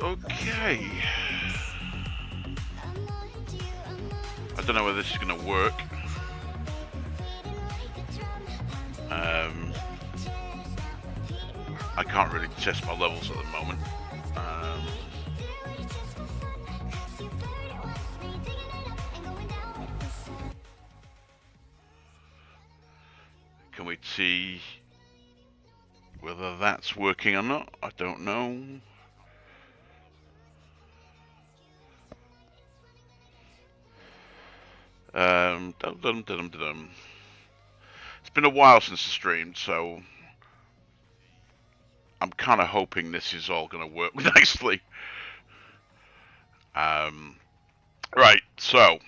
Okay. I don't know whether this is going to work. I can't really test my levels at the moment. Can we see whether that's working or not? I don't know. It's been a while since I streamed, so I'm kind of hoping this is all going to work nicely. Right, so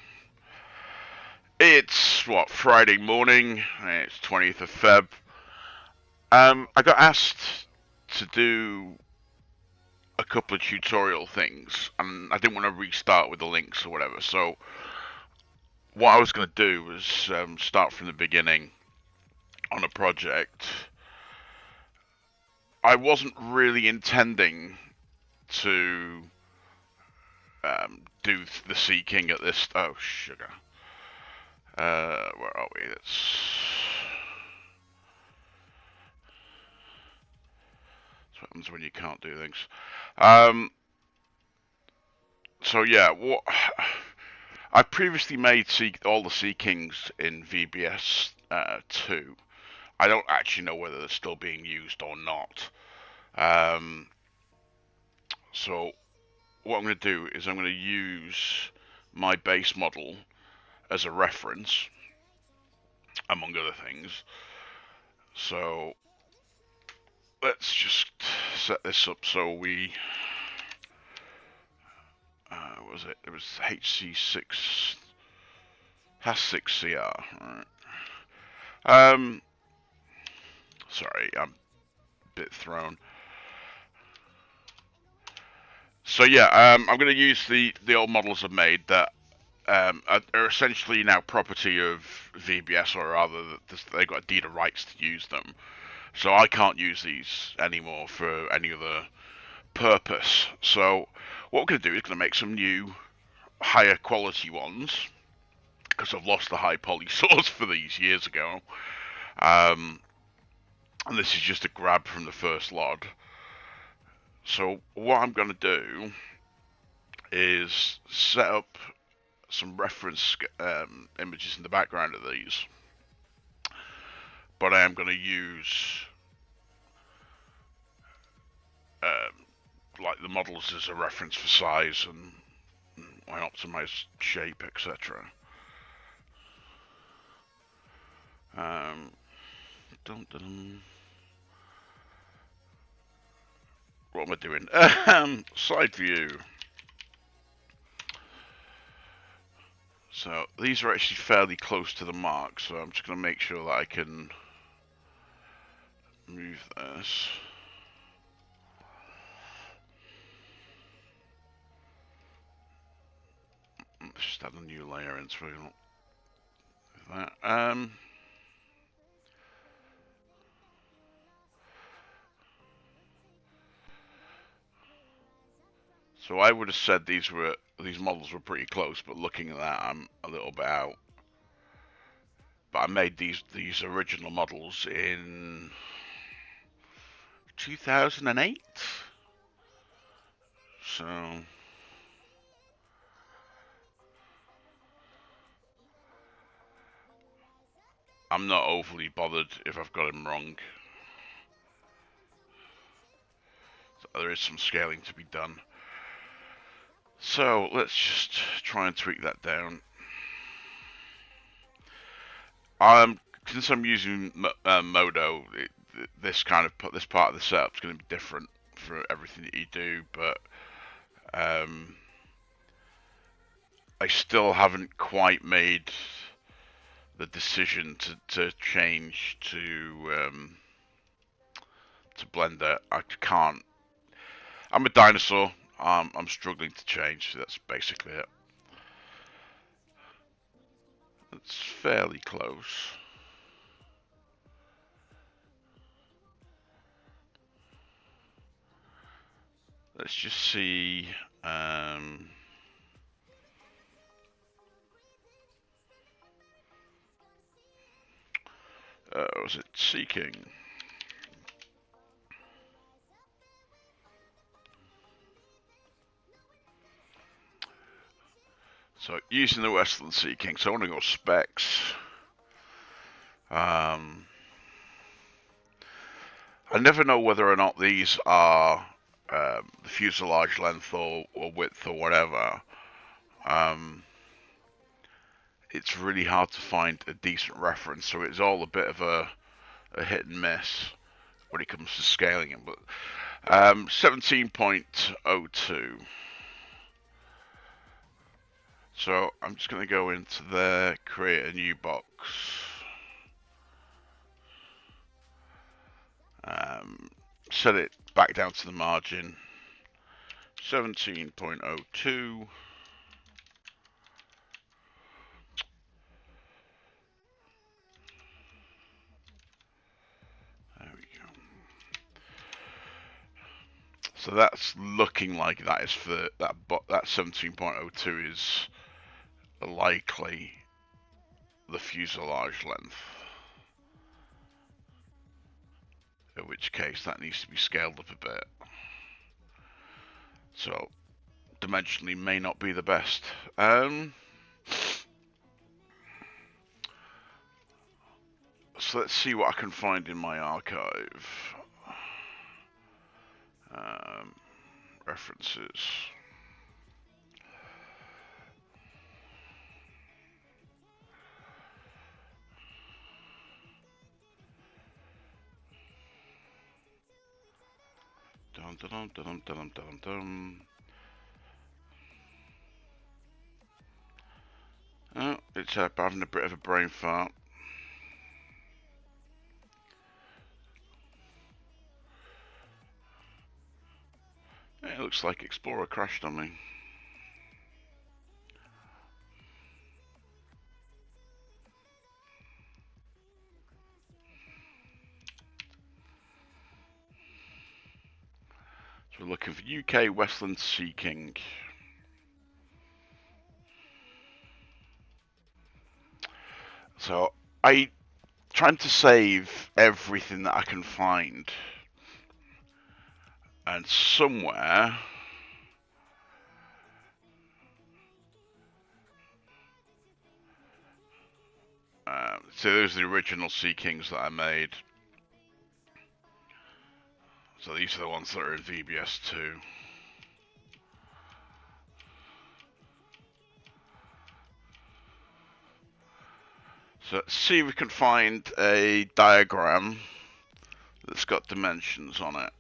it's what, Friday morning. It's 20th of Feb. I got asked to do a couple of tutorial things, and I didn't want to restart with the links or whatever. So what I was going to do was start from the beginning on a project. I wasn't really intending to do the Seaking at this. Oh, sugar. Where are we? That's what happens when you can't do things. So yeah, what I previously made all the Seakings in VBS 2. I don't actually know whether they're still being used or not. So what I'm going to do is I'm going to use my base model as a reference, among other things. So let's just set this up so we... what was it? It was HC6... has 6 CR. Right. Sorry, I'm a bit thrown. So yeah, I'm going to use the old models I've made that are essentially now property of VBS, or rather, they've got a deed of rights to use them. So I can't use these anymore for any other purpose. So what we're going to do is going to make some new, higher quality ones, because I've lost the high poly source for these years ago. And this is just a grab from the first lot. So what I'm going to do is set up some reference images in the background of these, but I am going to use like the models as a reference for size and my optimized shape, etc. What am I doing? Side view. So these are actually fairly close to the mark, so I'm just going to make sure that I can move this. Let's just add a new layer in so we don't do that. So I would have said these models were pretty close, but looking at that, I'm a little bit out. But I made these original models in 2008. So I'm not overly bothered if I've got them wrong. So there is some scaling to be done. So let's just try and tweak that down. Since I'm using Modo, this part of the setup is going to be different for everything that you do, but I still haven't quite made the decision to change to Blender. I can't. I'm a dinosaur. I'm struggling to change. So that's basically it. It's fairly close. let's just see. Was it Seaking? So using the Westland Seaking, so I want to go specs. I never know whether or not these are the fuselage length or width or whatever. It's really hard to find a decent reference, so it's all a bit of a hit and miss when it comes to scaling it. But 17.02. So I'm just going to go into there, create a new box. Set it back down to the margin. 17.02. There we go. So that's looking like that is for that 17.02 is likely the fuselage length. In which case that needs to be scaled up a bit. So dimensionally may not be the best. So let's see what I can find in my archive. References. Dum dum dum dum dum dum. Oh, it's having a bit of a brain fart. It looks like Explorer crashed on me. So we're looking for UK Westland Seaking. So I'm trying to save everything that I can find. And somewhere so those are the original Seakings that I made. So these are the ones that are in VBS 2. So let's see if we can find a diagram that's got dimensions on it.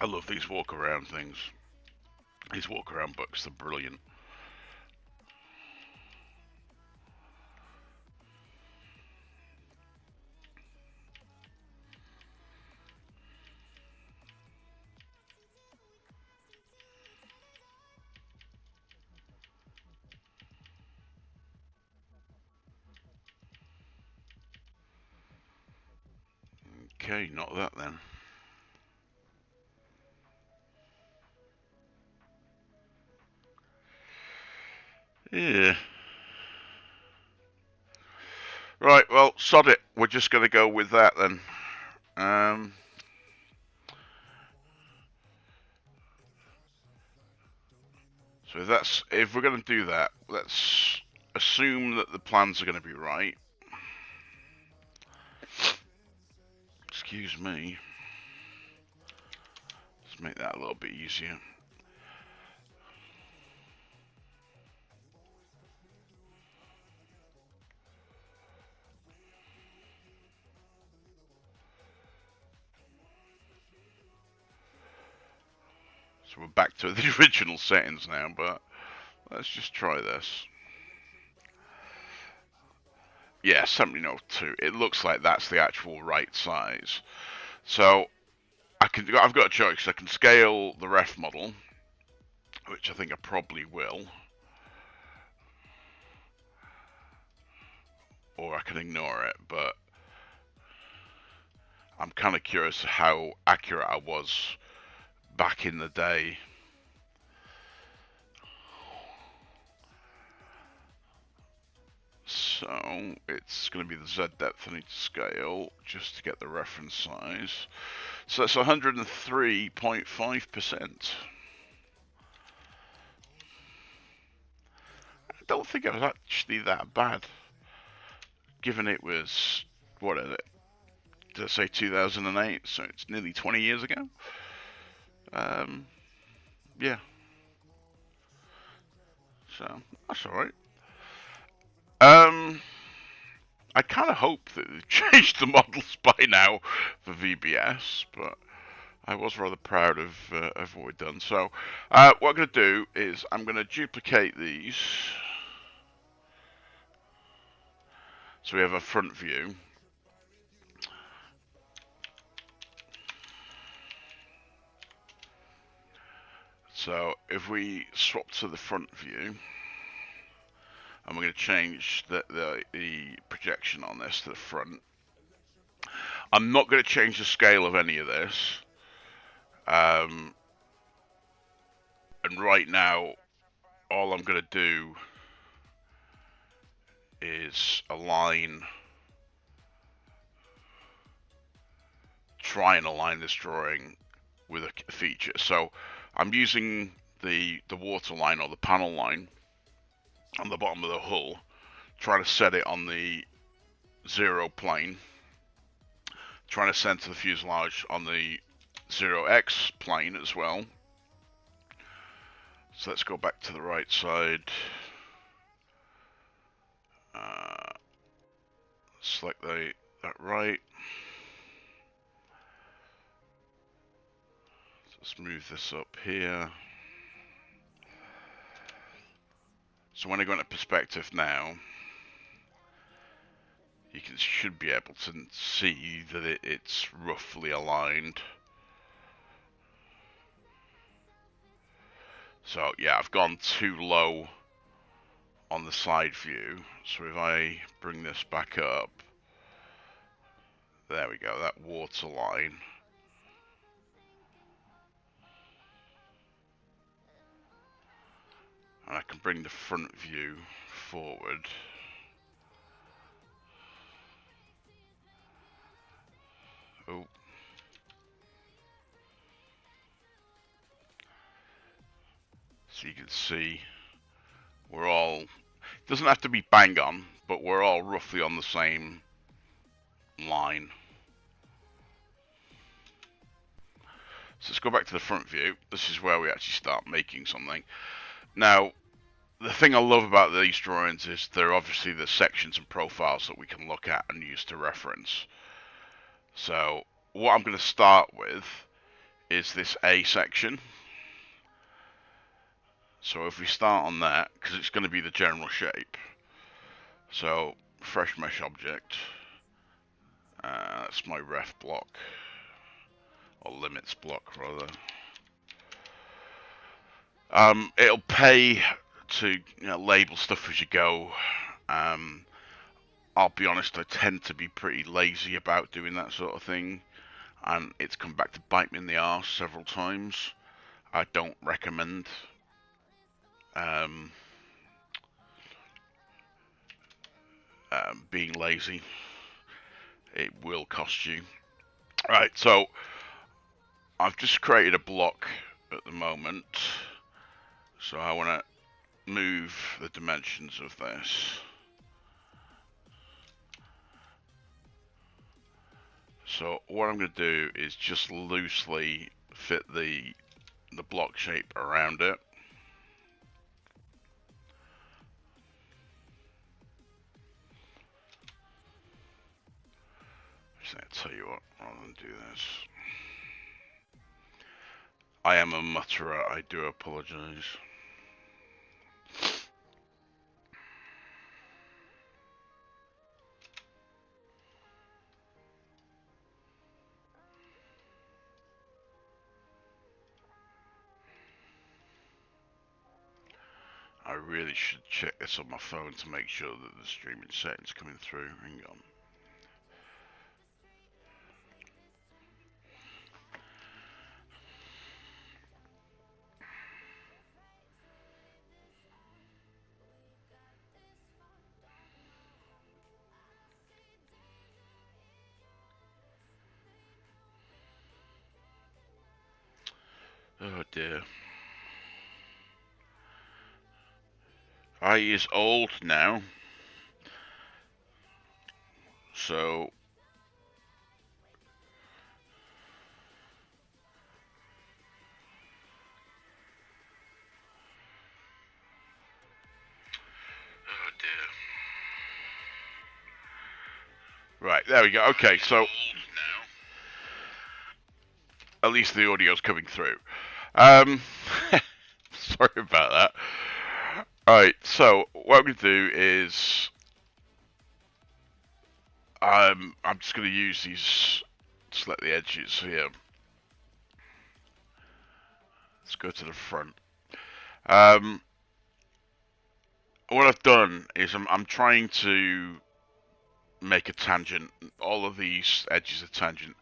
I love these walk around things. These walk around books, they're brilliant. Okay, not that then. Yeah. Right, well, sod it. We're just going to go with that then. So if we're going to do that, let's assume that the plans are going to be right. Excuse me. Let's make that a little bit easier. So we're back to the original settings now, but Let's just try this. Yeah, 1702. It looks like that's the actual right size. So I've got a choice. I can scale the ref model, which I think I probably will, or I can ignore it. But I'm kind of curious how accurate I was back in the day. So it's going to be the Z depth I need to scale just to get the reference size. So that's 103.5%. I don't think it was actually that bad, given it was, what is it? Did I say 2008? So it's nearly 20 years ago. Yeah. So that's all right. Um, I kind of hope that they've changed the models by now for VBS, but I was rather proud of what we've done. So what I'm going to do is I'm going to duplicate these. So we have a front view. So if we swap to the front view, and we're going to change the projection on this to the front. I'm not going to change the scale of any of this. And right now, all I'm going to do is try and align this drawing with a feature. So I'm using the water line or the panel line on the bottom of the hull, trying to set it on the 0 plane, trying to center the fuselage on the 0x plane as well. So let's go back to the right side. Select that right. Let's move this up here. So when I go into perspective now, you should be able to see that it's roughly aligned. So yeah, I've gone too low on the side view. So if I bring this back up, there we go, that water line. And I can bring the front view forward. Oh. So you can see we're all, it doesn't have to be bang on, but we're all roughly on the same line. So let's go back to the front view. This is where we actually start making something. Now, the thing I love about these drawings is they're obviously the sections and profiles that we can look at and use to reference. So what I'm going to start with is this A section. So if we start on that, because it's going to be the general shape. So fresh mesh object. That's my ref block, or limits block rather. It'll pay to label stuff as you go. I'll be honest, I tend to be pretty lazy about doing that sort of thing, and it's come back to bite me in the arse several times. I don't recommend being lazy. It will cost you. Right, so I've just created a block at the moment, so I want to move the dimensions of this. So what I'm going to do is just loosely fit the block shape around it. So I'll tell you what, rather than do this. I am a mutterer, I do apologise. really should check this on my phone to make sure that the streaming settings coming through. Hang on. Oh dear. I is old now. So oh dear. Right, there we go. Okay, so at least the audio's coming through. Sorry about that. Alright, so what I'm going to do is I'm just going to use these, select the edges here. Let's go to the front. What I've done is I'm trying to make a tangent. All of these edges are tangent.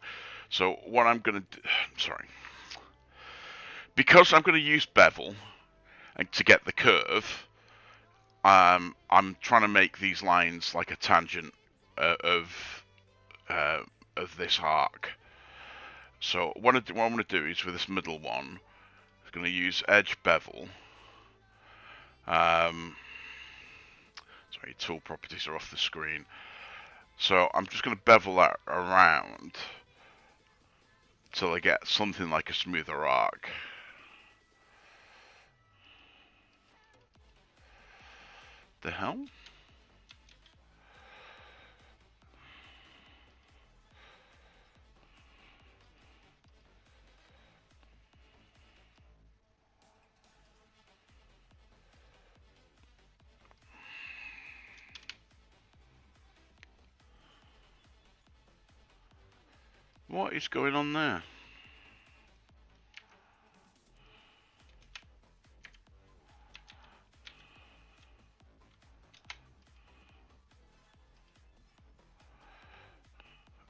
So what I'm going to do, sorry. Because I'm going to use bevel to get the curve, I'm trying to make these lines like a tangent of this arc. So what I'm going to do is with this middle one, I'm going to use edge bevel. Sorry, tool properties are off the screen. So I'm just going to bevel that around till I get something like a smoother arc. The hell? What is going on there?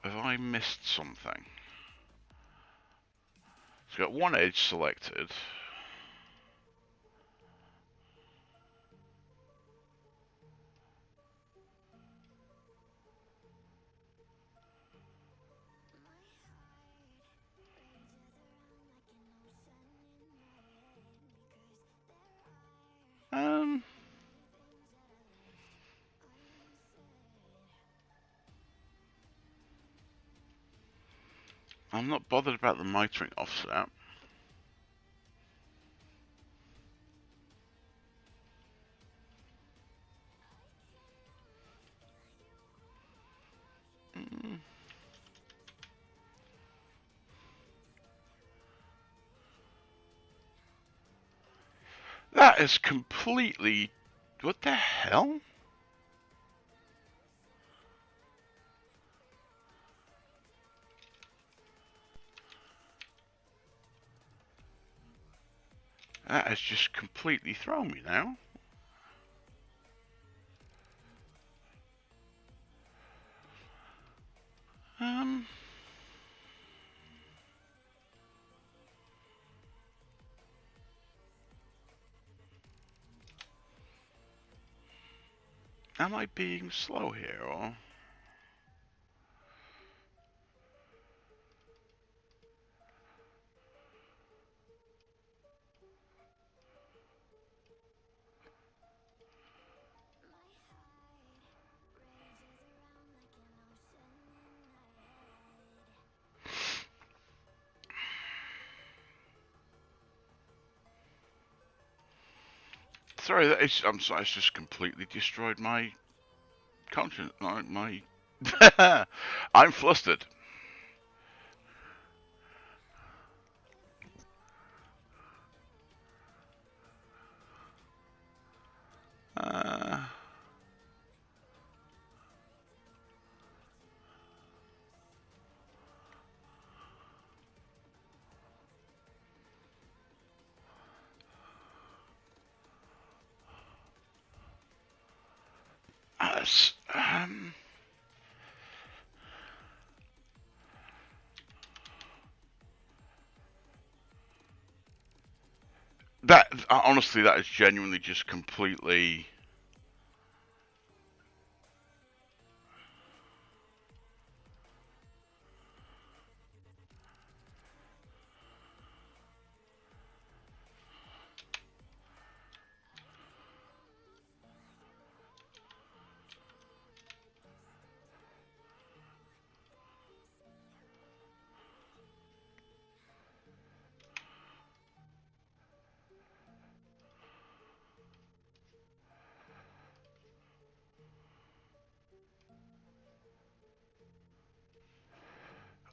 Have I missed something? It's got one edge selected. I'm not bothered about the mitering offset. That is completely... What the hell? That has just completely thrown me now. Am I being slow here, or...? Sorry, I'm sorry, it's just completely destroyed my conscience. My I'm flustered. Yes. That honestly, that is genuinely just completely.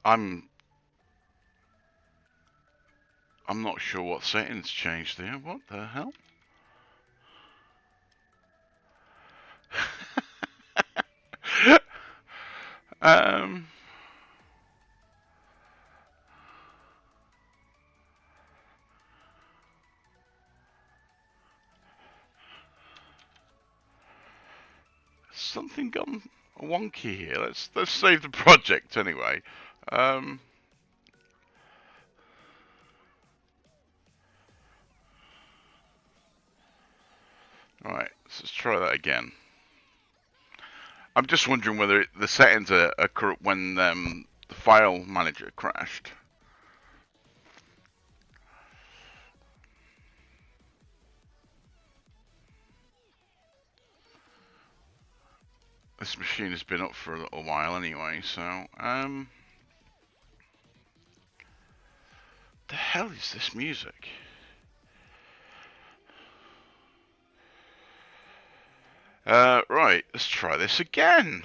I'm not sure what settings changed there. What the hell? um. Something gone wonky here. Let's save the project anyway. Right, let's try that again. I'm just wondering whether the settings are corrupt when the file manager crashed. This machine has been up for a little while anyway, so the hell is this music? Right, let's try this again.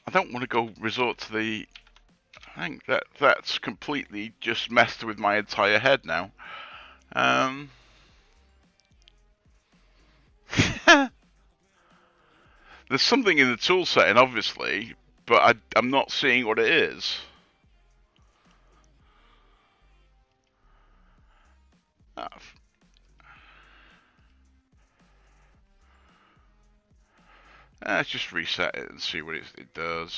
I don't want to go resort to the. I think that's completely just messed with my entire head now. There's something in the tool setting, obviously, but I'm not seeing what it is. Let's just reset it and see what it does.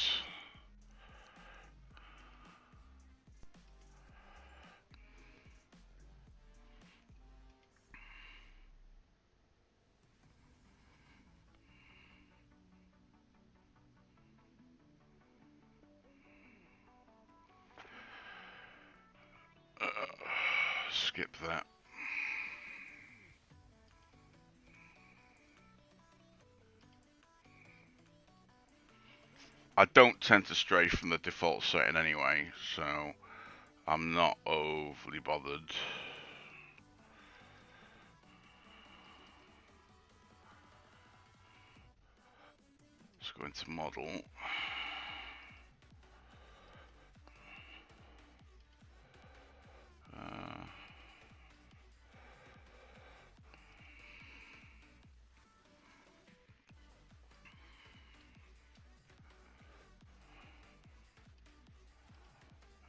Skip that. I don't tend to stray from the default setting anyway, so I'm not overly bothered. Let's go into model.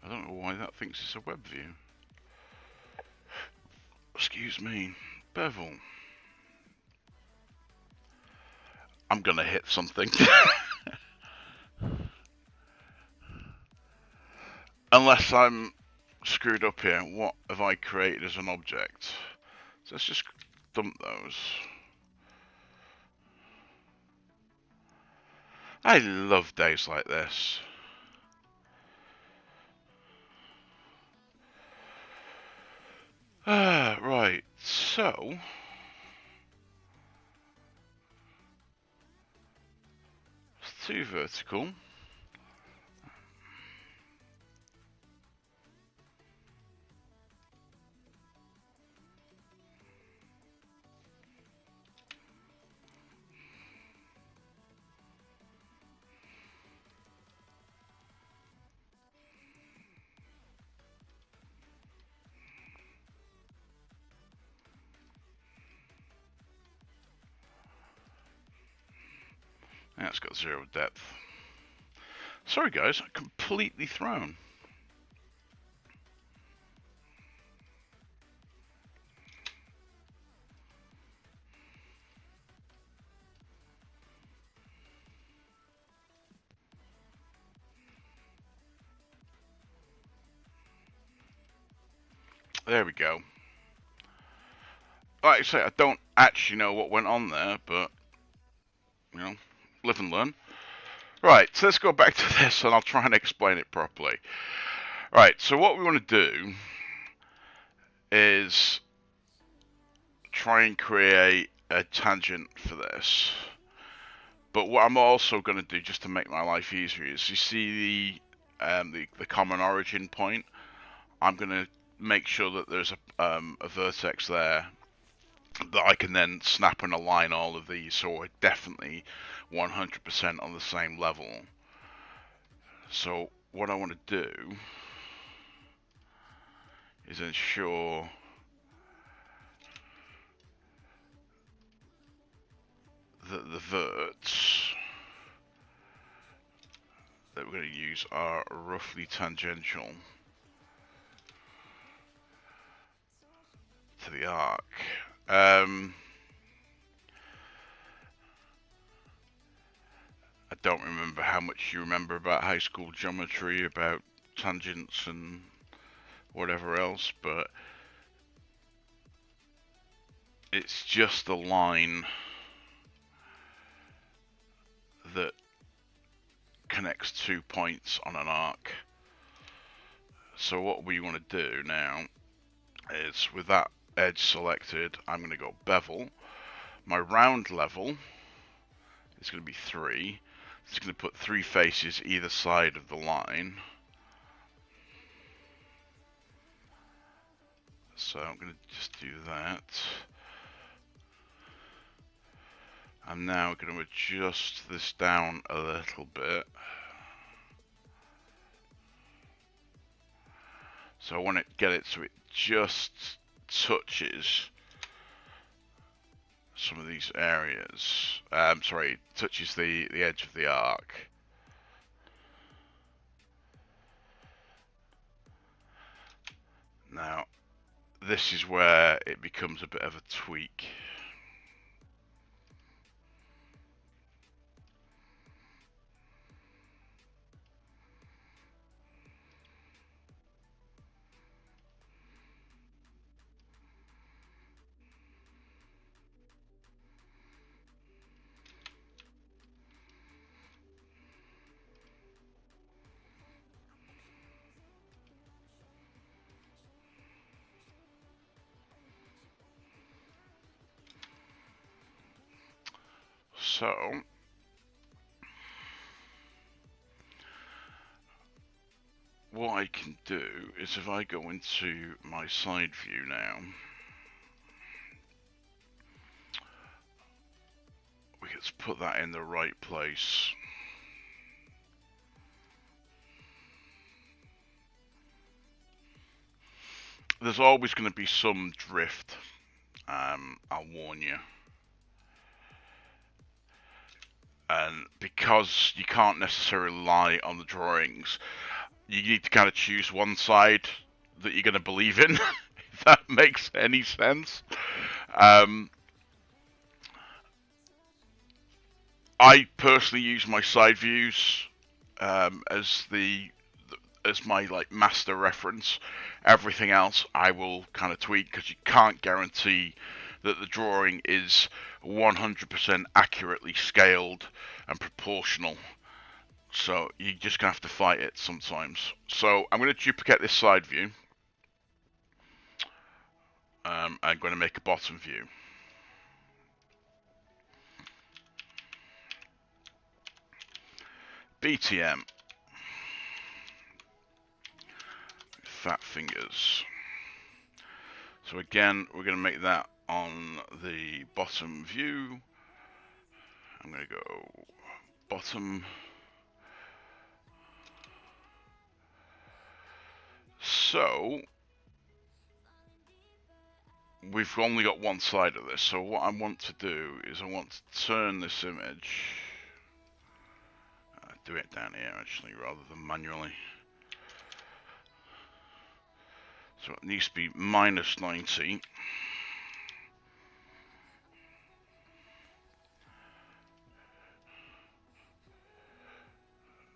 I don't know why that thinks it's a web view. Excuse me. Bevel. I'm gonna hit something. Unless I'm screwed up here. What have I created as an object? So let's just dump those. I love days like this. Right, so it's too vertical. That's got 0 depth. Sorry guys, completely thrown. There we go. Like I say, I don't actually know what went on there, but, you know, live and learn. Right, so let's go back to this and I'll try and explain it properly. Right, so what we want to do is try and create a tangent for this. But what I'm also going to do, just to make my life easier, is you see the common origin point. I'm going to make sure that there's a vertex there that I can then snap and align all of these, so we're definitely 100% on the same level. So what I want to do is ensure that the verts that we're going to use are roughly tangential to the arc. I don't remember how much you remember about high school geometry, about tangents and whatever else, but it's just a line that connects 2 points on an arc. So what we want to do now is, with that edge selected, I'm going to go bevel. My round level is going to be 3. It's going to put 3 faces either side of the line. So I'm going to just do that. I'm now going to adjust this down a little bit. So I want to get it so it just touches some of these areas. Sorry, touches the edge of the arc. Now, this is where it becomes a bit of a tweak. So, what I can do is, if I go into my side view now, we can put that in the right place. There's always going to be some drift, I'll warn you. And because you can't necessarily rely on the drawings, you need to kind of choose one side that you're going to believe in, if that makes any sense. I personally use my side views as my like master reference. Everything else I will kind of tweak, because you can't guarantee that the drawing is 100% accurately scaled and proportional. So you're just gonna have to fight it sometimes. So I'm going to duplicate this side view. I'm going to make a bottom view. BTM. Fat fingers. So again, we're going to make that on the bottom view. I'm going to go bottom. So we've only got one side of this. So what I want to do is I want to turn this image do it down here actually rather than manually. So it needs to be minus 90.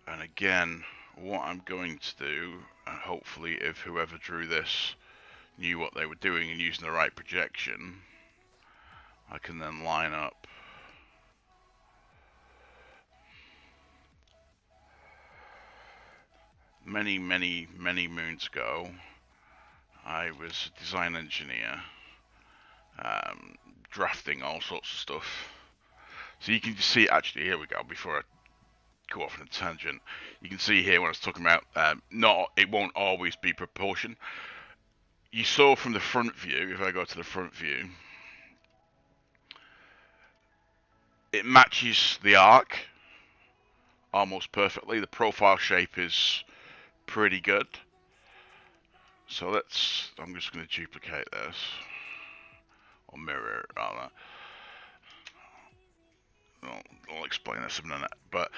And again, what I'm going to do, and hopefully if whoever drew this knew what they were doing and using the right projection, I can then line up many moons ago. I was a design engineer, drafting all sorts of stuff. So you can see, actually, here we go, before I go off on a tangent, you can see here when I was talking about, it won't always be proportion. You saw from the front view, if I go to the front view, it matches the arc almost perfectly. The profile shape is pretty good. So I'm just going to duplicate this, or mirror it rather. I'll explain this in a minute, but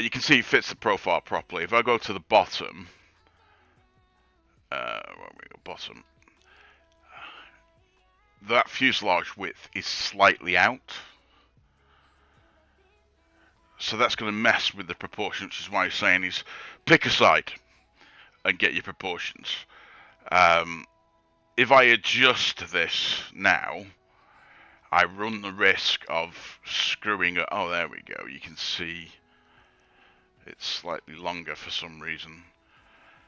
you can see it fits the profile properly. If I go to the bottom, bottom, that fuselage width is slightly out, so that's going to mess with the proportions, which is why he's saying is pick a side and get your proportions. If I adjust this now, I run the risk of screwing it. Oh, there we go. You can see it's slightly longer for some reason.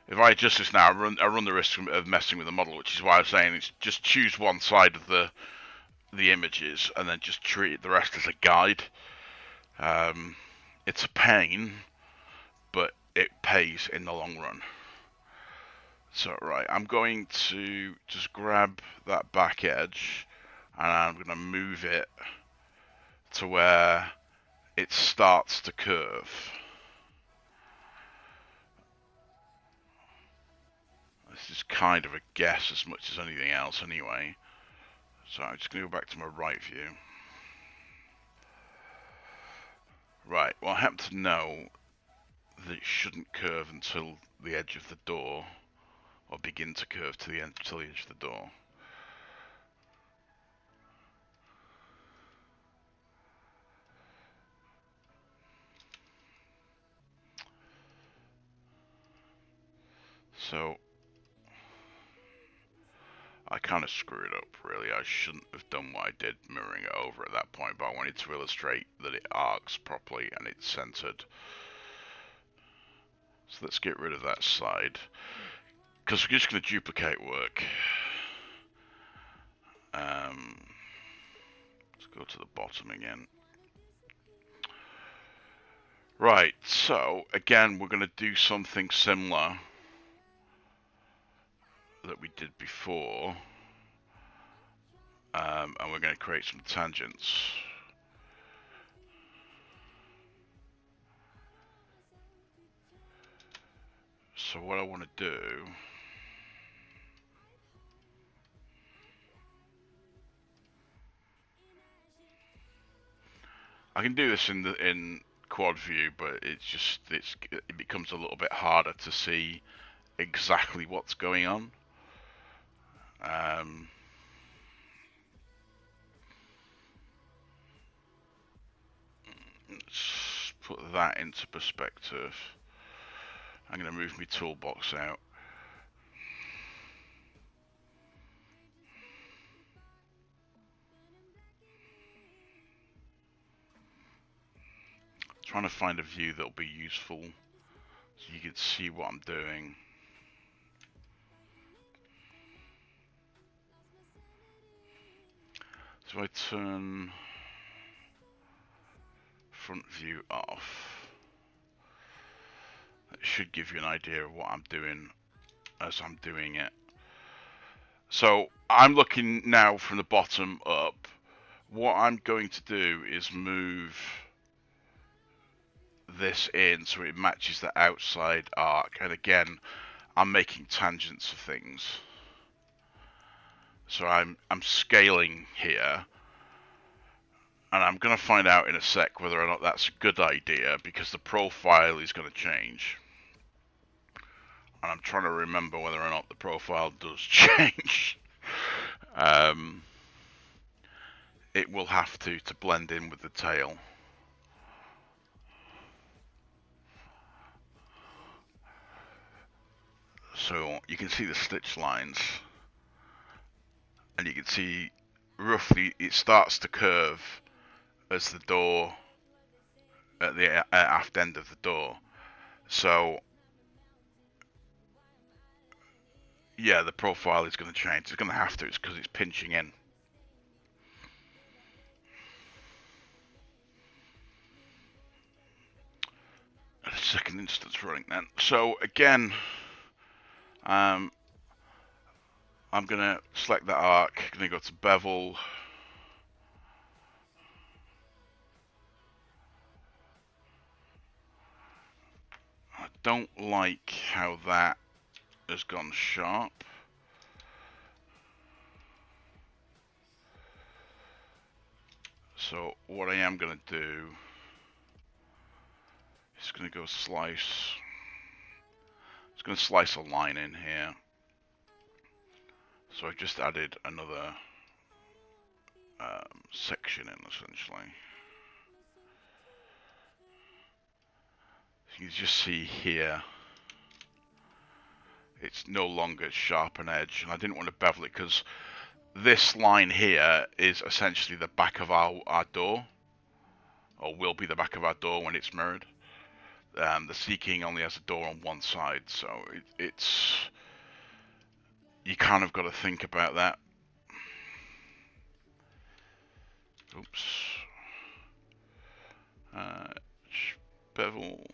If I adjust this now, I run the risk of messing with the model, which is why I'm saying it's just choose one side of the images and then just treat the rest as a guide. It's a pain, but it pays in the long run. So right, I'm going to just grab that back edge and I'm going to move it to where it starts to curve. This is kind of a guess as much as anything else anyway. So I'm just going to go back to my right view. Right, well I happen to know that it shouldn't curve until the edge of the door, or begin to curve to the edge of the door. So I kind of screwed up, really. I shouldn't have done what I did mirroring it over at that point, but I wanted to illustrate that it arcs properly and it's centered. So let's get rid of that side, because we're just going to duplicate work. Let's go to the bottom again. Right, so again we're going to do something similar that we did before, and we're going to create some tangents. So what I want to do, I can do this in quad view, but it becomes a little bit harder to see exactly what's going on. Let's put that into perspective. I'm going to move my toolbox out. Trying to find a view that'll be useful so you can see what I'm doing. So I turn front view off. That should give you an idea of what I'm doing as I'm doing it. So I'm looking now from the bottom up. What I'm going to do is move this in so it matches the outside arc, and again I'm making tangents of things. So I'm scaling here, And I'm going to find out in a sec whether or not that's a good idea, because the profile is going to change. And I'm trying to remember whether or not the profile does change. It will have to blend in with the tail. So you can see the stitch lines, and you can see roughly it starts to curve as the door at the aft end of the door. So yeah, the profile is going to change. It's going to have to. It's because it's pinching in. A second instance running then. So again, I'm going to select that arc. Going to go to bevel. I don't like how that has gone sharp. So what I am going to do is going to go slice. It's going to slice a line in here. So I've just added another section in, essentially. You can just see here, it's no longer sharp an edge, and I didn't want to bevel it because this line here is essentially the back of our door, or will be the back of our door when it's mirrored. The Seaking only has a door on one side, so it's you kind of got to think about that. Oops. Bevel.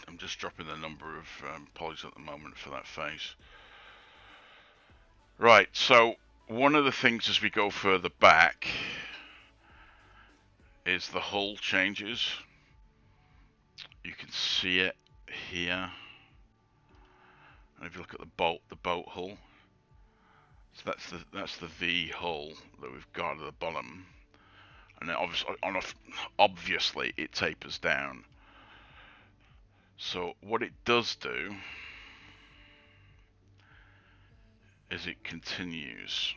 I'm just dropping the number of polys at the moment for that face. Right, so one of the things as we go further back is the hull changes. You can see it here. And if you look at the boat hull, so that's the V hull that we've got at the bottom, and then obviously it tapers down. So what it does do is it continues.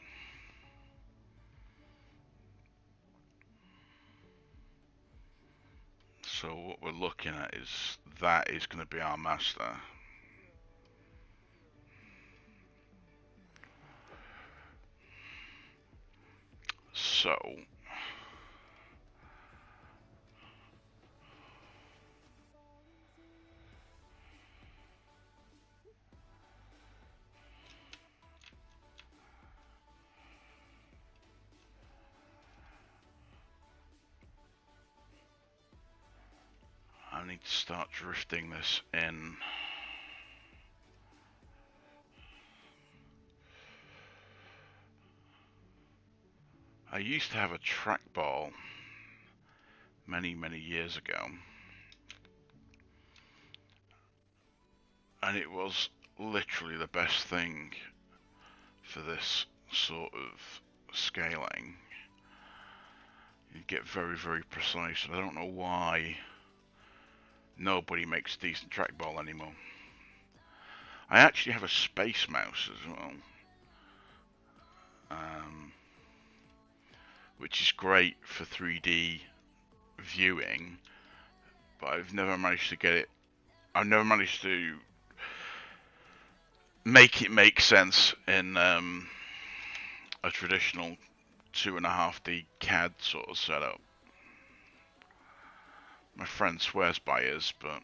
So what we're looking at is that is going to be our master. So I need to start drifting this in. I used to have a trackball many years ago, and it was literally the best thing for this sort of scaling. You get very precise, and I don't know why nobody makes decent trackball anymore. I actually have a space mouse as well, which is great for 3D viewing, but I've never managed to get it. I've never managed to make it make sense in a traditional 2.5D CAD sort of setup. My friend swears by his, but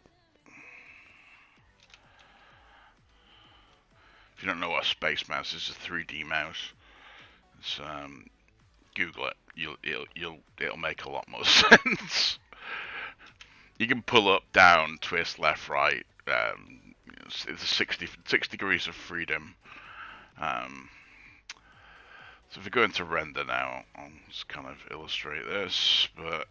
if you don't know what a space mouse is, a 3D mouse. It's, Google it. It'll make a lot more sense. You can pull up, down, twist, left, right. It's 60 degrees of freedom. So if we go into render now, I'll just kind of illustrate this, but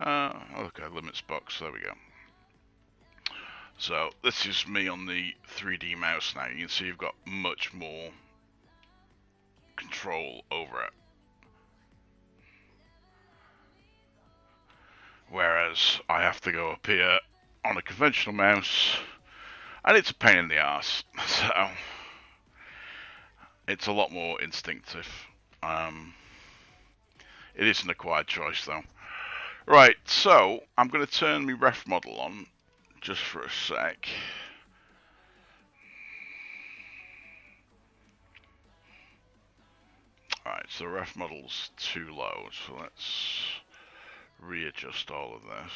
okay, limits box, there we go. So this is me on the 3D mouse now. You can see you've got much more control over it. Whereas I have to go up here on a conventional mouse, and it's a pain in the ass. So it's a lot more instinctive. It is an acquired choice though. Right, so I'm going to turn my ref model on just for a sec. Alright, so the ref model's too low, so let's readjust all of this.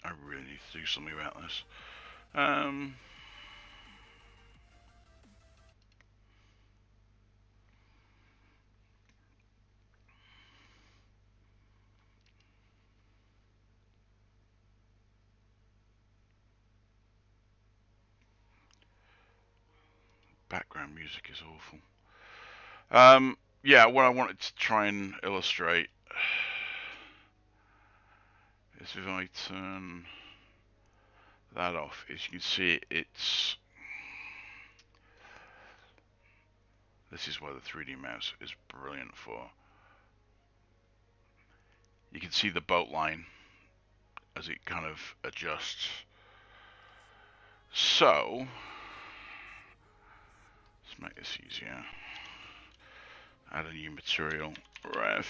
I really need to do something about this. Background music is awful. Yeah, what I wanted to try and illustrate is if I turn that off, as you can see, this is where the 3D mouse is brilliant for. You can see the boat line as it kind of adjusts. So, let's make this easier. Add a new material, ref.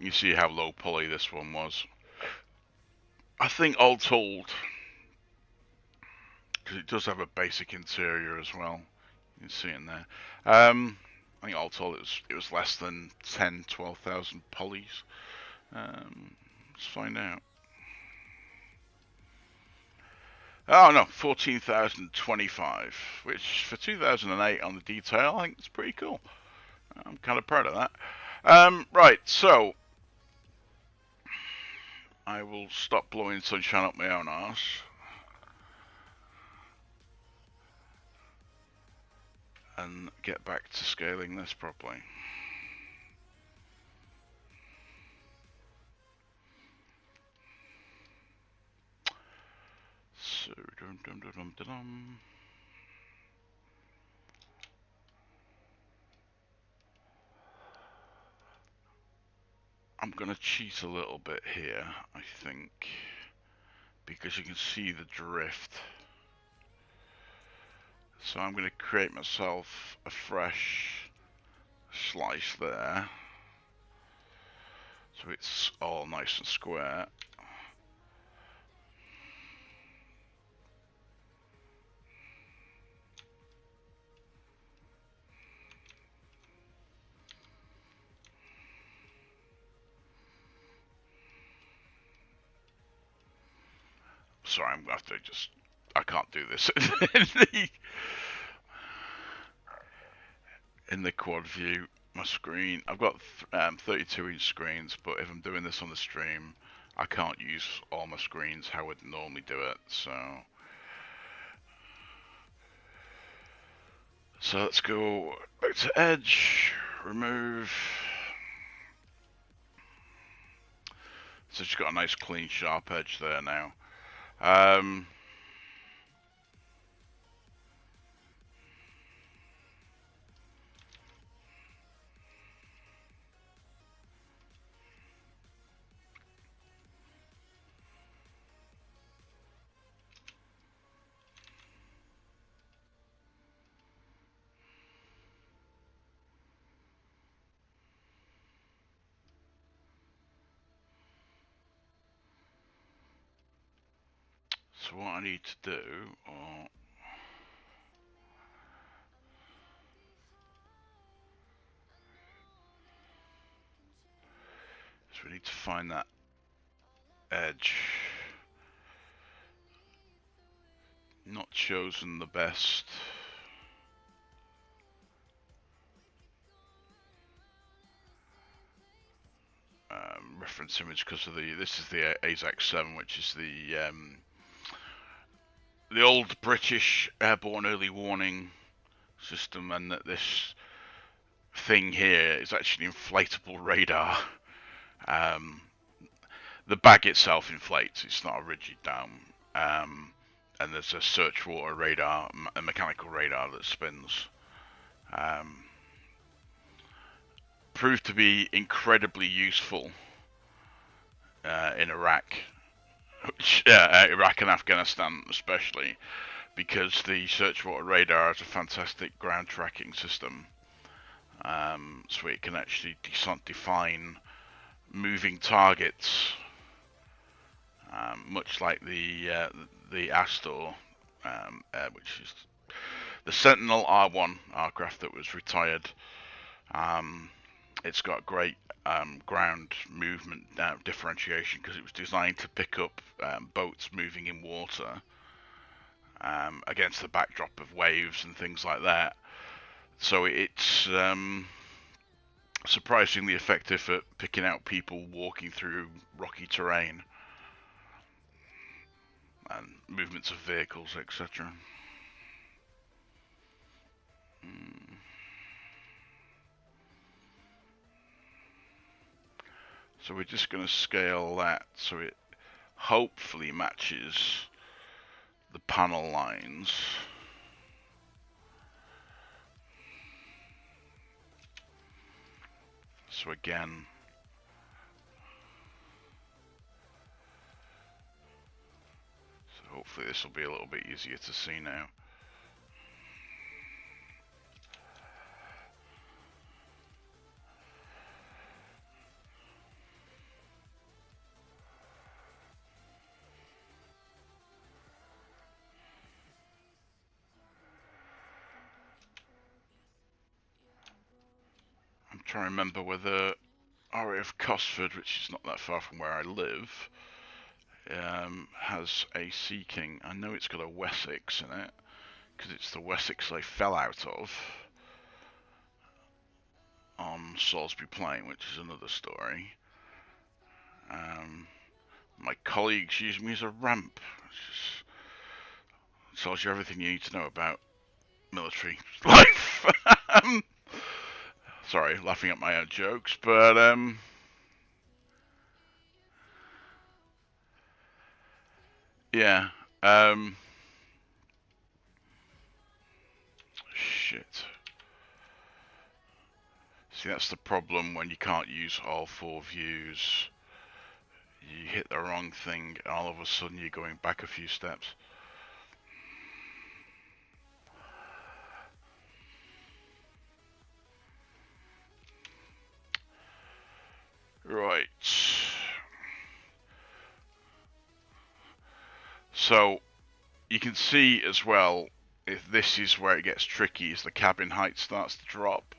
You see how low poly this one was. I think all told, because it does have a basic interior as well. You can see it in there. I think all told it was less than 10-12,000 polys. Let's find out. Oh no, 14,025, which for 2008 on the detail, I think it's pretty cool. I'm kind of proud of that. Right, so I will stop blowing sunshine up my own arse. And get back to scaling this properly. So, I'm going to cheat a little bit here, I think, because you can see the drift. So I'm going to create myself a fresh slice there, so it's all nice and square. Sorry, I'm going to have to just, I can't do this in the quad view. My screen, I've got 32-inch screens, but if I'm doing this on the stream, I can't use all my screens how I would normally do it, so let's go back to edge, remove. So it's got a nice clean sharp edge there now. So what I need to do, is we need to find that edge. Not chosen the best. Reference image because of this is the AZAC 7, which is the old British airborne early warning system, and that this thing here is actually inflatable radar. The bag itself inflates; it's not a rigid dome. And there's a search water radar, a mechanical radar that spins. Proved to be incredibly useful in Iraq, Iraq and Afghanistan especially, because the search water radar has a fantastic ground tracking system, so it can actually define moving targets, much like the Astor, which is the Sentinel R1 aircraft that was retired. It's got great ground movement differentiation because it was designed to pick up boats moving in water against the backdrop of waves and things like that. So it's surprisingly effective at picking out people walking through rocky terrain and movements of vehicles, etc. So we're just going to scale that so it hopefully matches the panel lines. So again, so hopefully this will be a little bit easier to see now. I'm trying to remember whether RAF Cosford, which is not that far from where I live, has a Seaking. I know it's got a Wessex in it, because it's the Wessex they fell out of on Salisbury Plain, which is another story. My colleagues use me as a ramp, which tells you everything you need to know about military life. Sorry, laughing at my own jokes, but yeah, shit. See, that's the problem when you can't use all four views. You hit the wrong thing, and all of a sudden you're going back a few steps. Right. So you can see as well, if this is where it gets tricky, is the cabin height starts to drop.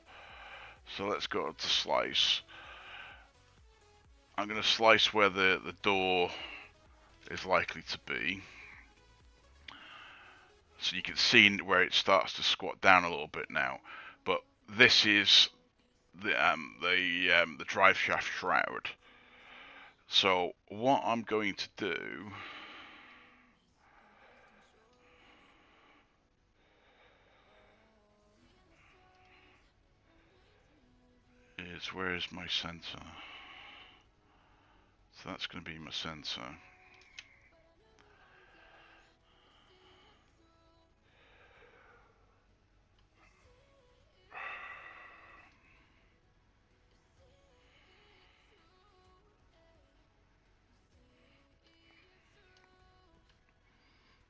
So let's go to slice. I'm going to slice where the door is likely to be. So you can see where it starts to squat down a little bit now. But this is the drive shaft shroud. So what I'm going to do is, where is my sensor? So that's going to be my sensor.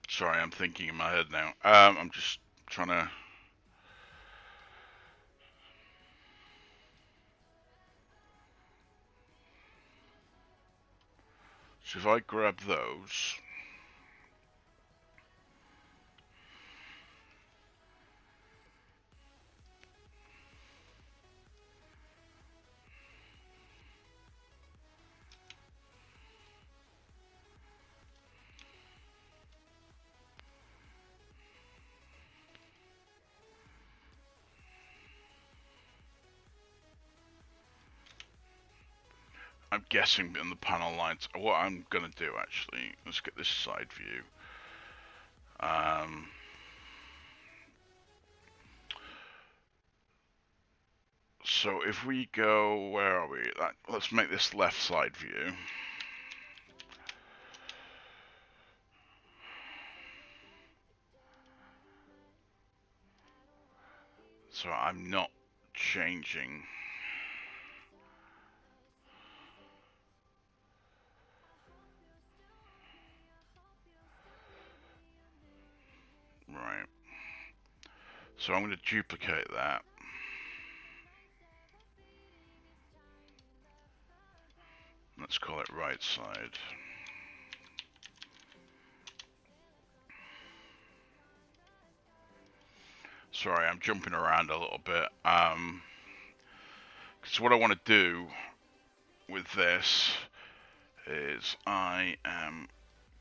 Sorry, I'm thinking in my head now. I'm just trying to... So if I grab those... I'm guessing on the panel lines. What I'm gonna do actually, let's get this side view. So if we go, where are we? Let's make this left side view. So I'm not changing. Right. So I'm going to duplicate that. Let's call it right side. Sorry, I'm jumping around a little bit. Because what I want to do with this is I am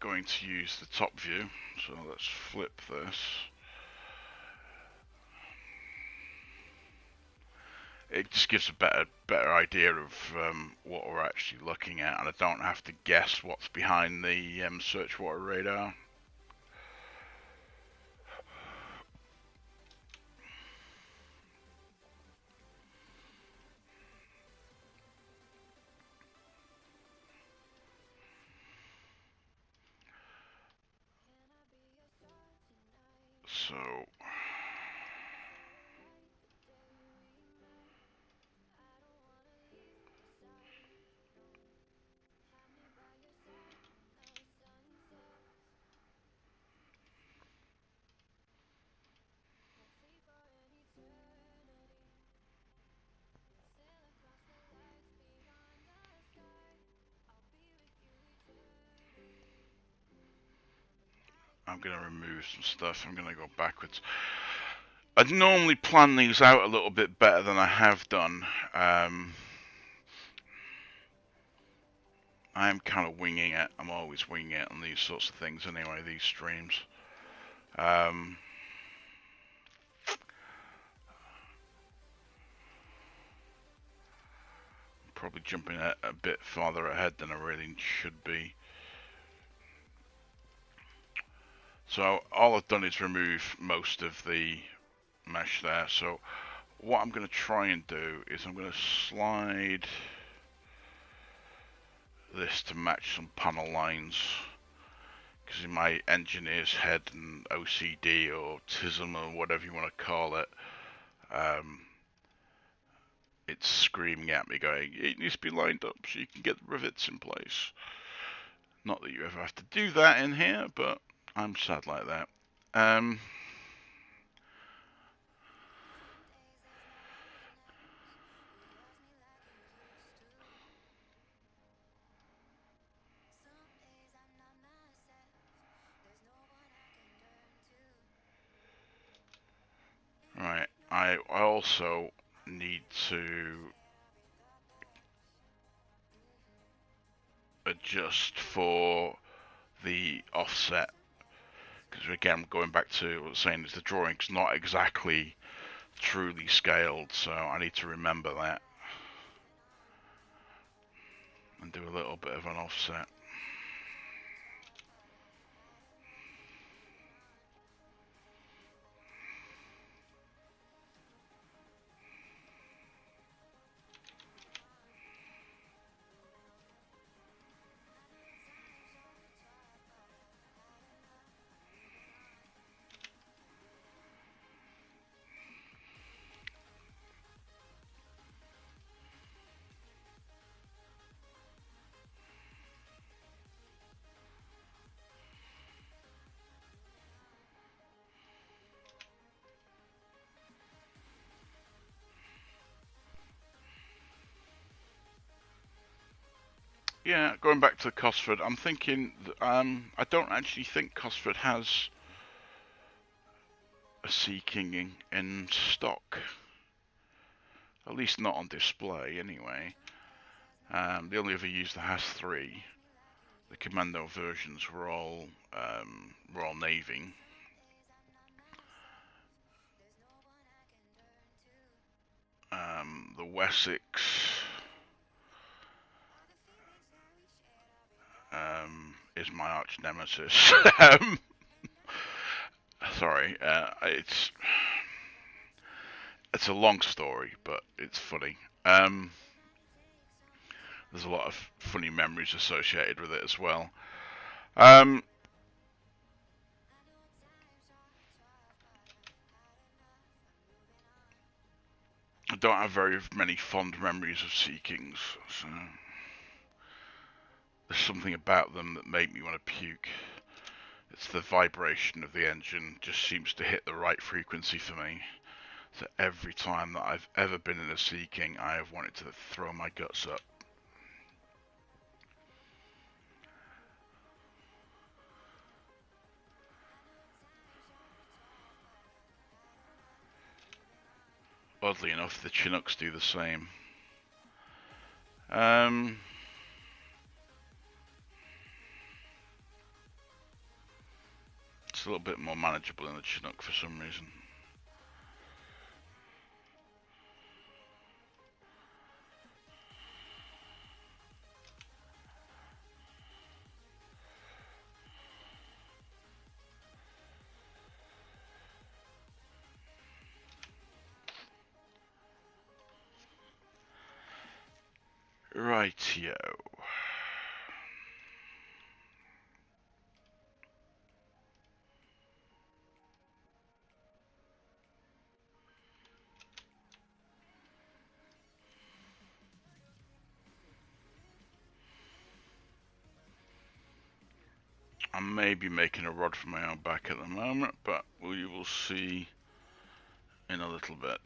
going to use the top view. So let's flip this. It just gives a better idea of what we're actually looking at, and I don't have to guess what's behind the search water radar. So I'm going to remove some stuff. I'm going to go backwards. I'd normally plan these out a little bit better than I have done. I'm kind of winging it. I'm always winging it on these sorts of things anyway, these streams. Probably jumping a bit farther ahead than I really should be. So all I've done is remove most of the mesh there. So what I'm going to try and do is I'm going to slide this to match some panel lines. Because in my engineer's head and OCD or autism or whatever you want to call it, it's screaming at me going, it needs to be lined up so you can get the rivets in place. Not that you ever have to do that in here, but I'm sad like that. Right, I also need to adjust for the offset, because again, going back to what I was saying, is the drawing's not exactly truly scaled, so I need to remember that and do a little bit of an offset. Yeah, going back to Cosford, I'm thinking, I don't actually think Cosford has a Seaking in stock. At least not on display, anyway. The only other user has 3. The Commando versions were all Navy. The Wessex is my arch nemesis. Sorry, it's a long story, but it's funny. There's a lot of funny memories associated with it as well. I don't have very many fond memories of Seakings, so there's something about them that make me want to puke. It's the vibration of the engine just seems to hit the right frequency for me. So every time that I've ever been in a Seaking, I have wanted to throw my guts up. Oddly enough, the Chinooks do the same. It's a little bit more manageable in the Chinook for some reason. Rightio. I may be making a rod for my own back at the moment, but we will see in a little bit.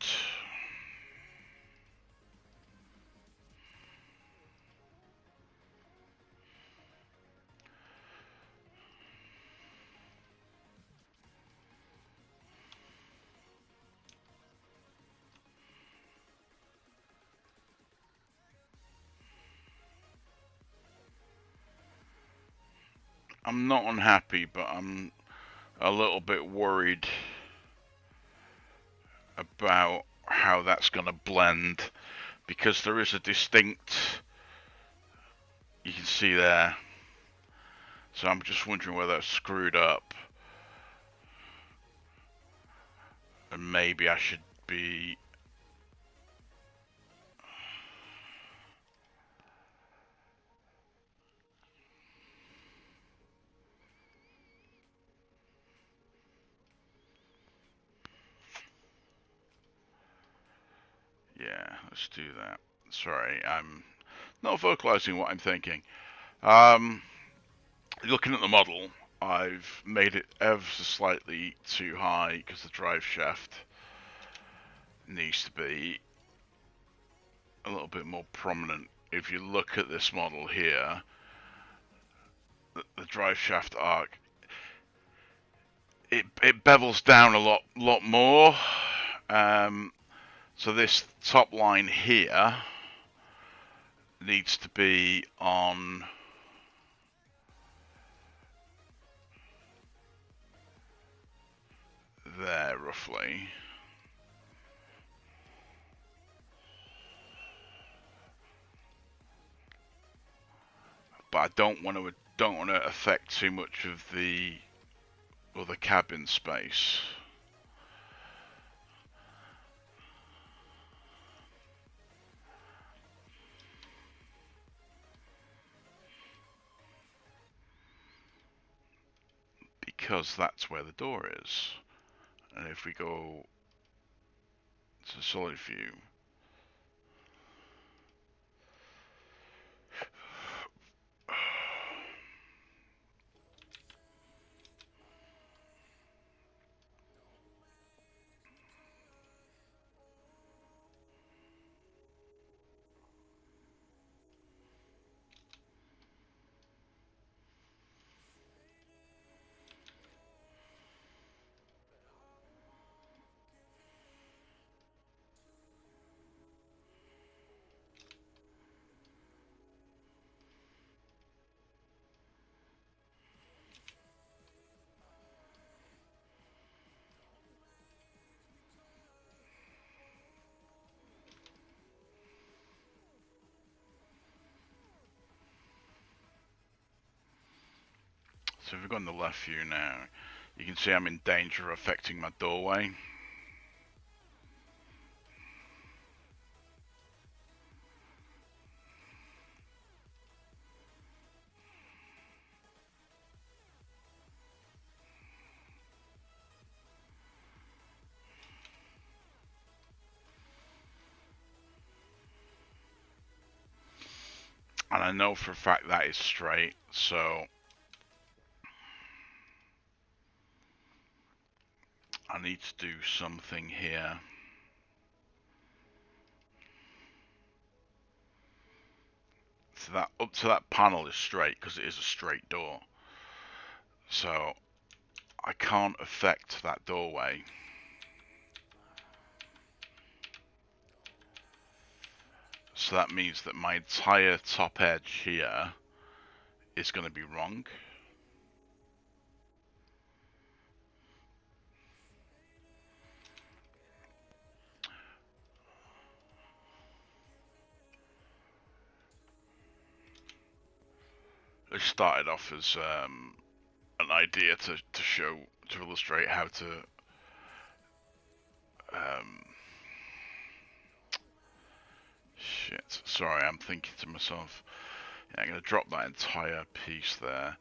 I'm not unhappy, but I'm a little bit worried about how that's going to blend, because there is a distinct, you can see there, so I'm just wondering whether it's screwed up, and maybe I should be yeah, let's do that. Sorry, I'm not vocalizing what I'm thinking. Looking at the model, I've made it ever so slightly too high because the drive shaft needs to be a little bit more prominent. If you look at this model here, the drive shaft arc, it bevels down a lot more. So this top line here needs to be on there roughly. But I don't want to affect too much of the other cabin space. Because that's where the door is. And if we go to solid view, so if we go on the left view now, you can see I'm in danger of affecting my doorway. And I know for a fact that is straight, so I need to do something here. So that up to that panel is straight because it is a straight door. So I can't affect that doorway. So that means that my entire top edge here is going to be wrong. It started off as an idea to illustrate how to shit. Sorry, I'm thinking to myself. Yeah, I'm going to drop that entire piece there.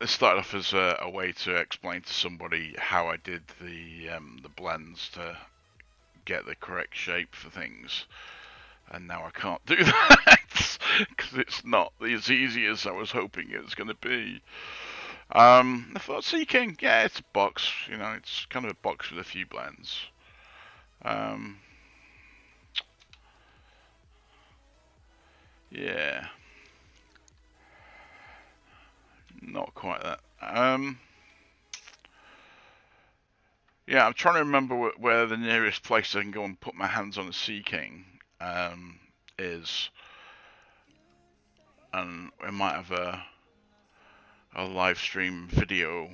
It started off as a way to explain to somebody how I did the blends to get the correct shape for things, and now I can't do that because it's not as easy as I was hoping it was going to be. I thought Seaking, yeah, it's a box. You know, it's kind of a box with a few blends. Yeah, not quite that. Yeah, I'm trying to remember where the nearest place I can go and put my hands on a Seaking is, and we might have a live stream video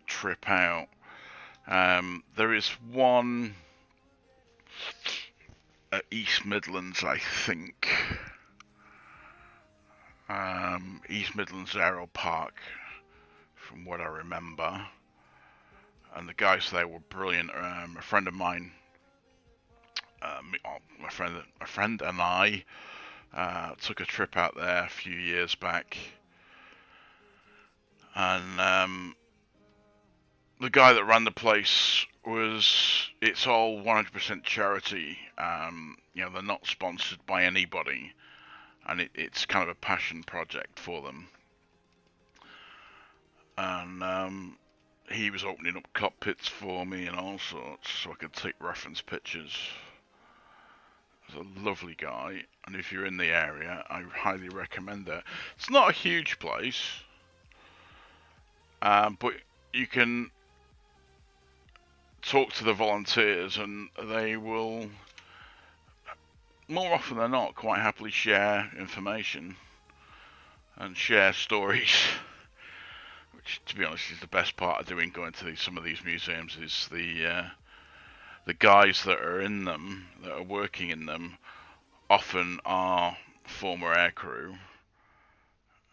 trip out. There is one at East Midlands, I think. East Midlands Aero Park, from what I remember. And the guys there were brilliant. A friend of mine, my friend and I took a trip out there a few years back, and the guy that ran the place it's all 100% charity. You know, they're not sponsored by anybody, and it's kind of a passion project for them. And he was opening up cockpits for me and all sorts, so I could take reference pictures. He's a lovely guy, and if you're in the area, I highly recommend it. It's not a huge place, but you can talk to the volunteers, and they will, more often than not, quite happily share information and share stories. Which, to be honest, is the best part of going to some of these museums. Is the guys that are in them, that are working in them, often are former aircrew,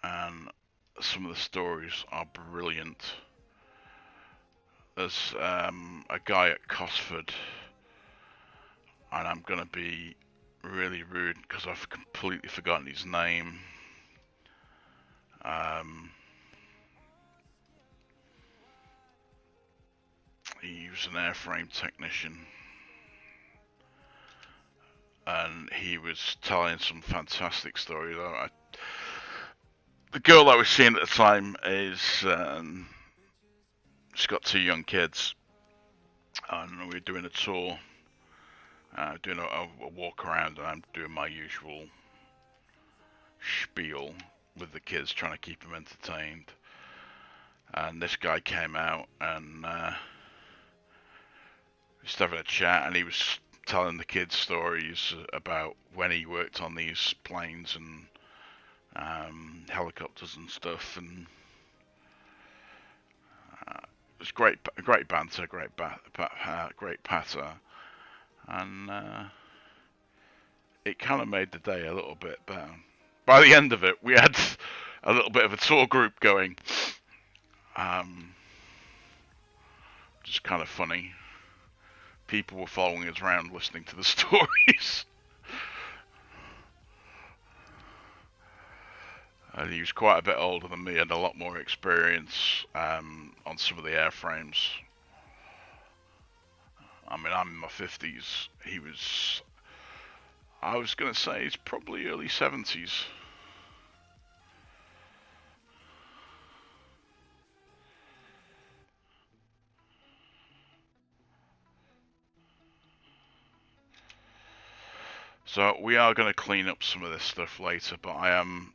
and some of the stories are brilliant. There's a guy at Cosford, and I'm gonna be really rude because I've completely forgotten his name. He was an airframe technician, and he was telling some fantastic stories. The girl I was seeing at the time is she's got 2 young kids, and we're doing a tour, doing a walk around, and I'm doing my usual spiel with the kids, trying to keep them entertained. And this guy came out and just having a chat, and he was telling the kids stories about when he worked on these planes and helicopters and stuff, and it was great banter, great patter, and it kind of made the day a little bit better. By the end of it, we had a little bit of a tour group going. Just kind of funny. People were following us around listening to the stories. He was quite a bit older than me and a lot more experience on some of the airframes. I mean, I'm in my 50s. He was, I was going to say, he's probably early 70s. So we are going to clean up some of this stuff later, but I am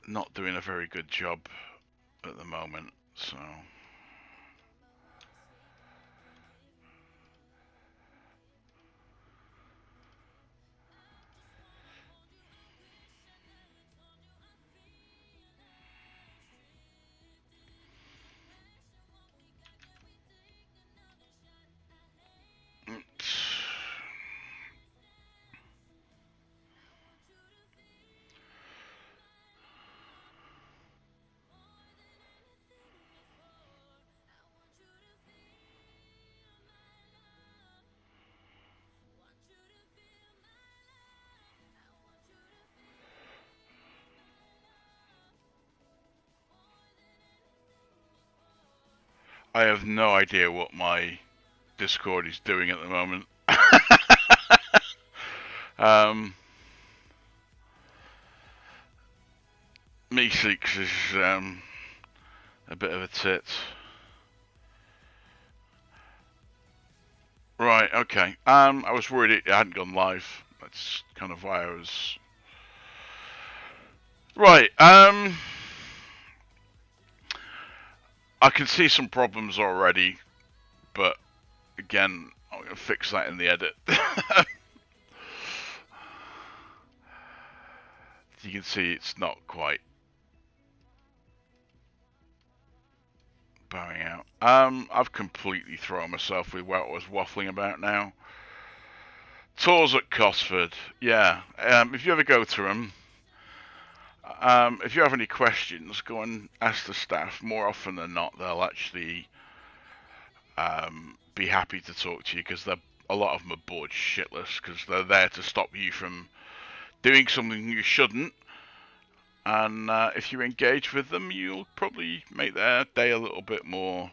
not doing a very good job at the moment, so... I have no idea what my Discord is doing at the moment. Meeseeks is a bit of a tit. Right, okay. I was worried it hadn't gone live. That's kind of why I was... Right, I can see some problems already, but again, I'm going to fix that in the edit. You can see it's not quite bowing out. I've completely thrown myself with what I was waffling about now. Tours at Cosford, yeah. If you ever go to them, if you have any questions, go and ask the staff. More often than not, they'll actually be happy to talk to you, because a lot of them are bored shitless, because they're there to stop you from doing something you shouldn't. And if you engage with them, you'll probably make their day a little bit more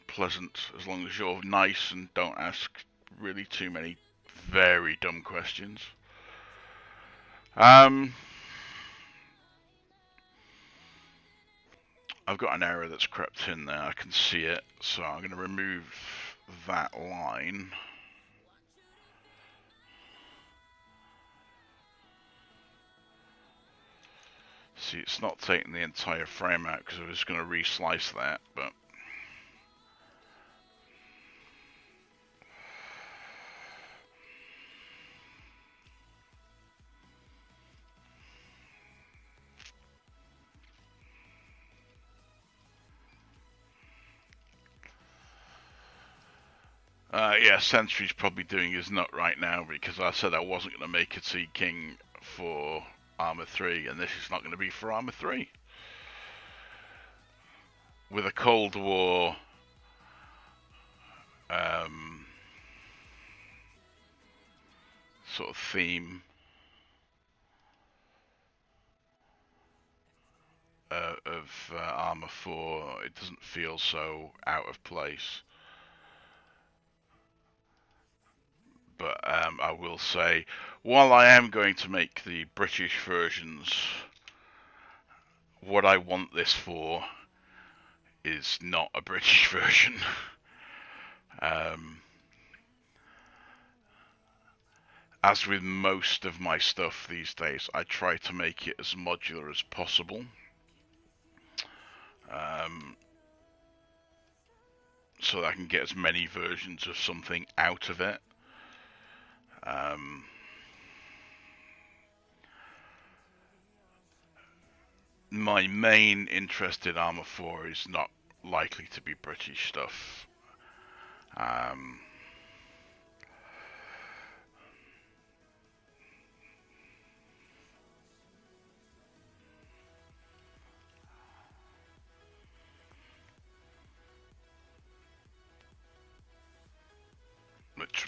pleasant, as long as you're nice and don't ask really too many very dumb questions. I've got an error that's crept in there. I can see it, so I'm going to remove that line. See, it's not taking the entire frame out because I was going to reslice that, but... yeah, Sentry's probably doing his nut right now, because I said I wasn't going to make a Seaking for Arma 3, and this is not going to be for Arma 3. With a Cold War sort of theme of Arma 4, it doesn't feel so out of place. But I will say, while I am going to make the British versions, what I want this for is not a British version. As with most of my stuff these days, I try to make it as modular as possible. So that I can get as many versions of something out of it. My main interest in Arma 4 is not likely to be British stuff.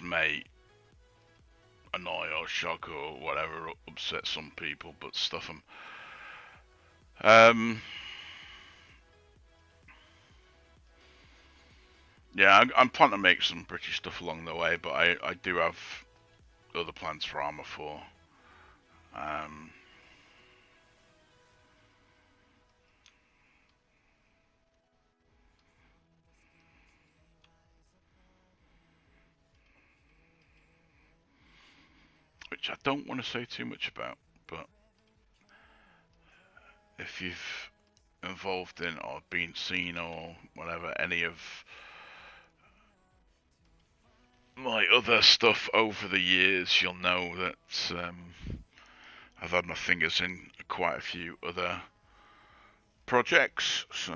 may annoy or shock or whatever, upset some people, but stuff them. Yeah, I'm planning to make some British stuff along the way, but I do have other plans for Arma 4. Which I don't want to say too much about, but if you've involved in or been seen or whatever any of my other stuff over the years, you'll know that I've had my fingers in quite a few other projects, so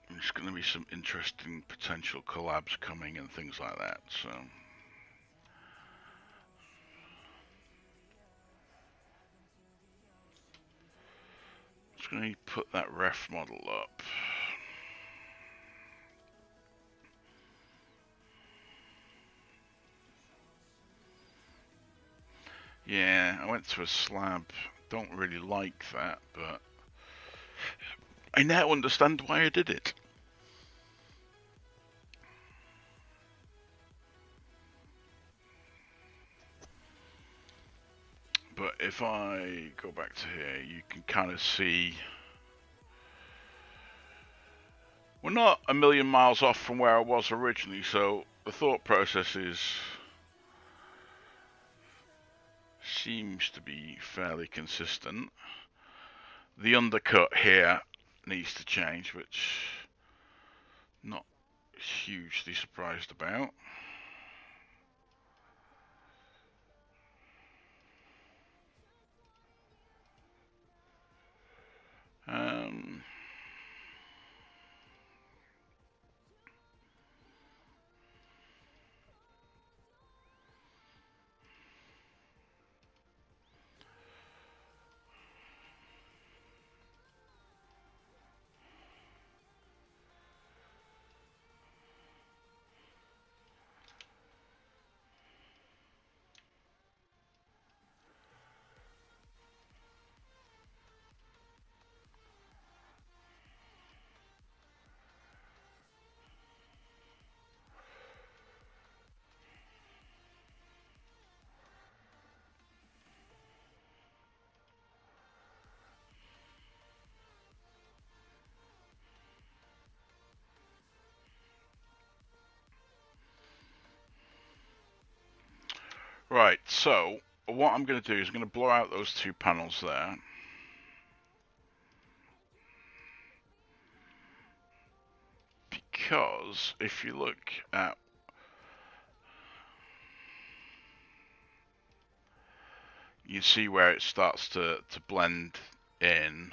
there's going to be some interesting potential collabs coming and things like that, so just going to put that ref model up. Yeah, I went to a slab. Don't really like that, but I now understand why I did it. But if I go back to here, you can kind of see we're not a million miles off from where I was originally, so the thought process seems to be fairly consistent. The undercut here needs to change, which I'm not hugely surprised about. Right, so what I'm going to do is I'm going to blow out those two panels there. Because if you look at you see where it starts to blend in.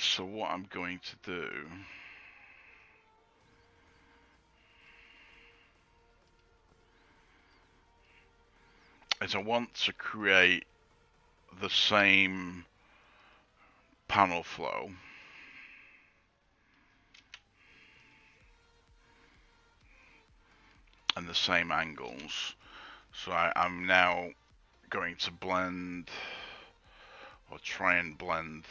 So what I'm going to do is I want to create the same panel flow and the same angles. So I'm now going to blend or try and blend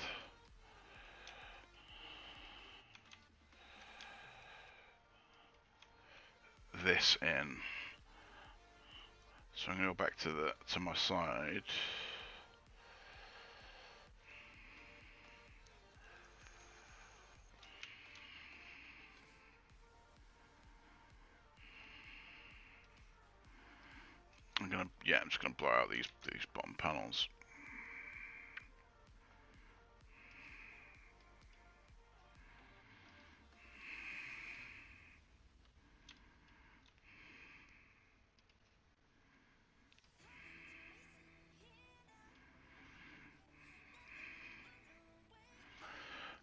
this in. So I'm going to go back to my side. I'm just gonna blow out these bottom panels.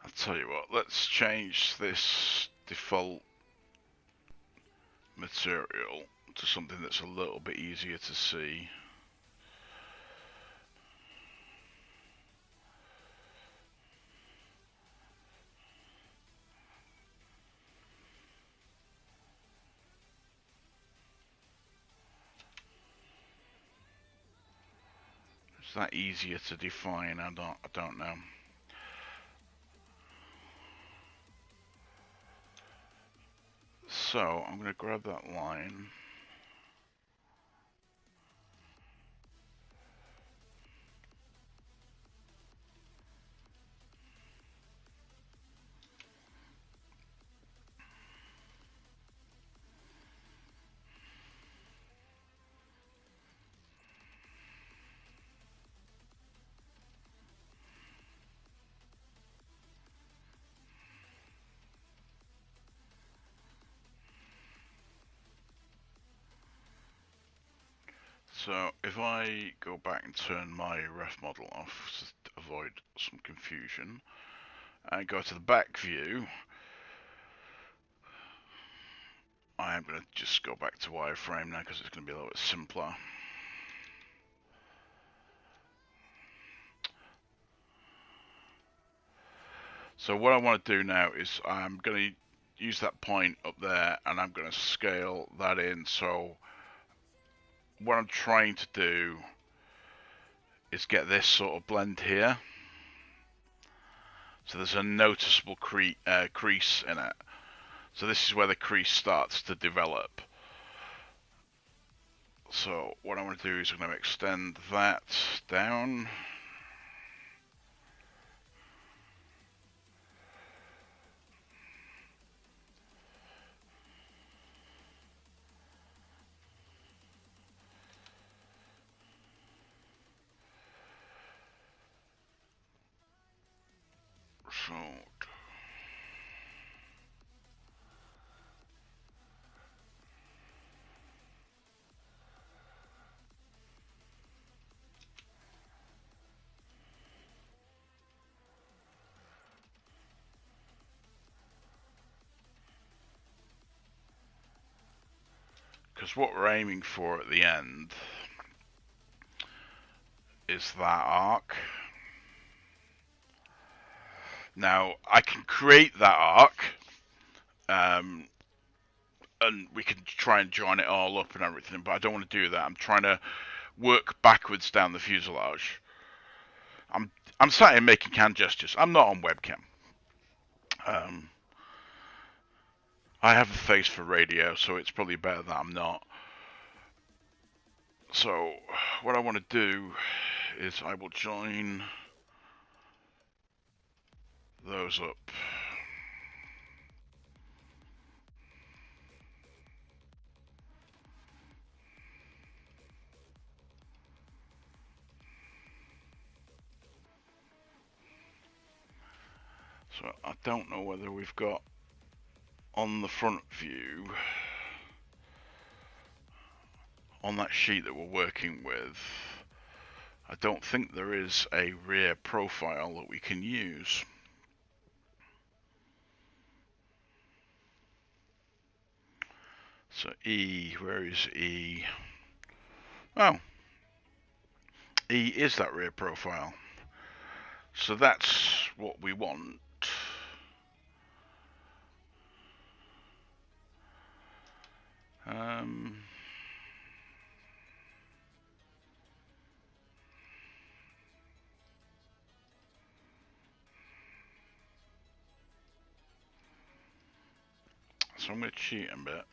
I'll tell you what, let's change this default material to something that's a little bit easier to see. Is that easier to define? I don't know. So I'm going to grab that line. So if I go back and turn my ref model off to avoid some confusion, and go to the back view, I am going to just go back to wireframe now because it's going to be a little bit simpler. So what I want to do now is I'm going to use that point up there and I'm going to scale that in. So what I'm trying to do is get this sort of blend here. So there's a noticeable crease in it. So this is where the crease starts to develop. So what I want to do is I'm going to extend that down. So because what we're aiming for at the end is that arc. Now I can create that arc, and we can try and join it all up and everything, but I don't want to do that. I'm trying to work backwards down the fuselage. I'm sat here making hand gestures. I'm not on webcam. I have a face for radio, so it's probably better that I'm not. So what I want to do is I will join those up. So I don't know whether we've got on the front view, on that sheet that we're working with, I don't think there is a rear profile that we can use. So E, where is E? Oh, E is that rear profile. So that's what we want. So I'm going to cheat a bit.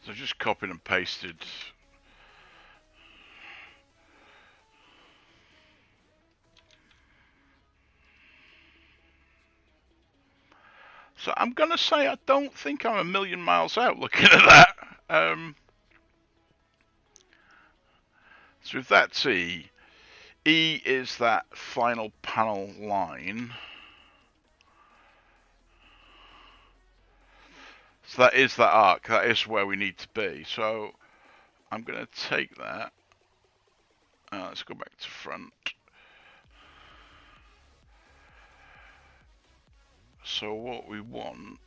So I've just copied and pasted. So I'm going to say I don't think I'm a million miles out looking at that. So if that's E, E is that final panel line. So that is that arc. That is where we need to be. So I'm going to take that Let's go back to front. So what we want...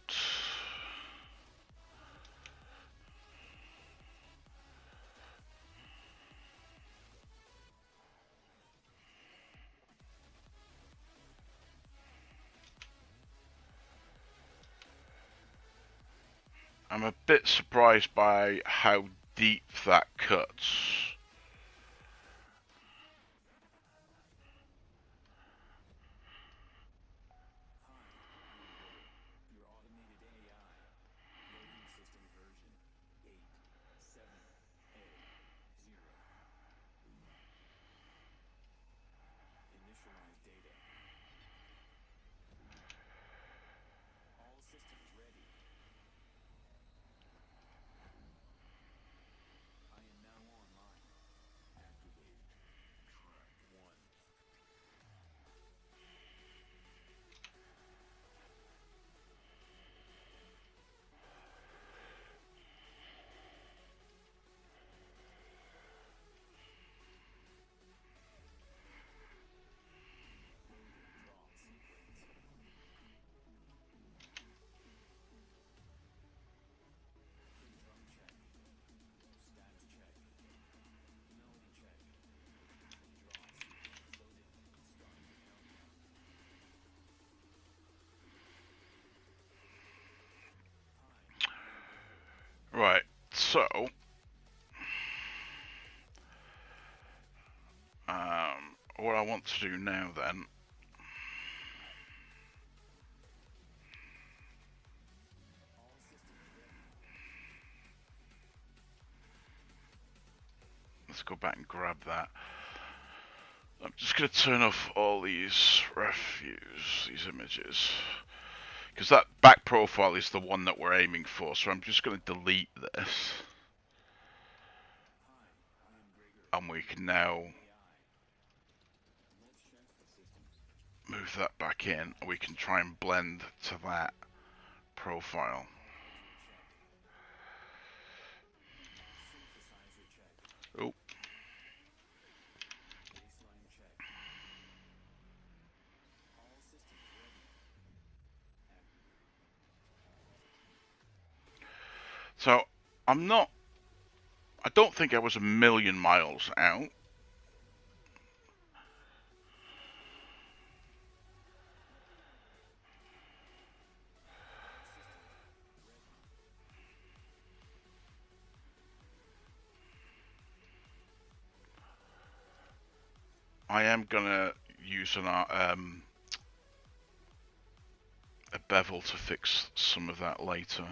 I'm a bit surprised by how deep that cuts. Right, so... what I want to do now then... Let's go back and grab that. I'm just going to turn off all these refuse, these images. Because that back profile is the one that we're aiming for, so I'm just going to delete this. And we can now move that back in, and we can try and blend to that profile. Oh. So, I don't think I was a million miles out. I am gonna use a bevel to fix some of that later.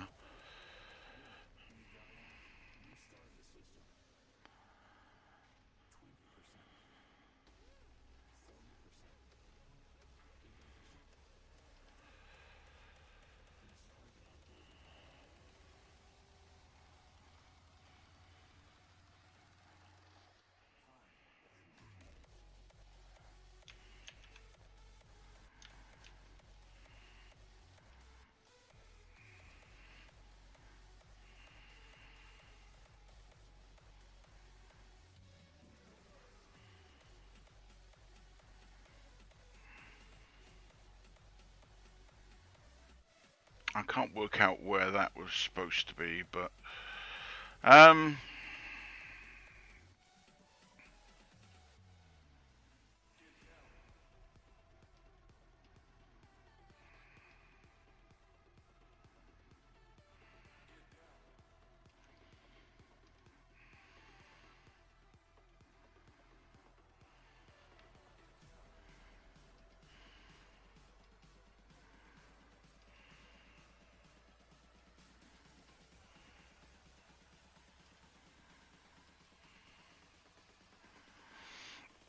I can't work out where that was supposed to be, but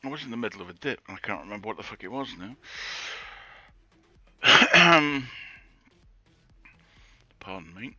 I was in the middle of a dip, and I can't remember what the fuck it was now. Pardon me.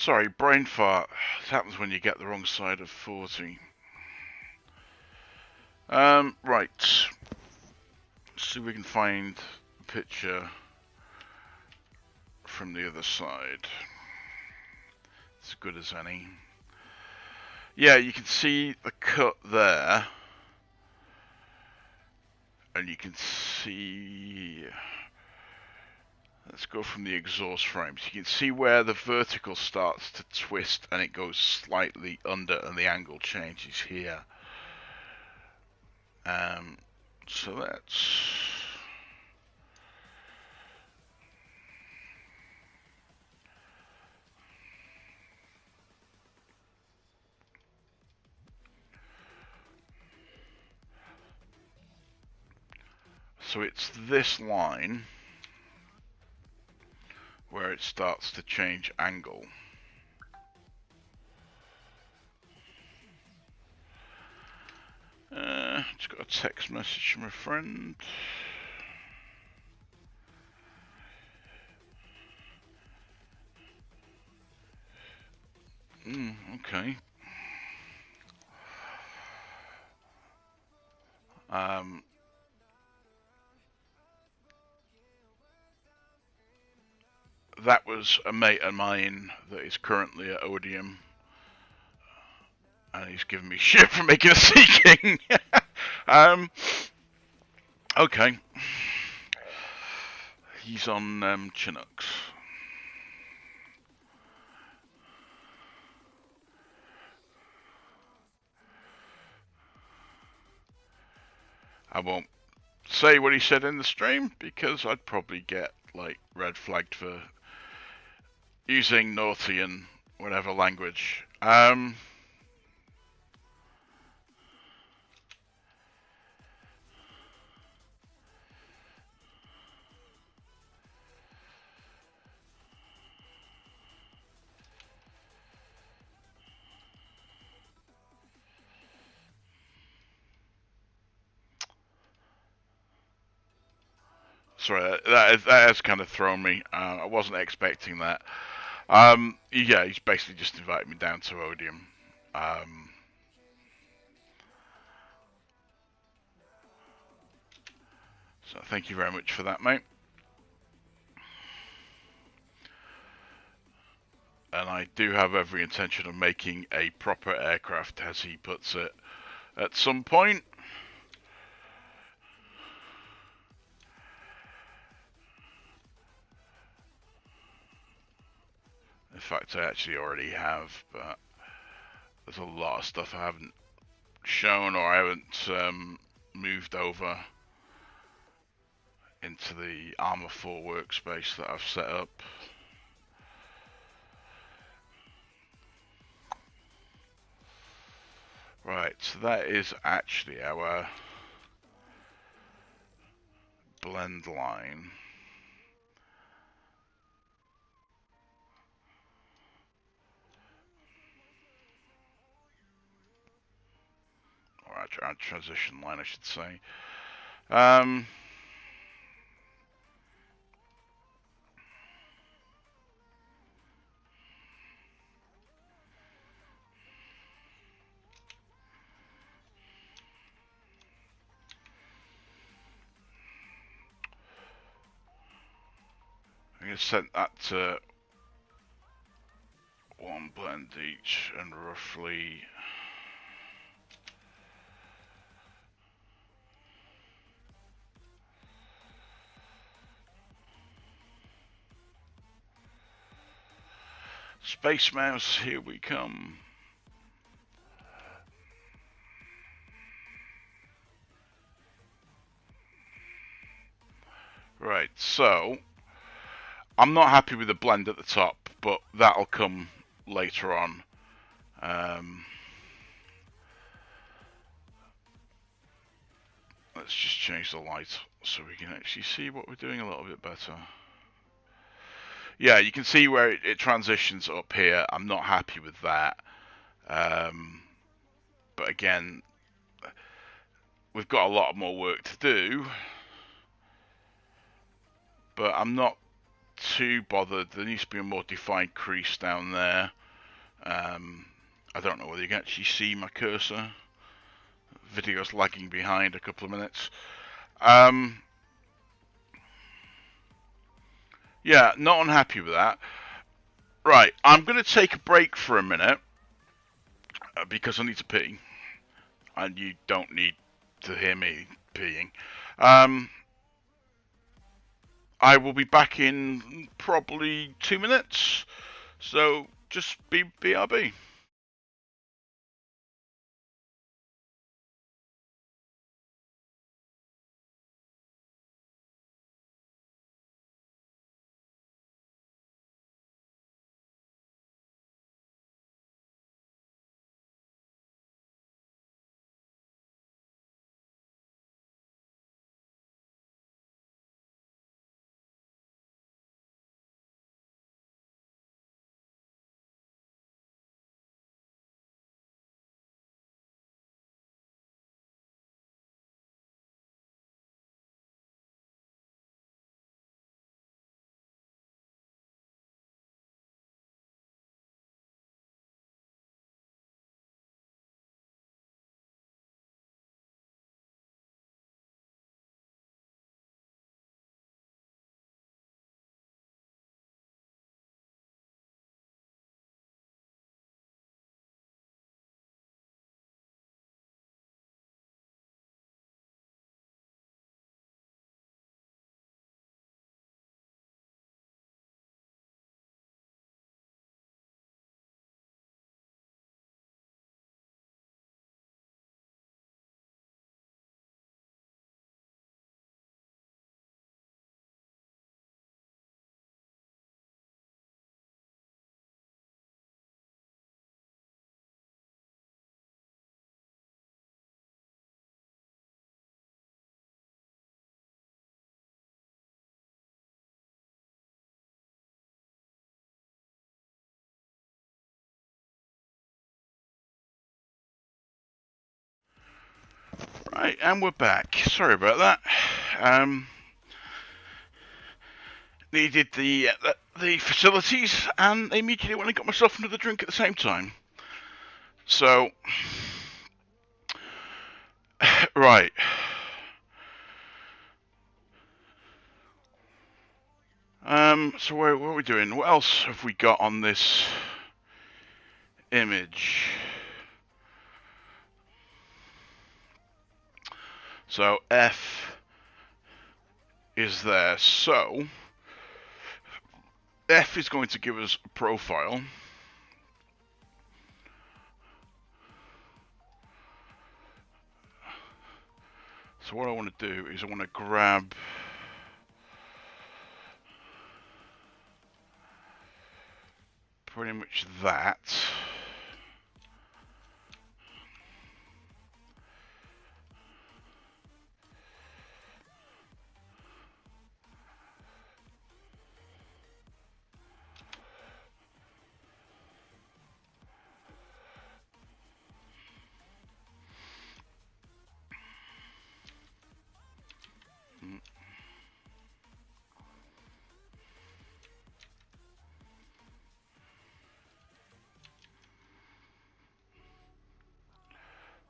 Sorry, brain fart. It happens when you get the wrong side of 40. Right. Let's see if we can find a picture from the other side. As good as any. Yeah, you can see the cut there. And you can see... Let's go from the exhaust frames. You can see where the vertical starts to twist and it goes slightly under and the angle changes here. So that's... So it's this line where it starts to change angle. Just got a text message from a friend. Okay. That was a mate of mine that is currently at Odium. And he's giving me shit for making a Seaking. Okay. He's on Chinooks. I won't say what he said in the stream because I'd probably get like red flagged for using naughty and whatever language. Sorry, that has kind of thrown me. I wasn't expecting that. Yeah, he's basically just invited me down to Odium. So thank you very much for that, mate. And I do have every intention of making a proper aircraft, as he puts it, at some point. In fact, I actually already have, but there's a lot of stuff I haven't shown or I haven't moved over into the Arma 4 workspace that I've set up. Right, so that is actually our blend line. Or our transition line, I should say. I'm going to set that to one blend each and roughly Space Mouse, here we come. Right, so I'm not happy with the blend at the top, but that'll come later on. Let's just change the light so we can actually see what we're doing a little bit better. Yeah, you can see where it transitions up here. I'm not happy with that. But again, we've got a lot more work to do. But I'm not too bothered. There needs to be a more defined crease down there. I don't know whether you can actually see my cursor. Video's lagging behind a couple of minutes. Yeah, not unhappy with that. Right, I'm going to take a break for a minute because I need to pee, and you don't need to hear me peeing. I will be back in probably 2 minutes, so just be BRB. Right, and we're back. Sorry about that. Needed the facilities, and immediately went and got myself another drink at the same time. So, right. So what are we doing? What else have we got on this image? So F is there. So F is going to give us a profile. So what I want to do is I want to grab pretty much that.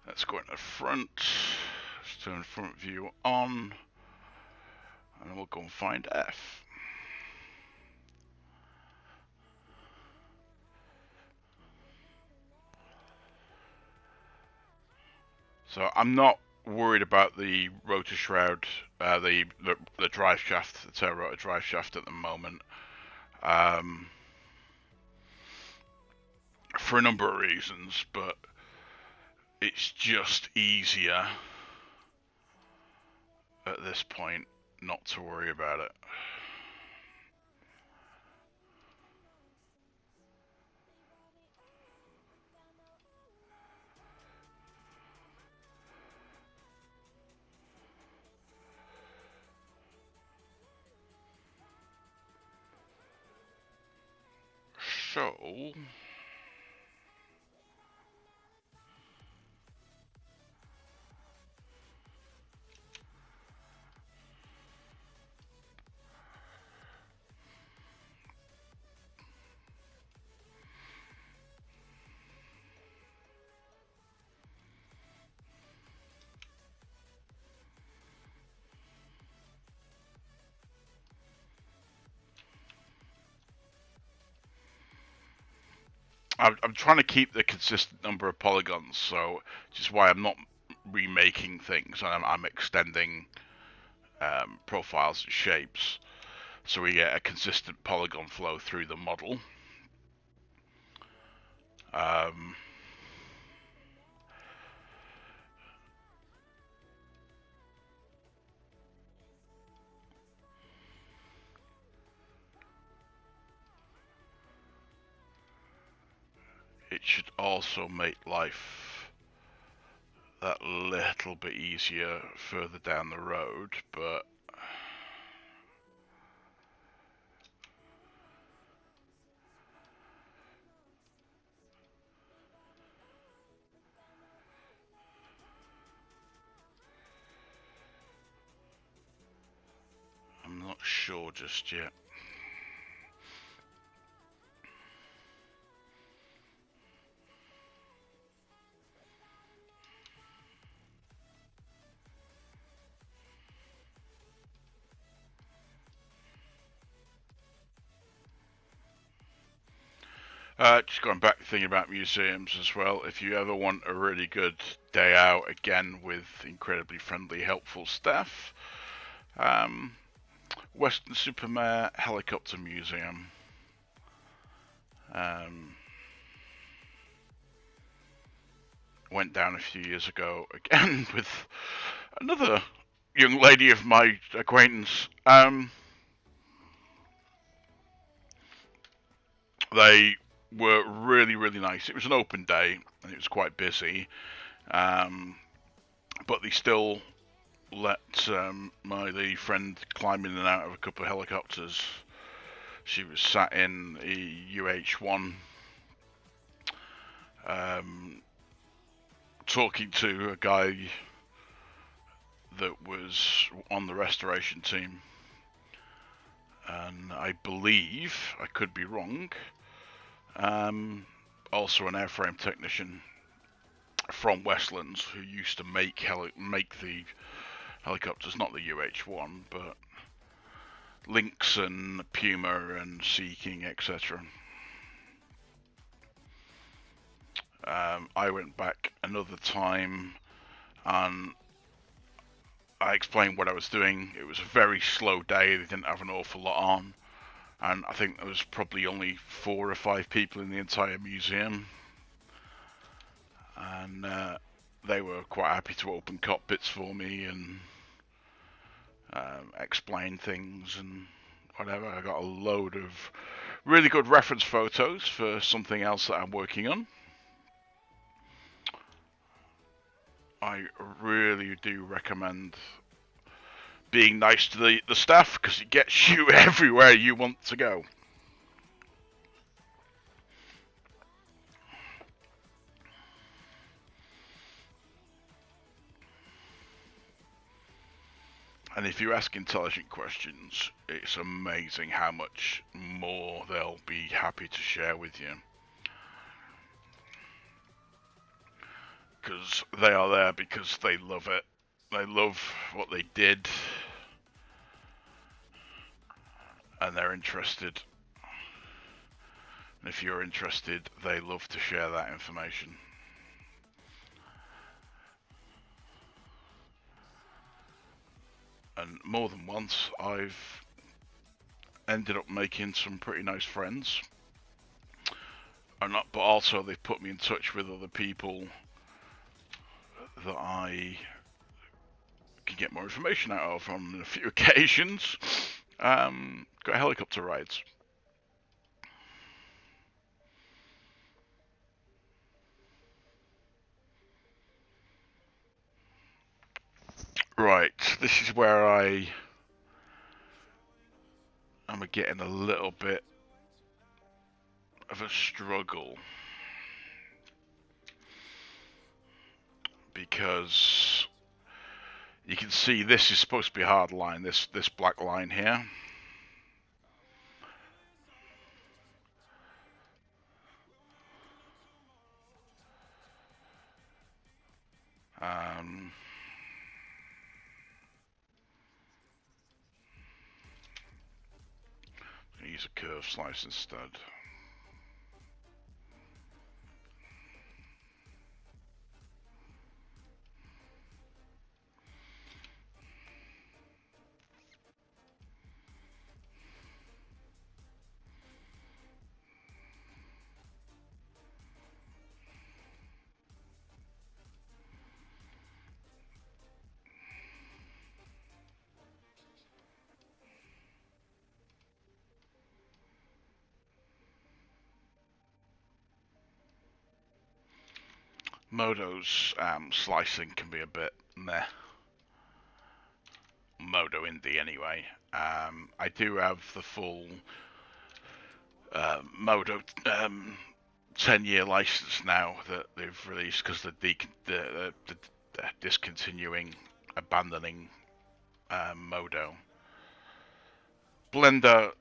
Let's go into the front. Let's turn front view on. And we'll go and find F. So I'm not worried about the rotor shroud, the drive shaft, the tail rotor drive shaft at the moment, for a number of reasons, but it's just easier at this point not to worry about it. So I'm trying to keep the consistent number of polygons, so which is why I'm not remaking things. I'm extending profiles and shapes, so we get a consistent polygon flow through the model. It should also make life that little bit easier further down the road, but I'm not sure just yet. Just going back thinking about museums as well, if you ever want a really good day out, again with incredibly friendly, helpful staff, Weston-super-Mare Helicopter Museum. Went down a few years ago, again with another young lady of my acquaintance. They were really, really nice. It was an open day and it was quite busy, but they still let my lady friend climb in and out of a couple of helicopters. She was sat in a UH-1, talking to a guy that was on the restoration team, and I believe, I could be wrong, also an airframe technician from Westlands who used to make the helicopters, not the UH-1, but Lynx and Puma and Seaking, etc. I went back another time and I explained what I was doing. It was a very slow day, they didn't have an awful lot on, and I think there was probably only 4 or 5 people in the entire museum, and they were quite happy to open cockpits for me and explain things and whatever. I got a load of really good reference photos for something else that I'm working on. I really do recommend being nice to the staff, because it gets you everywhere you want to go. And if you ask intelligent questions, it's amazing how much more they'll be happy to share with you. Because they are there because they love it. They love what they did, and they're interested. And if you're interested, they love to share that information. And more than once, I've ended up making some pretty nice friends. But also they've put me in touch with other people that I can get more information out of on a few occasions. Got helicopter rides. Right, this is where I'm getting a little bit of a struggle, because you can see this is supposed to be a hard line, this black line here. Use a curve slice instead. Modo's slicing can be a bit meh. Modo Indie anyway. I do have the full Modo 10-year license now that they've released because they're discontinuing, abandoning Modo. Blender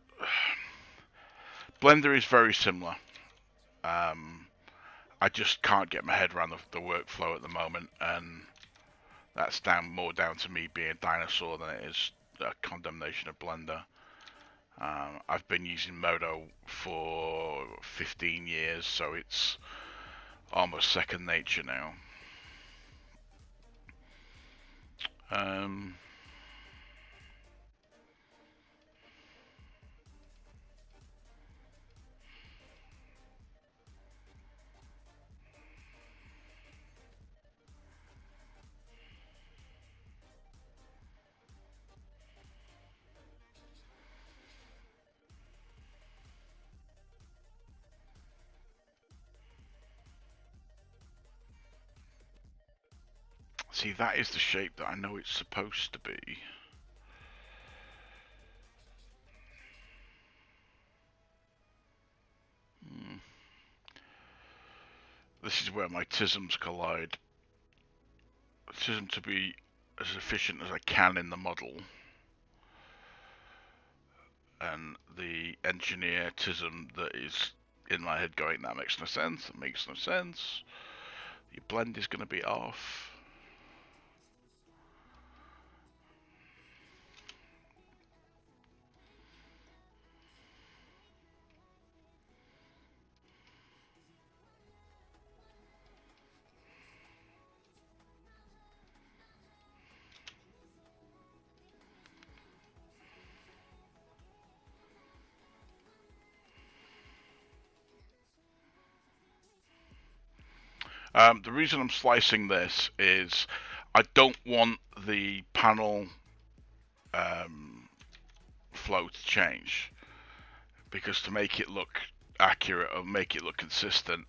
is very similar. I just can't get my head around the workflow at the moment, and that's more down to me being a dinosaur than it is a condemnation of Blender. I've been using Modo for 15 years, so it's almost second nature now. See, that is the shape that I know it's supposed to be. This is where my tisms collide. Tism to be as efficient as I can in the model, and the engineer tism that is in my head going, that makes no sense, that makes no sense. Your blend is going to be off. The reason I'm slicing this is I don't want the panel flow to change, because to make it look accurate or make it look consistent,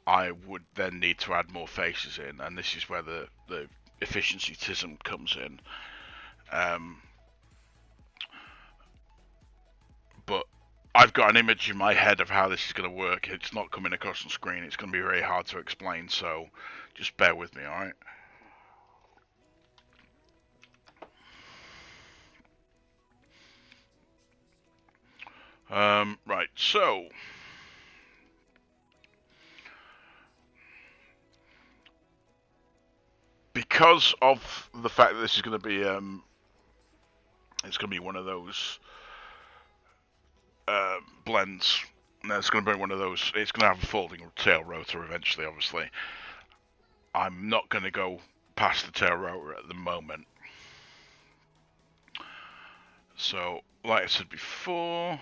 I would then need to add more faces in, and this is where the efficiency tism comes in. But I've got an image in my head of how this is going to work. It's not coming across on screen. It's going to be very hard to explain, so just bear with me, alright? Right, so because of the fact that this is going to be it's going to be one of those blends. It's going to be one of those. It's going to have a folding tail rotor eventually, obviously. I'm not going to go past the tail rotor at the moment. So, like I said before,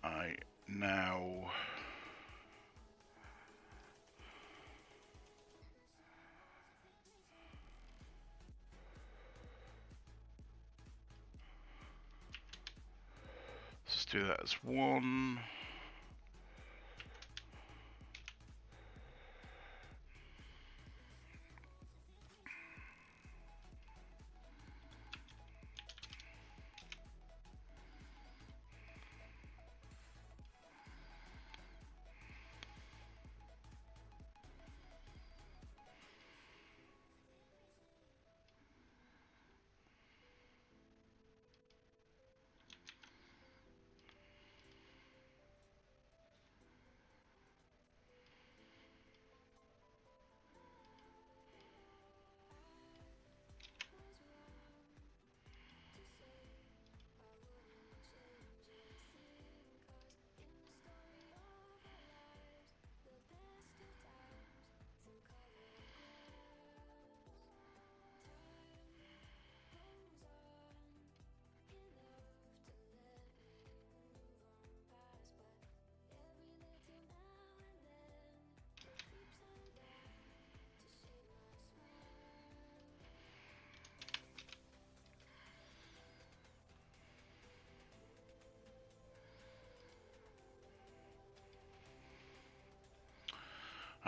I now let's do that as one.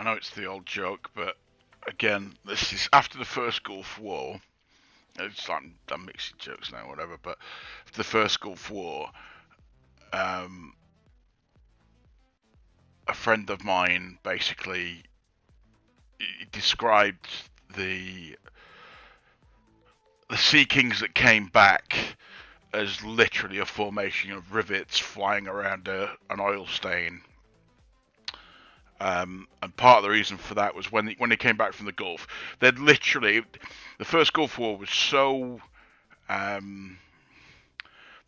I know it's the old joke, but again, this is after the first Gulf War. It's like I'm mixing jokes now, whatever. But after the first Gulf War, a friend of mine basically described the Seakings that came back as literally a formation of rivets flying around an oil stain. And part of the reason for that was when they came back from the Gulf, they'd literally, the first Gulf War was so, the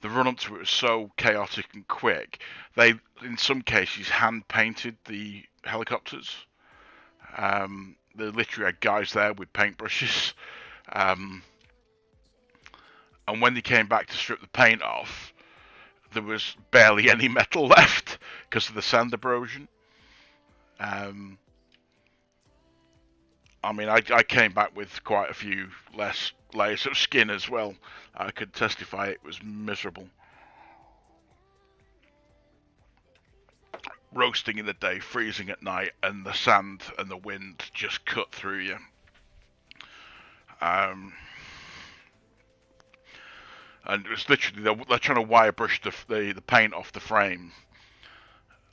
run up to it was so chaotic and quick. They, in some cases, hand painted the helicopters. They literally had guys there with paintbrushes. And when they came back to strip the paint off, there was barely any metal left because of the sand erosion. I mean, I came back with quite a few less layers of skin as well. I could testify it was miserable. Roasting in the day, freezing at night, and the sand and the wind just cut through you. And it was literally, they're trying to wire brush the paint off the frame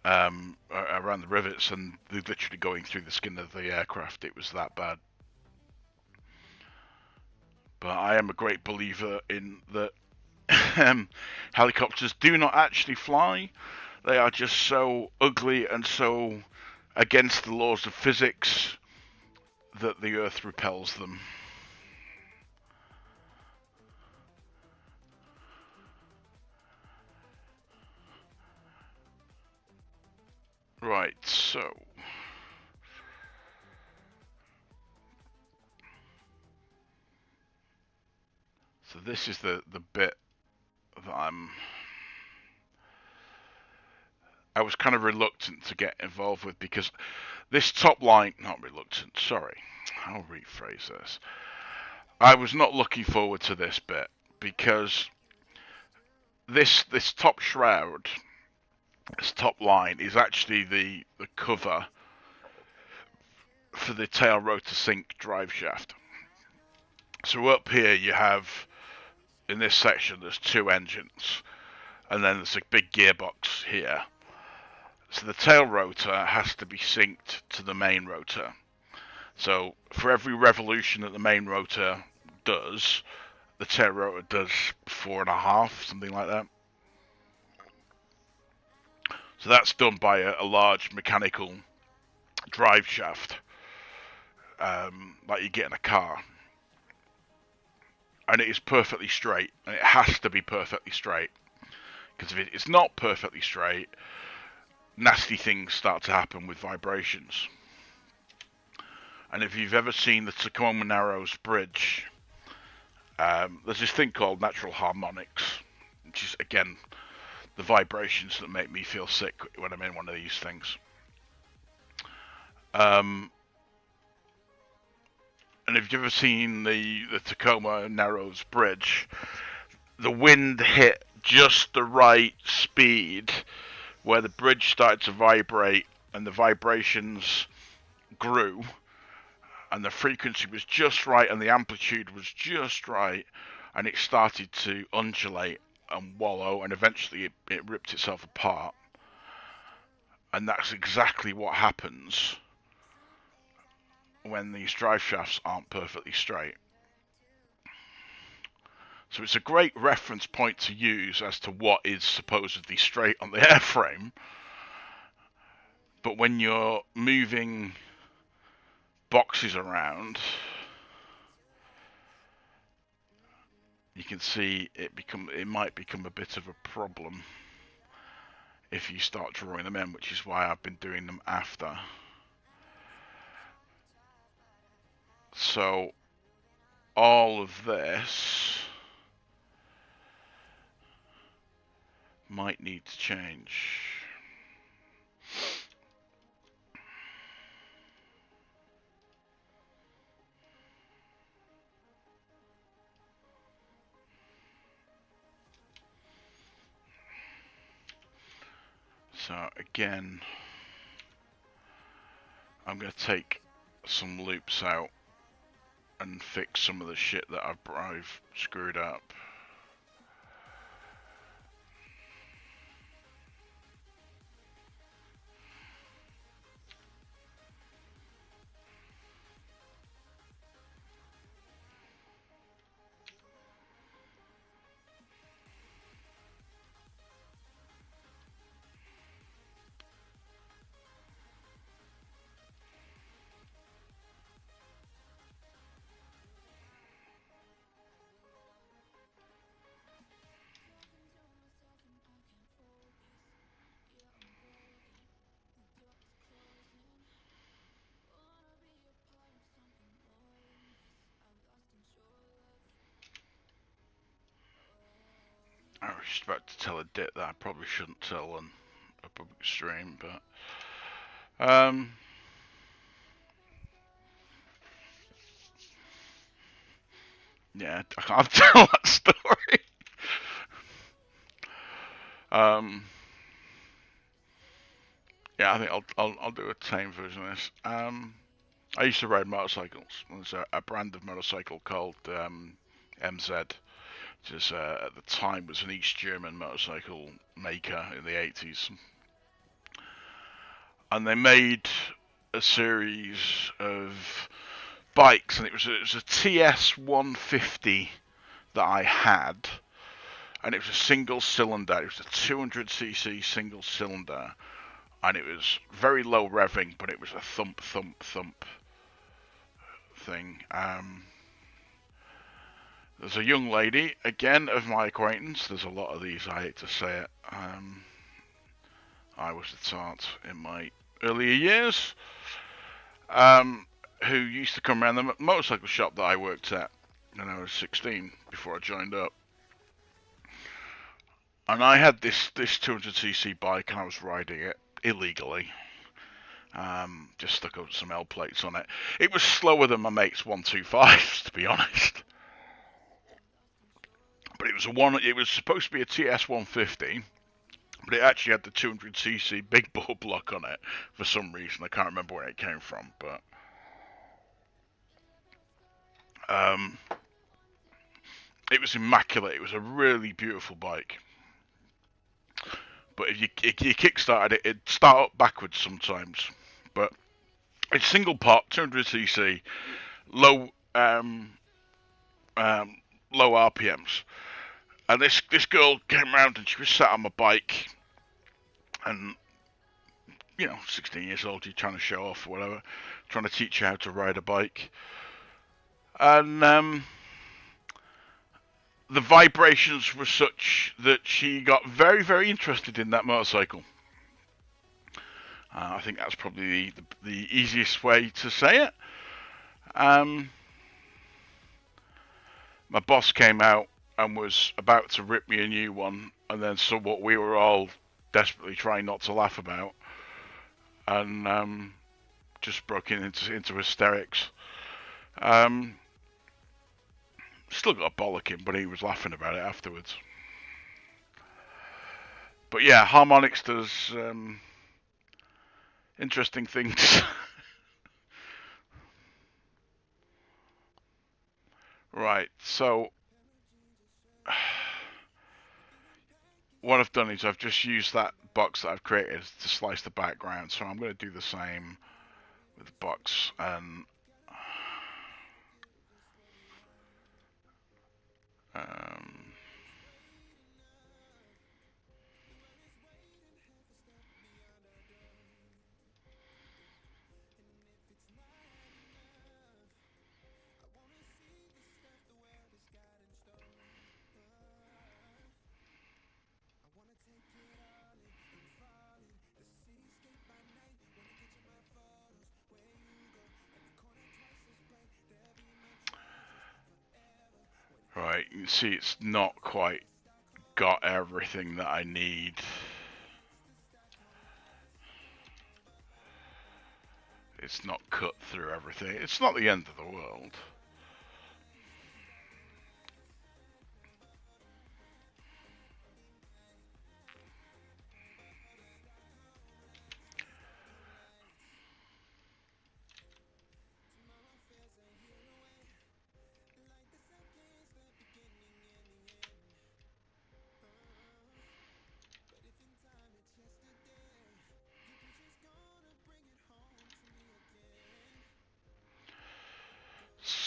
around the rivets, and they're literally going through the skin of the aircraft. It was that bad. But I am a great believer in that helicopters do not actually fly. They are just so ugly and so against the laws of physics that the Earth repels them. Right, so this is the bit that I was kind of reluctant to get involved with, because this top line, not reluctant, sorry, I'll rephrase this. I was not looking forward to this bit, because this top shroud, this top line, is actually the cover for the tail rotor sync drive shaft. So up here you have, in this section, there's two engines, and then there's a big gearbox here. So the tail rotor has to be synced to the main rotor. So for every revolution that the main rotor does, the tail rotor does 4.5, something like that. So that's done by a large mechanical drive shaft, like you get in a car. And it is perfectly straight, and it has to be perfectly straight. Because if it's not perfectly straight, nasty things start to happen with vibrations. And if you've ever seen the Tacoma Narrows Bridge, there's this thing called natural harmonics, which is, again, the vibrations that make me feel sick when I'm in one of these things. And if you've ever seen the Tacoma Narrows Bridge, the wind hit just the right speed where the bridge started to vibrate, and the vibrations grew, and the frequency was just right, and the amplitude was just right, and it started to undulate and wallow, and eventually it ripped itself apart. And that's exactly what happens when these drive shafts aren't perfectly straight. So it's a great reference point to use as to what is supposedly straight on the airframe. But when you're moving boxes around, you can see it might become a bit of a problem if you start drawing them in, which is why I've been doing them after. So all of this might need to change. So again, I'm going to take some loops out and fix some of the shit that I've screwed up. I was just about to tell a dip that I probably shouldn't tell on a public stream, but yeah, I can't tell that story. Yeah, I think I'll do a tame version of this. I used to ride motorcycles. There's a brand of motorcycle called MZ, which is at the time was an East German motorcycle maker in the 80s, and they made a series of bikes, and it was a TS 150 that I had, and it was a single cylinder. It was a 200cc single cylinder, and it was very low revving, but it was a thump thump thump thing. There's a young lady, again of my acquaintance. There's a lot of these. I hate to say it. I was a tart in my earlier years, who used to come around the motorcycle shop that I worked at when I was 16 before I joined up. And I had this 200cc bike, and I was riding it illegally. Just stuck up some L plates on it. It was slower than my mate's 125s, to be honest. But it was supposed to be a TS 150, but it actually had the 200cc big bore block on it for some reason. I can't remember where it came from, but it was immaculate. It was a really beautiful bike. But if you kickstarted it, it'd start up backwards sometimes. But it's single pot, 200cc, low low RPMs. And this girl came around, and she was sat on my bike, and 16 years old, you're trying to show off or whatever, trying to teach her how to ride a bike. And the vibrations were such that she got very, very interested in that motorcycle. I think that's probably the easiest way to say it. My boss came out and was about to rip me a new one, and then saw what we were all desperately trying not to laugh about, and just broke into hysterics. Still got a bollocking, but he was laughing about it afterwards. But yeah, Harmonix does interesting things. Right, so what I've done is I've just used that box that I've created to slice the background, so I'm going to do the same with the box. And right, you can see it's not quite got everything that I need. It's not cut through everything. It's not the end of the world.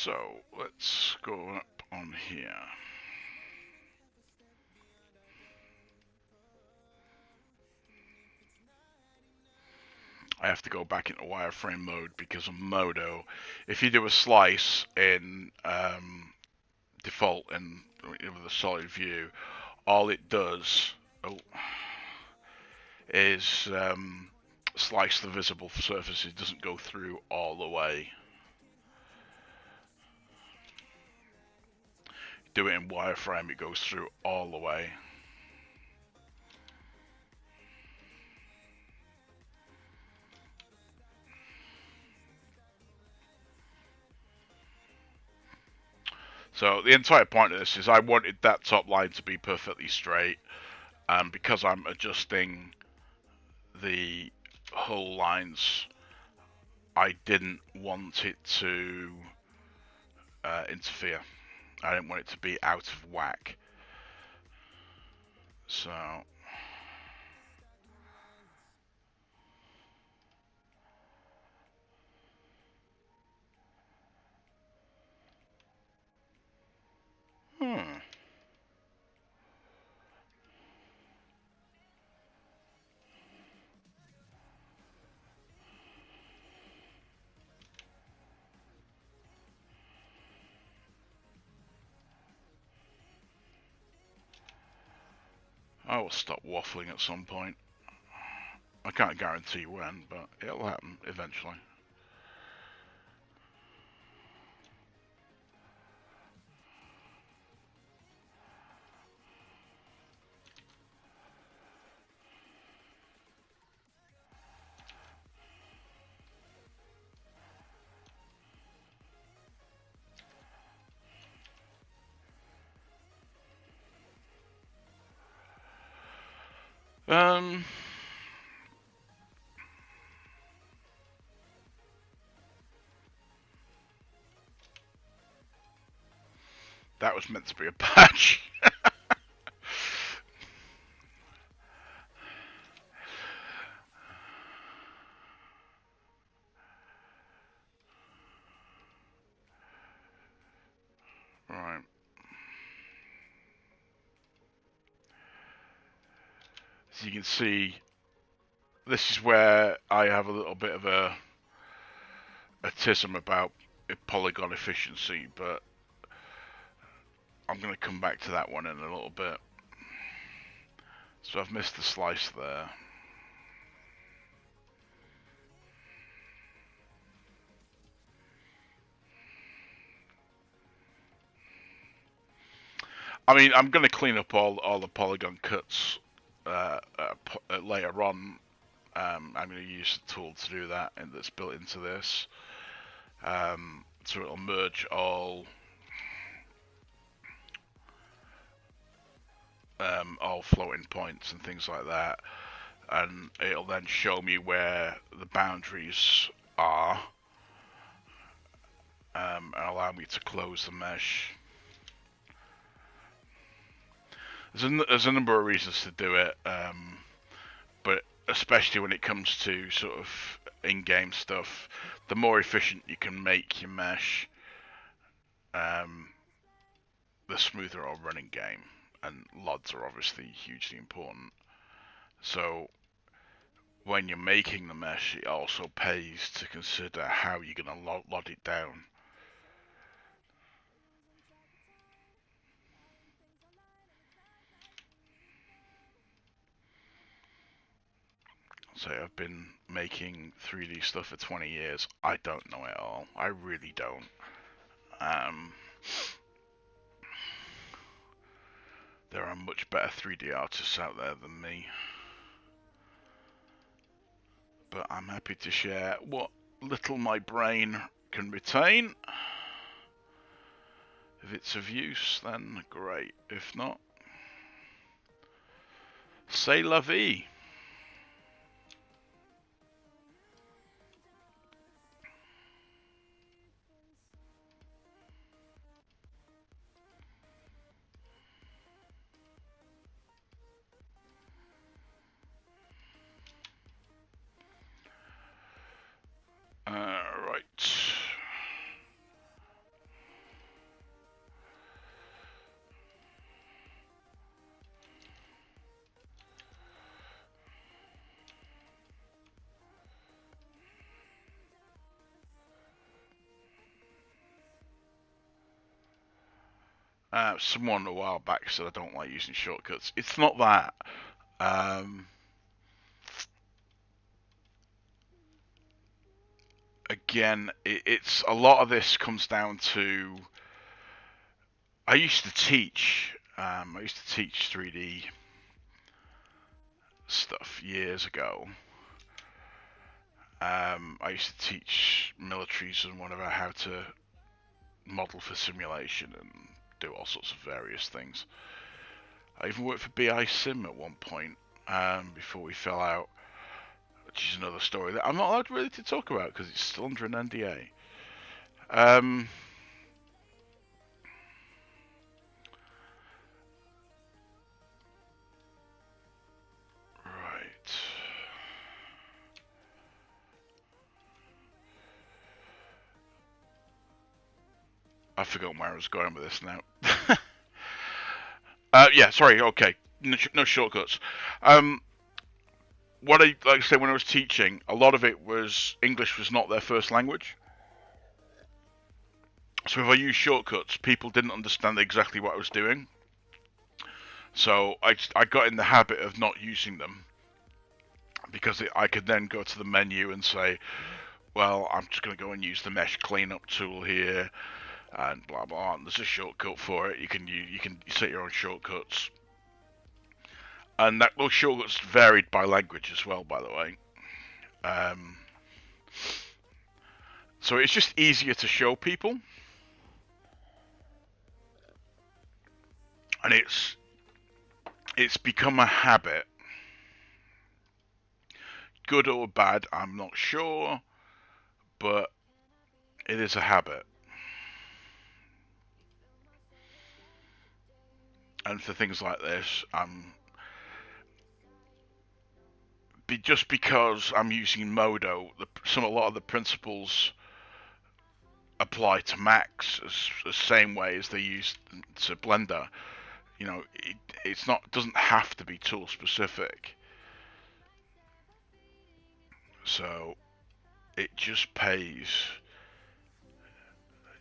So let's go up on here. I have to go back into wireframe mode because of Modo. If you do a slice in default and with a solid view, all it does is slice the visible surface. It doesn't go through all the way. Do it in wireframe, it goes through all the way. So the entire point of this is I wanted that top line to be perfectly straight, and because I'm adjusting the hull lines, I didn't want it to interfere. I didn't want it to be out of whack. So I will stop waffling at some point. I can't guarantee when, but it'll happen eventually. That was meant to be a patch. Right. As you can see, this is where I have a little bit of a tism about polygon efficiency, but I'm going to come back to that one in a little bit. So I've missed the slice there. I mean, I'm going to clean up all the polygon cuts later on. I'm going to use the tool to do that, and that's built into this. So it'll merge all floating points and things like that, and it'll then show me where the boundaries are, and allow me to close the mesh. There's a number of reasons to do it, but especially when it comes to sort of in-game stuff, the more efficient you can make your mesh, the smoother our running game, and LODs are obviously hugely important. So when you're making the mesh, it also pays to consider how you're going to LOD it down. So I've been making 3D stuff for 20 years. I don't know it all. I really don't. There are much better 3D artists out there than me. But I'm happy to share what little my brain can retain. If it's of use, then great. If not, c'est la vie. Right. Someone a while back said I don't like using shortcuts. It's not that. Again, it's a lot of this comes down to. I used to teach. I used to teach 3D stuff years ago. I used to teach militaries and whatever how to model for simulation and do all sorts of various things. I even worked for BI Sim at one point before we fell out, which is another story that I'm not allowed really to talk about because it's still under an NDA. Right. I've forgotten where I was going with this now. Yeah, sorry. Okay, no shortcuts. What I like to say when I was teaching, a lot of it was English was not their first language. So if I used shortcuts, people didn't understand exactly what I was doing. So I got in the habit of not using them because I could then go to the menu and say, well, I'm just going to go and use the mesh cleanup tool here, and blah blah. And there's a shortcut for it. You can set your own shortcuts, and those shortcuts varied by language as well, by the way. So it's just easier to show people, and it's become a habit. Good or bad, I'm not sure, but it is a habit. And for things like this, just because I'm using Modo, a lot of the principles apply to Macs the same way as they use to Blender. You know, it's not doesn't have to be tool specific. So it just pays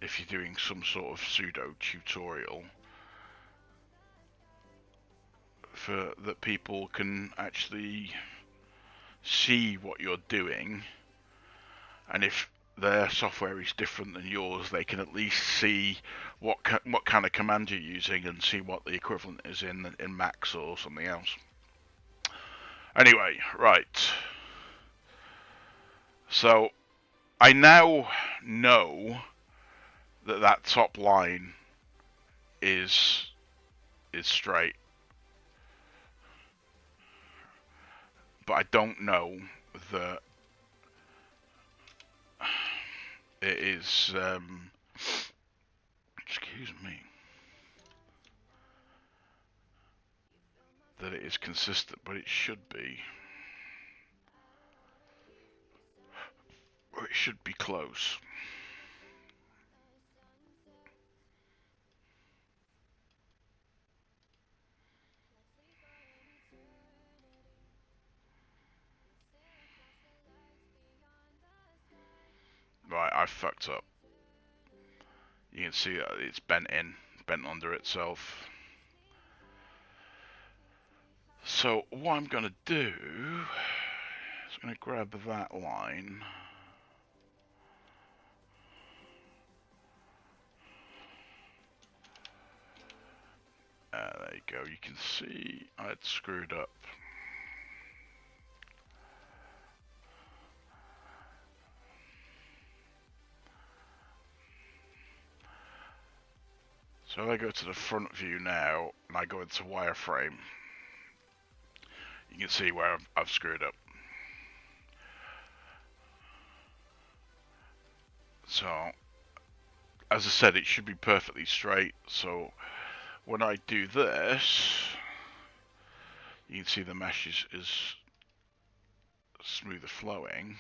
if you're doing some sort of pseudo tutorial for that people can actually see what you're doing, and if their software is different than yours, they can at least see what kind of command you're using and see what the equivalent is in Max or something else. Anyway, right. So I now know that top line is straight, but I don't know that it is. Excuse me. That it is consistent, but it should be. Or it should be close. Right, I fucked up. You can see that it's bent under itself. So what I'm going to do is I'm going to grab that line. There you go. You can see I'd screwed up. So if I go to the front view now, and I go into wireframe, you can see where I've screwed up. So, as I said, it should be perfectly straight. So, when I do this, you can see the mesh is smoother flowing.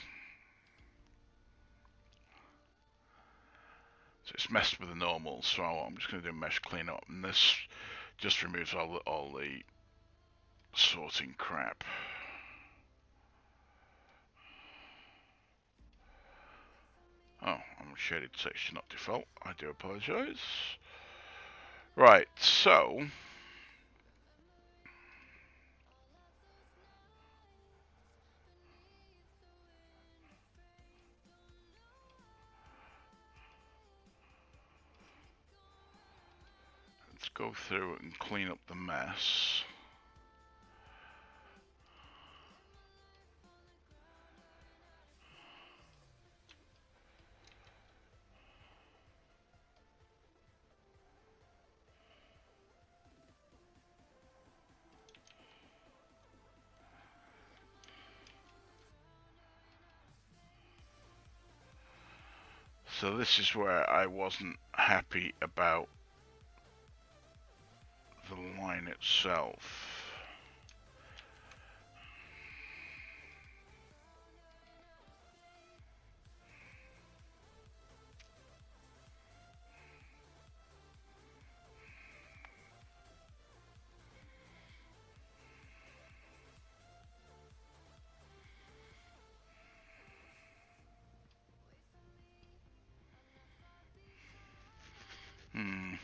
So it's messed with the normal, so I'm just going to do a mesh cleanup, and this just removes all the sorting crap. Oh, I'm shaded section not default. I do apologise. Right, so let's go through and clean up the mess. So this is where I wasn't happy about the line itself. Hmm.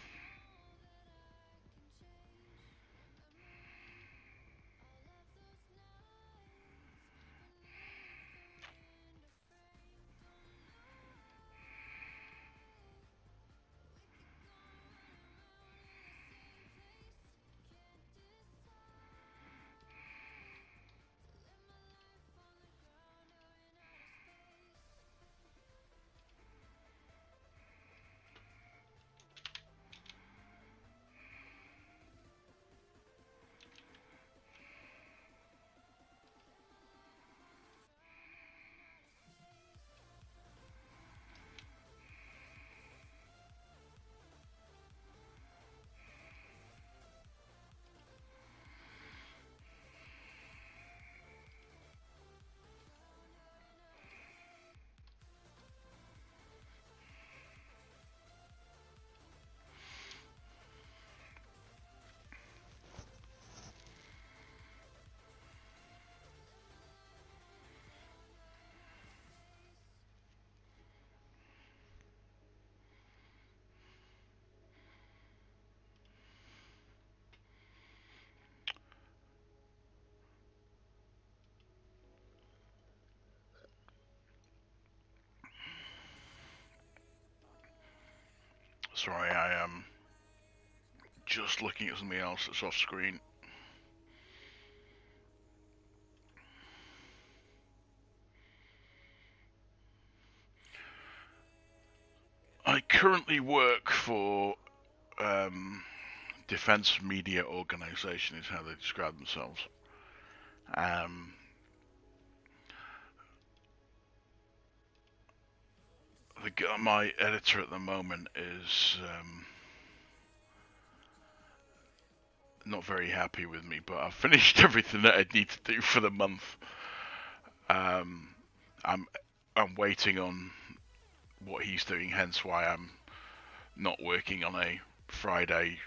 Sorry, I am just looking at something else that's off screen. I currently work for Defense Media Organization is how they describe themselves. Um, my editor at the moment is not very happy with me, but I've finished everything that I need to do for the month. Um, I'm waiting on what he's doing, hence why I'm not working on a Friday.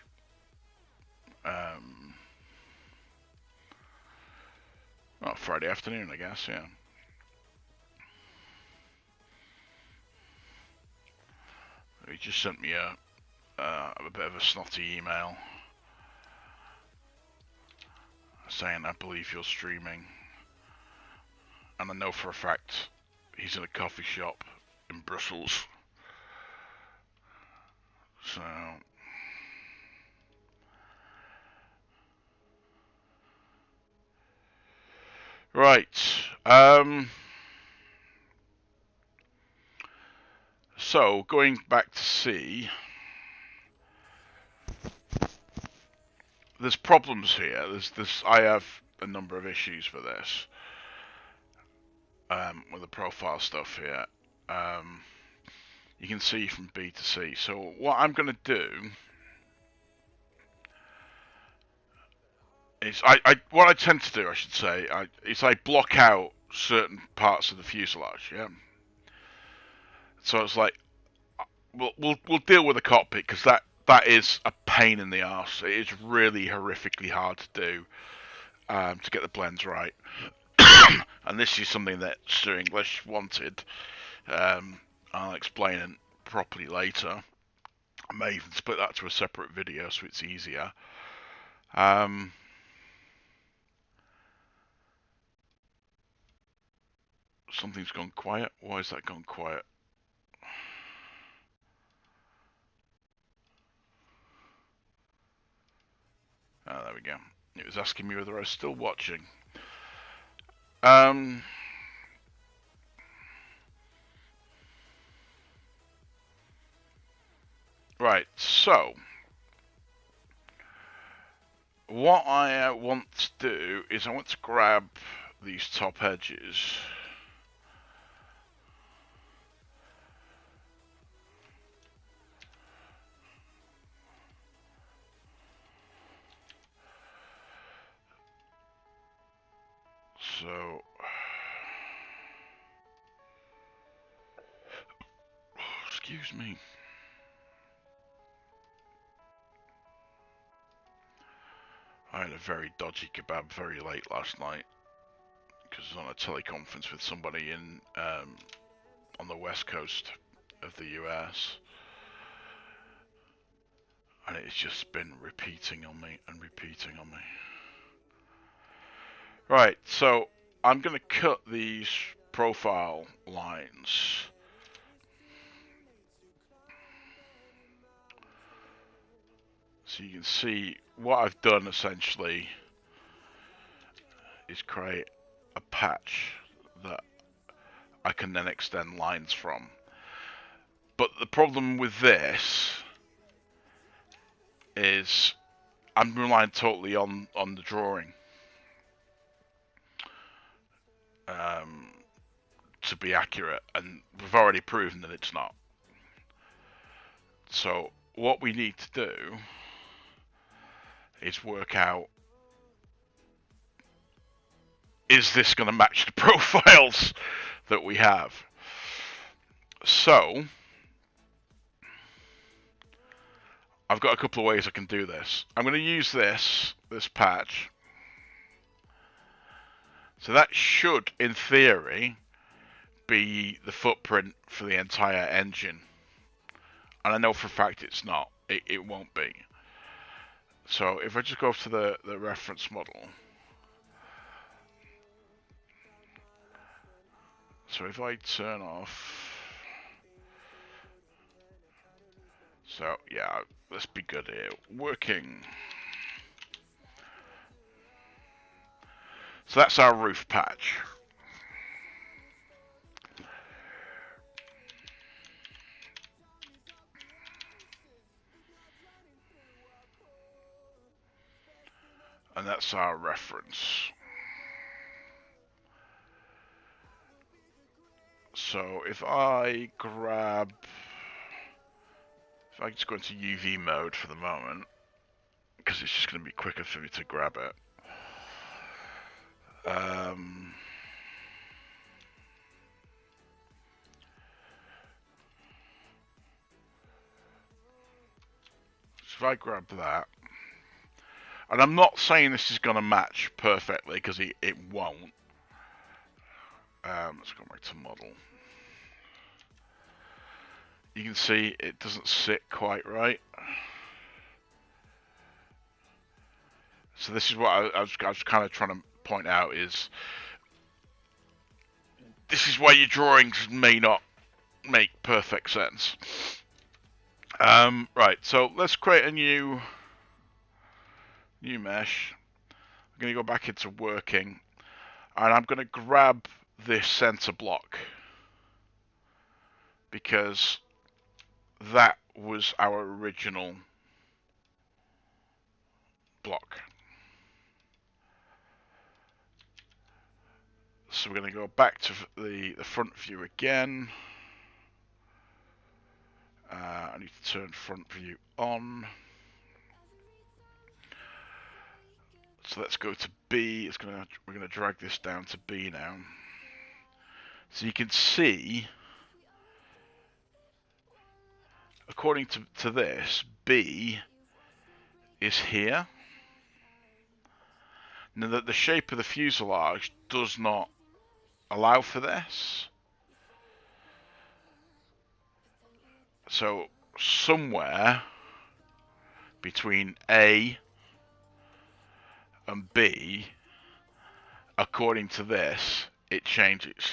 Well, Friday afternoon, I guess. Yeah. He just sent me a bit of a snotty email saying, "I believe you're streaming," and I know for a fact he's in a coffee shop in Brussels. So right. So going back to C, there's problems here. There's I have a number of issues with this. With the profile stuff here. Um, you can see from B to C. So what I'm going to do is what I tend to do, I should say, is I block out certain parts of the fuselage. Yeah. So it's like we'll deal with the cockpit because that is a pain in the arse. It is really horrifically hard to do to get the blends right. And this is something that Sir English wanted. I'll explain it properly later. I may even split that to a separate video so it's easier. Something's gone quiet. Why has that gone quiet? Oh, there we go. It was asking me whether I was still watching. Right, so what I want to do is I want to grab these top edges. So, excuse me. I had a very dodgy kebab very late last night because I was on a teleconference with somebody in on the west coast of the US, and it's just been repeating on me and repeating on me. Right, so I'm going to cut these profile lines. So you can see what I've done essentially is create a patch that I can then extend lines from. But the problem with this is I'm relying totally on the drawing to be accurate, and we've already proven that it's not. So what we need to do is work out, is this going to match the profiles that we have? So I've got a couple of ways I can do this. I'm going to use this patch. So that should, in theory, be the footprint for the entire engine. And I know for a fact it's not. It won't be. So if I just go to the reference model. So if I turn off. So yeah, let's be good here. Working. So that's our roof patch. And that's our reference. So if I grab, if I just go into UV mode for the moment, because it's just going to be quicker for me to grab it. So if I grab that, and I'm not saying this is going to match perfectly because it won't. Let's go back to model. You can see it doesn't sit quite right. So this is what I was kind of trying to point out, is this is why your drawings may not make perfect sense. Right, so let's create a new mesh. I'm going to go back into working, and I'm going to grab this center block because that was our original block. So we're going to go back to the front view again. I need to turn front view on. So let's go to B. We're going to drag this down to B now. So you can see, according to this, B is here. Now that the shape of the fuselage does not allow for this. So somewhere between A and B, according to this, it changes.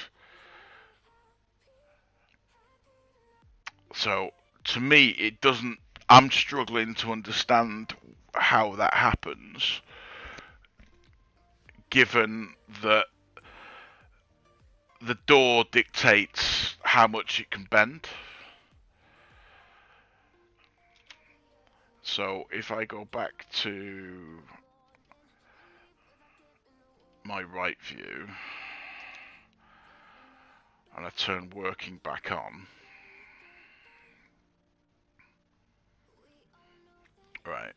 So to me, it doesn't. I'm struggling to understand how that happens, given that the door dictates how much it can bend. So if I go back to my right view and I turn working back on, right,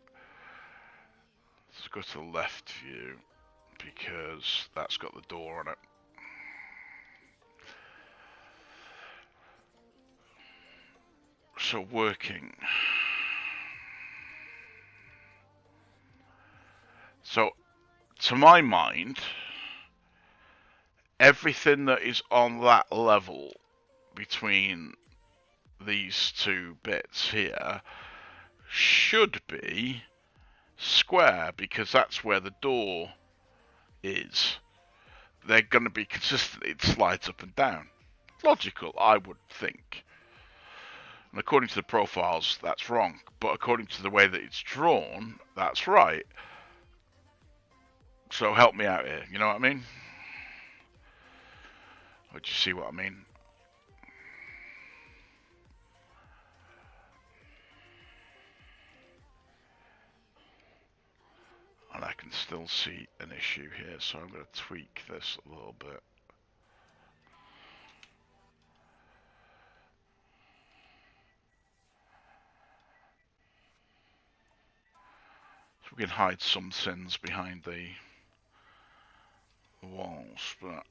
let's go to the left view because that's got the door on it. So working. So to my mind, everything that is on that level between these two bits here should be square because that's where the door is. They're going to be consistent. It slides up and down. Logical, I would think. And according to the profiles, that's wrong. But according to the way that it's drawn, that's right. So help me out here. You know what I mean? Or do you see what I mean? And I can still see an issue here, so I'm going to tweak this a little bit. So we can hide some sins behind the walls, but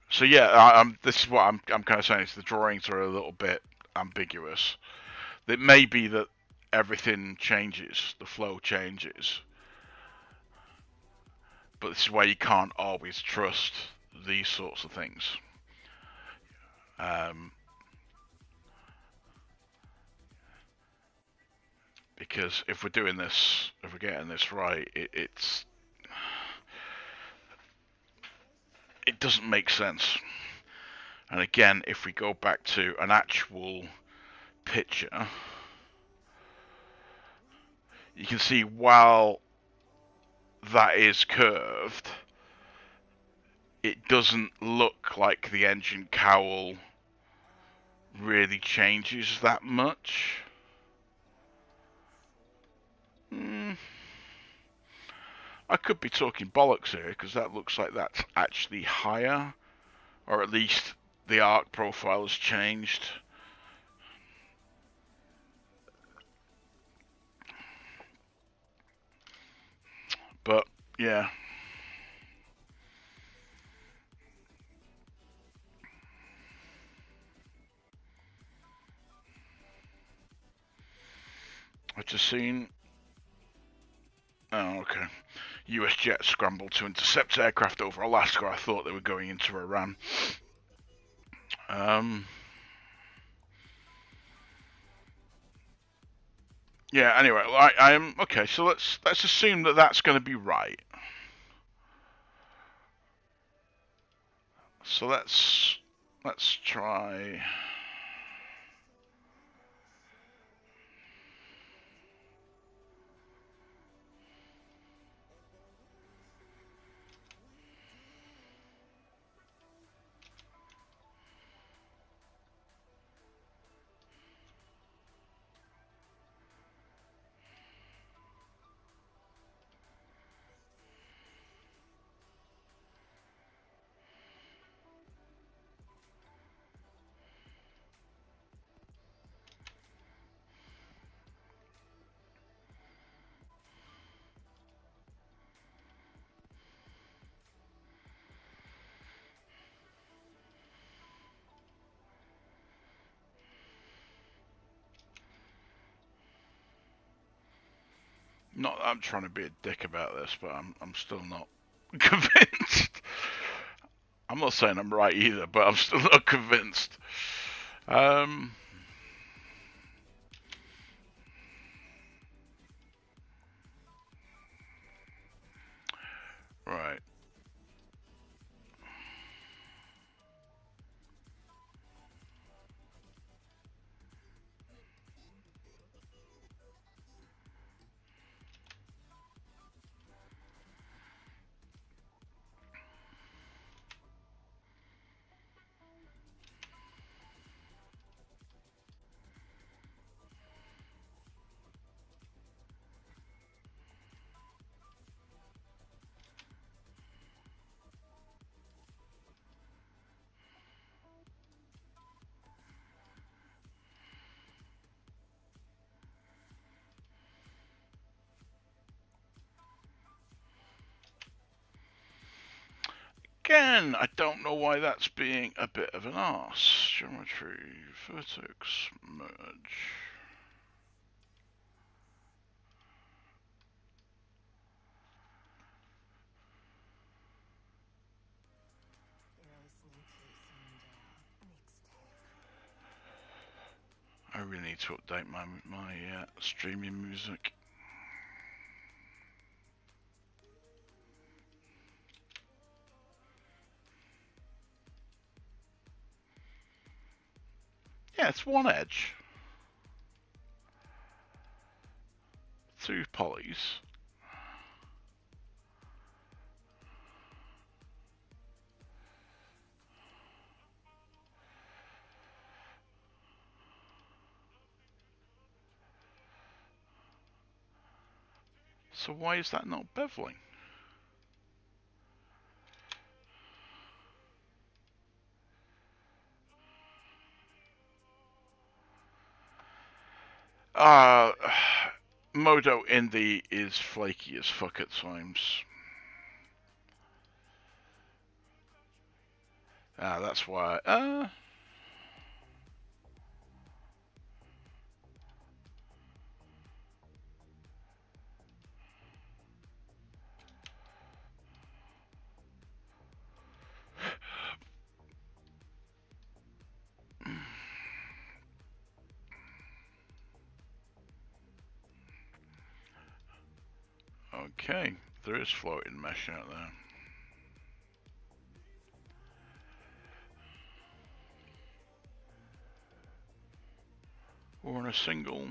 so yeah, this is what I'm kind of saying is the drawings are a little bit ambiguous. It may be that everything changes, the flow changes, but this is why you can't always trust these sorts of things. Because if we're doing this, if we're getting this right, it doesn't make sense. And again, if we go back to an actual picture, you can see while that is curved, it doesn't look like the engine cowl really changes that much. I could be talking bollocks here because that looks like that's actually higher, or at least the arc profile has changed. But yeah, I've just seen. Oh, okay. US jets scrambled to intercept aircraft over Alaska. I thought they were going into Iran. Yeah. Anyway, I am okay. So let's assume that that's going to be right. So let's try. Not I'm trying to be a dick about this, but I'm still not convinced. I'm not saying I'm right either, but I'm still not convinced. Right. Again, I don't know why that's being a bit of an arse. Geometry, vertex, merge. I really need to update my streaming music. Yeah, it's one edge. 2 polys. So why is that not beveling? Modo Indie is flaky as fuck at times. That's why. Okay, there is floating mesh out there. Or in a single.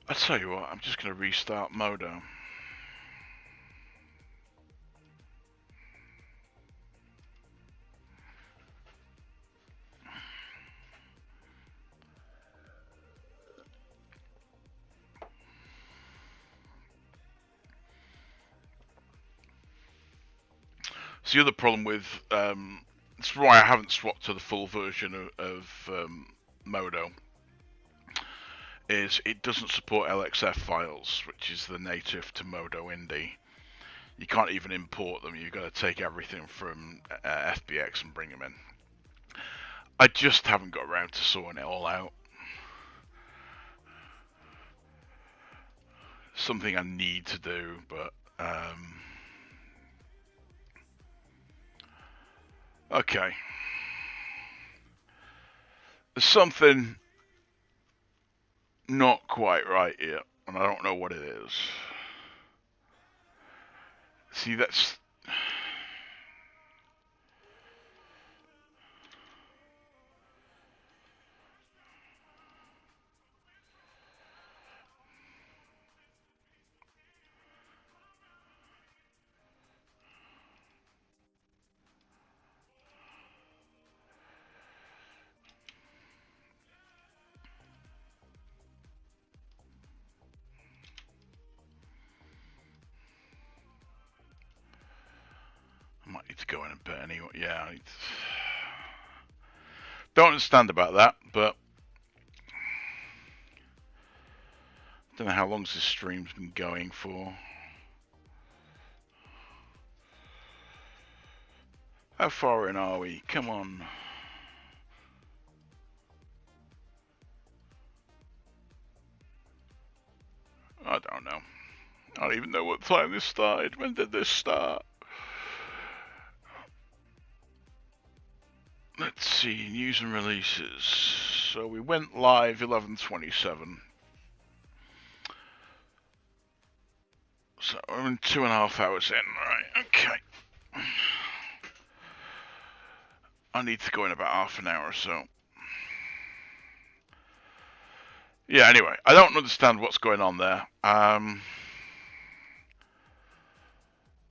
I tell you what, I'm just going to restart Modo. So the other problem with that's why I haven't swapped to the full version of Modo, is it doesn't support LXF files, which is the native to Modo Indie. You can't even import them. You've got to take everything from FBX and bring them in. I just haven't got around to sorting it all out. Something I need to do, but okay. There's something not quite right here, and I don't know what it is. See, that's... I might need to go in a bit anyway. Yeah, don't understand about that, but don't know how long this stream's been going for. How far in are we? Come on. I don't know. I don't even know what time this started. When did this start? Let's see, news and releases. So we went live 11:27. So we're 2.5 hours in, right? Okay. I need to go in about half an hour or so. Yeah, anyway, I don't understand what's going on there.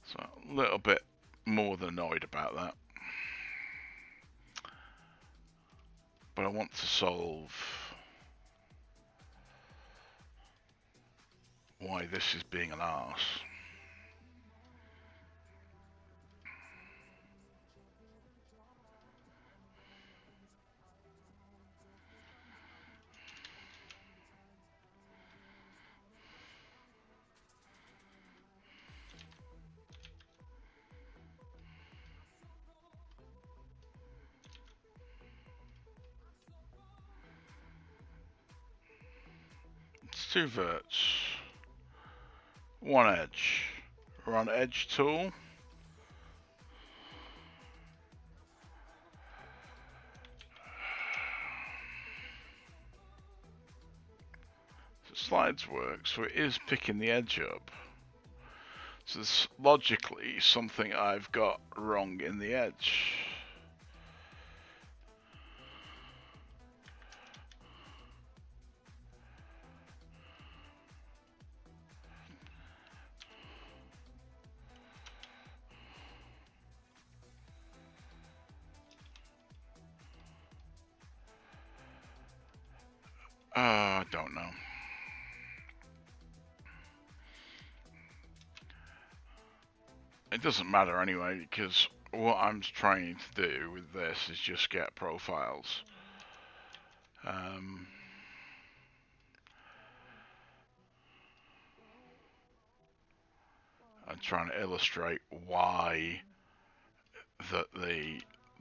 So a little bit more than annoyed about that. But I want to solve why this is being an arse. It's 2 verts, 1 edge. We're on edge tool. So slides work, so it is picking the edge up. So there's logically something I've got wrong in the edge. I don't know. It doesn't matter anyway, because what I'm trying to do with this is just get profiles. I'm trying to illustrate why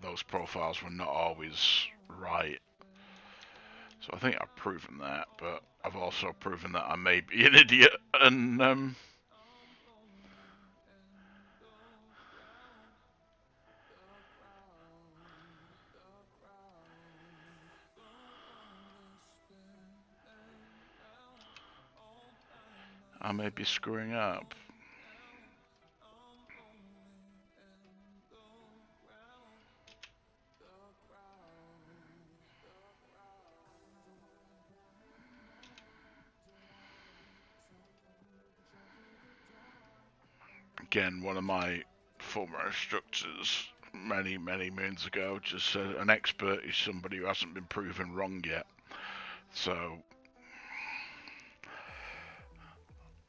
those profiles were not always right. So I think I've proven that, but I've also proven that I may be an idiot, and I may be screwing up. Again, one of my former instructors many moons ago just said an expert is somebody who hasn't been proven wrong yet. So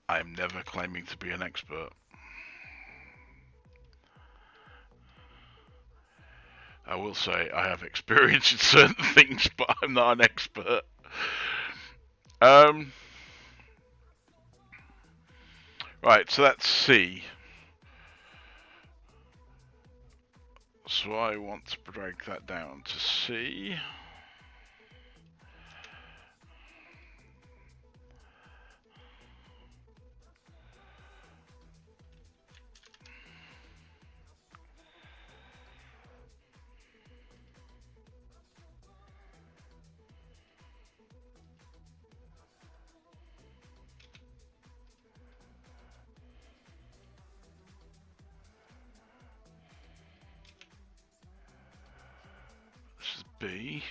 I'm never claiming to be an expert. I will say I have experience in certain things, but I'm not an expert. Right, so that's C. So I want to drag that down to C. This is B.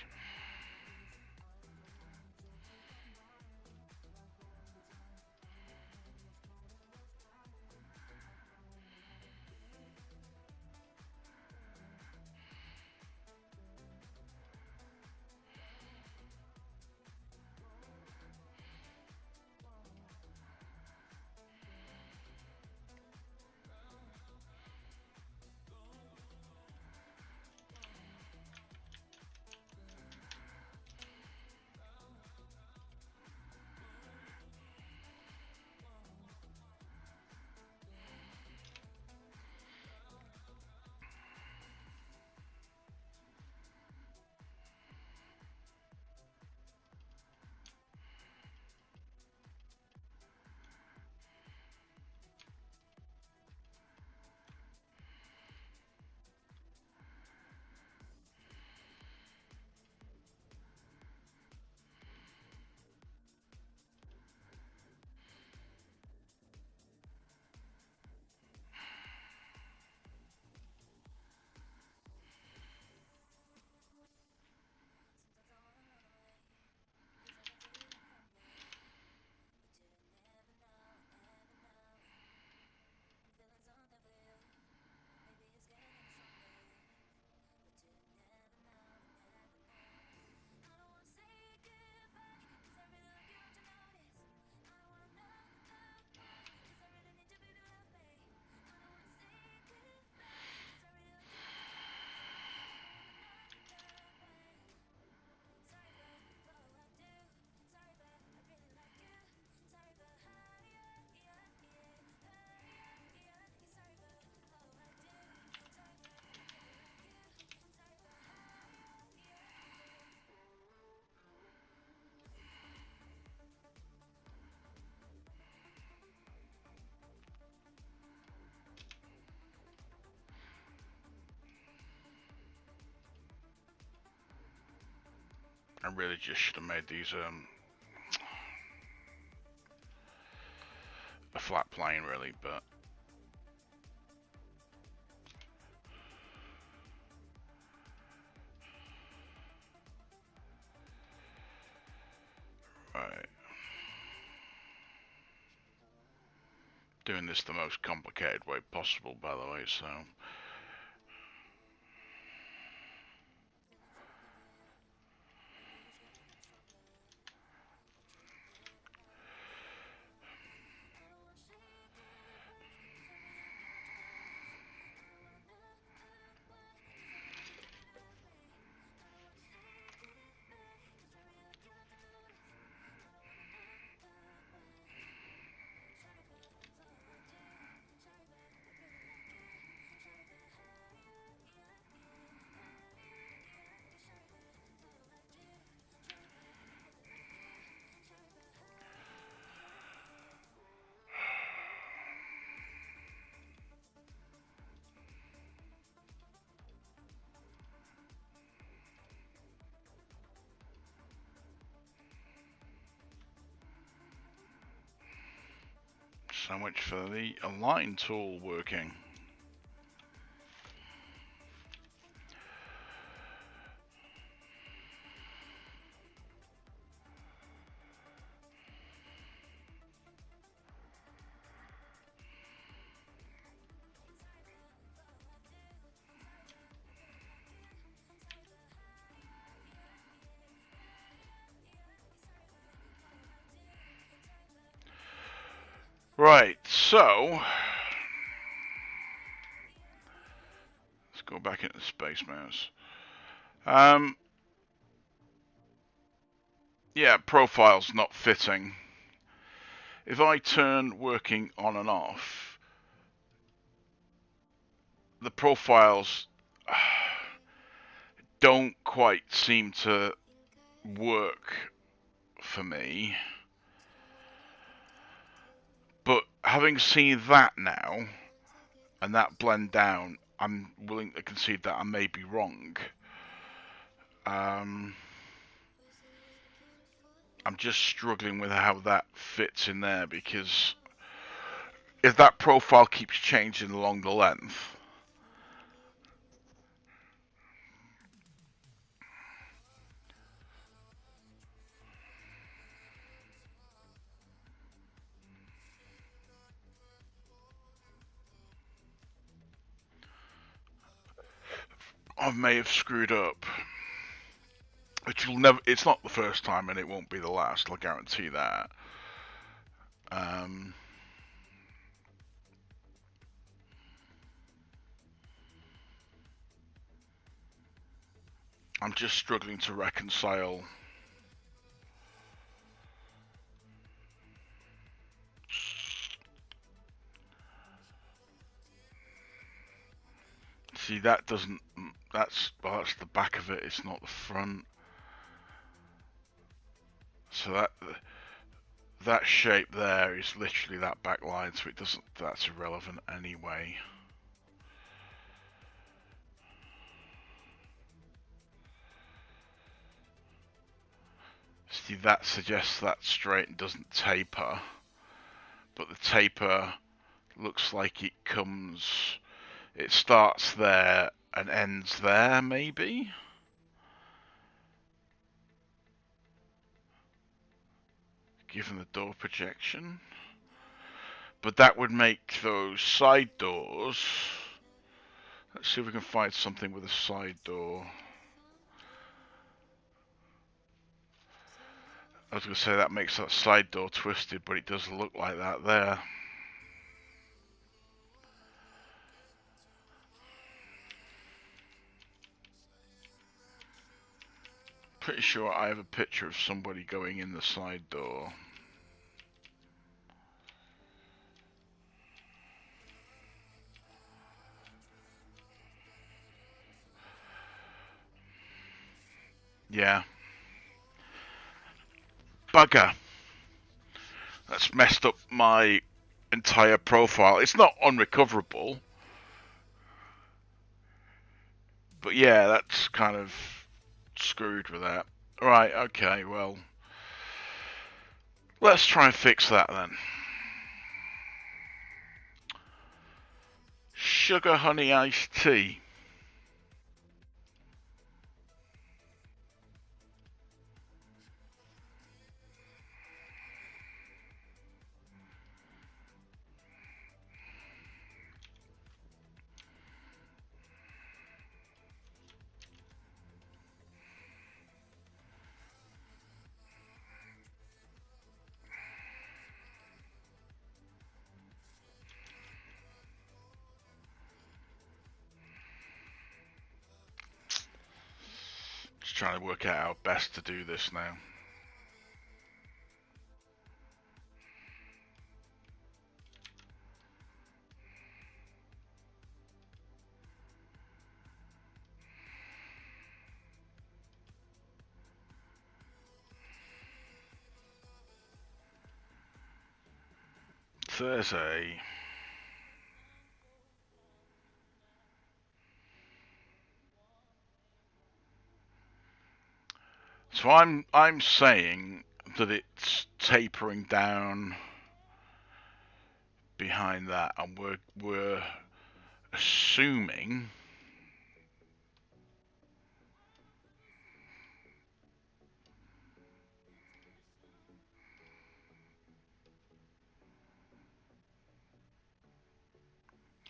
I really just should have made these a flat plane, really, but right. Doing this the most complicated way possible, by the way, so. So much for the align tool working. Right, so let's go back into Space Mouse. Yeah, profile's not fitting. If I turn working on and off, the profiles don't quite seem to work for me. But having seen that now, and that blend down, I'm willing to concede that I may be wrong. I'm just struggling with how that fits in there, because if that profile keeps changing along the length, I may have screwed up. Which will never, it's not the first time and it won't be the last, I'll guarantee that. I'm just struggling to reconcile. See, that doesn't, that's the back of it, it's not the front. So that shape there is literally that back line, so it doesn't, that's irrelevant anyway. See, that suggests that straight and doesn't taper, but the taper looks like it comes, it starts there and ends there, maybe? Given the door projection. But that would make those side doors. Let's see if we can find something with a side door. I was going to say that makes that side door twisted, but it doesn't look like that there. Pretty sure I have a picture of somebody going in the side door. Yeah. Bugger. That's messed up my entire profile. It's not unrecoverable. But yeah, that's kind of screwed with that. Right, okay, well, let's try and fix that then. Sugar honey iced tea. Just trying to work out how best to do this now. So there's a... So I'm saying that it's tapering down behind that, and we're assuming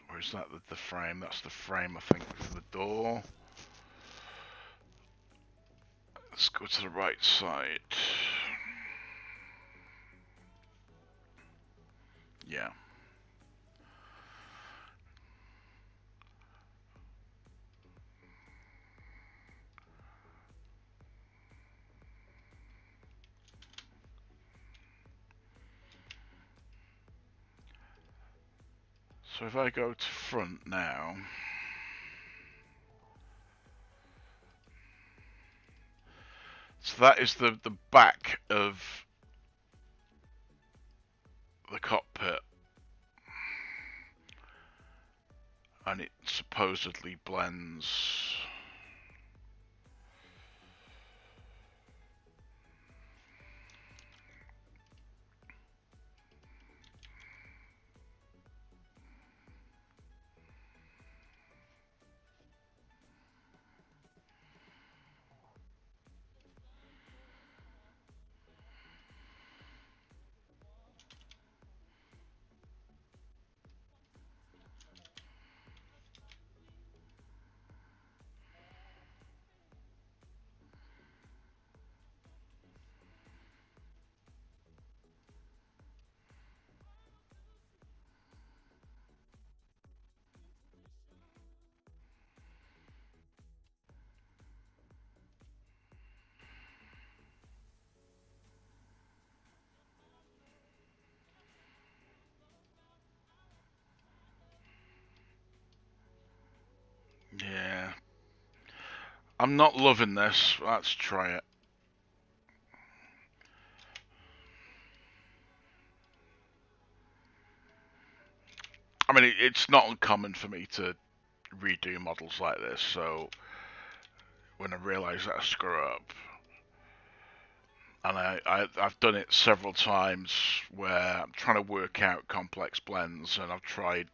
or is that the frame? That's the frame, I think, for the door. Let's go to the right side. Yeah. So if I go to front now, so that is the back of the cockpit, and it supposedly blends. Yeah. I'm not loving this. Let's try it. I mean, it's not uncommon for me to redo models like this, so when I realise that I screw up, and I've done it several times where I'm trying to work out complex blends, and I've tried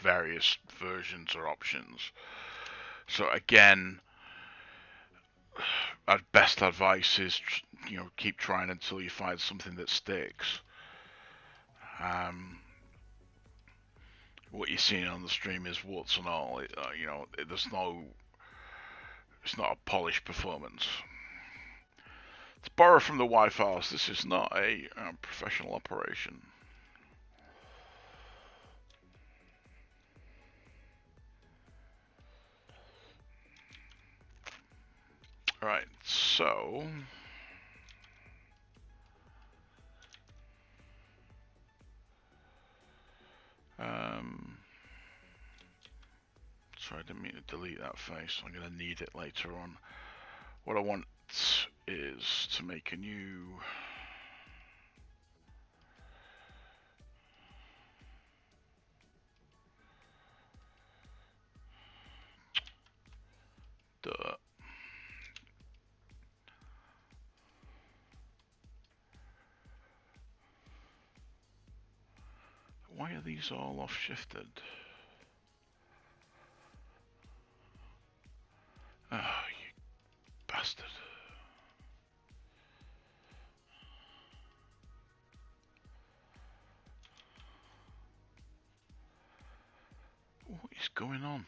various versions or options. So again, our best advice is, keep trying until you find something that sticks. What you're seeing on the stream is warts and all. There's no, it's not a polished performance. To borrow from the Wi-Fi's, this is not a professional operation. Right, so sorry, I didn't mean to delete that face. I'm going to need it later on. What I want is to make a new are these all off shifted? Oh, you bastard. What is going on?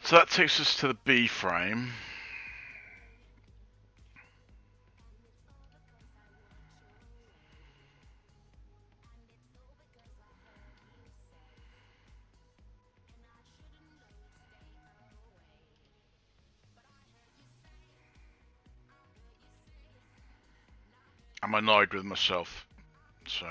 So that takes us to the B frame. I'm annoyed with myself, so...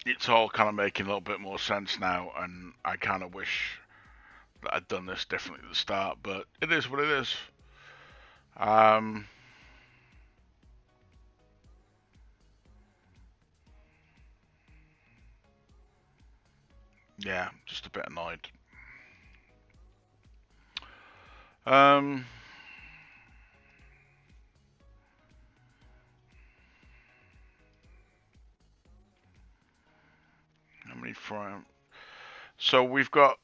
It's all kind of making a little bit more sense now, and I kind of wish that I'd done this differently at the start, but it is what it is. Yeah, just a bit annoyed. How many frame? So we've got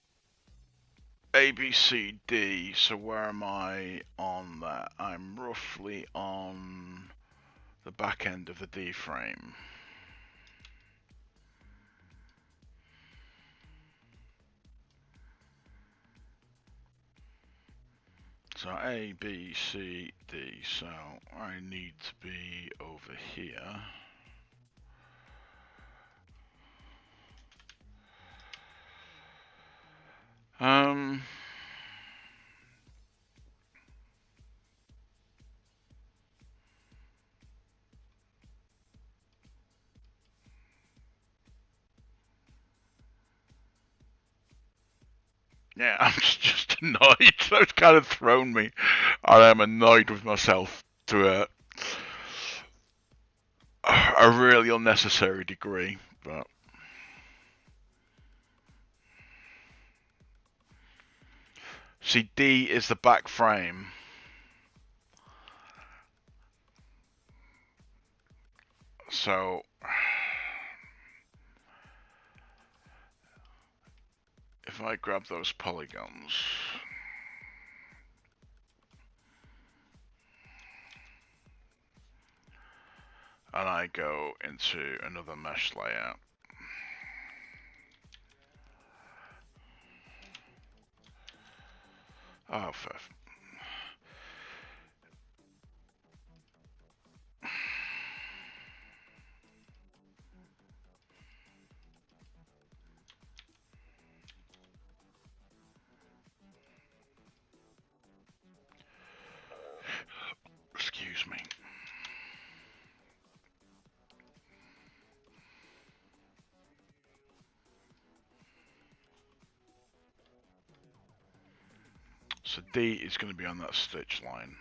A, B, C, D. So where am I on that? I'm roughly on the back end of the D frame. So A, B, C, D. So I need to be over here. Yeah, I'm just annoyed. That's kind of thrown me. I am annoyed with myself to a really unnecessary degree, but... See, D is the back frame. So... if I grab those polygons... and I go into another mesh layer, Oh, excuse me. So D is going to be on that stitch line.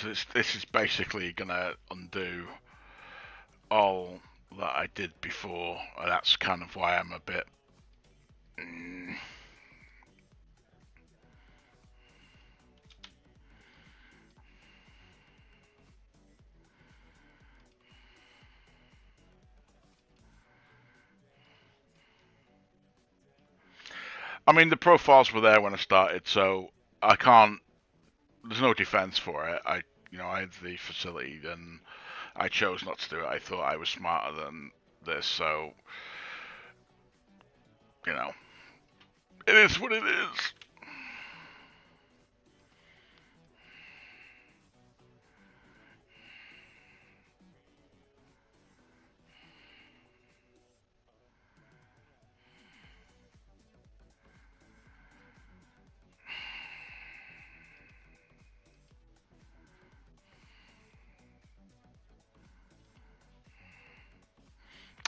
So this is basically going to undo all that I did before. That's kind of why I'm a bit... I mean, the profiles were there when I started, so I can't... There's no defense for it. I had the facility, and I chose not to do it. I thought I was smarter than this, so... It is what it is.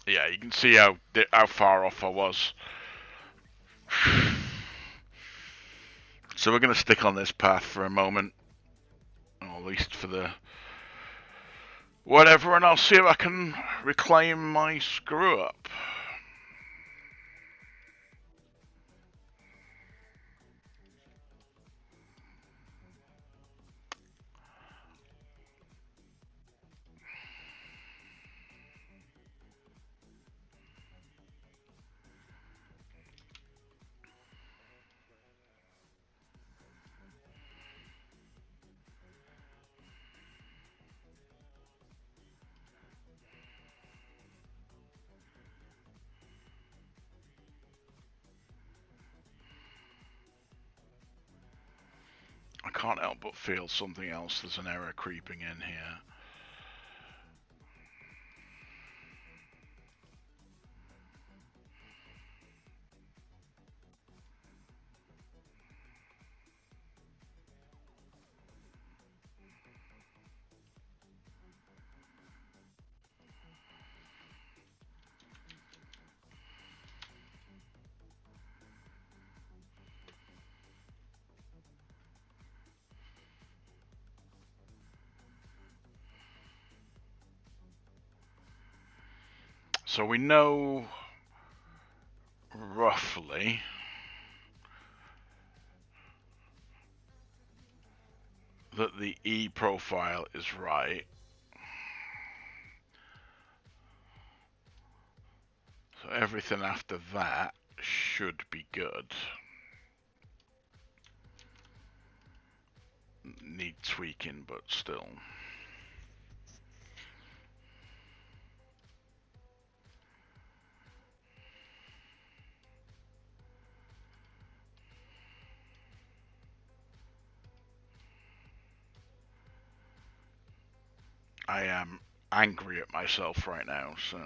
Yeah, you can see how far off I was. So we're going to stick on this path for a moment, or at least for the whatever, and I'll see if I can reclaim my screw up. I can't help but feel something else. There's an error creeping in here. So we know roughly that the E profile is right. So everything after that should be good. Need tweaking, but still. I am angry at myself right now, so...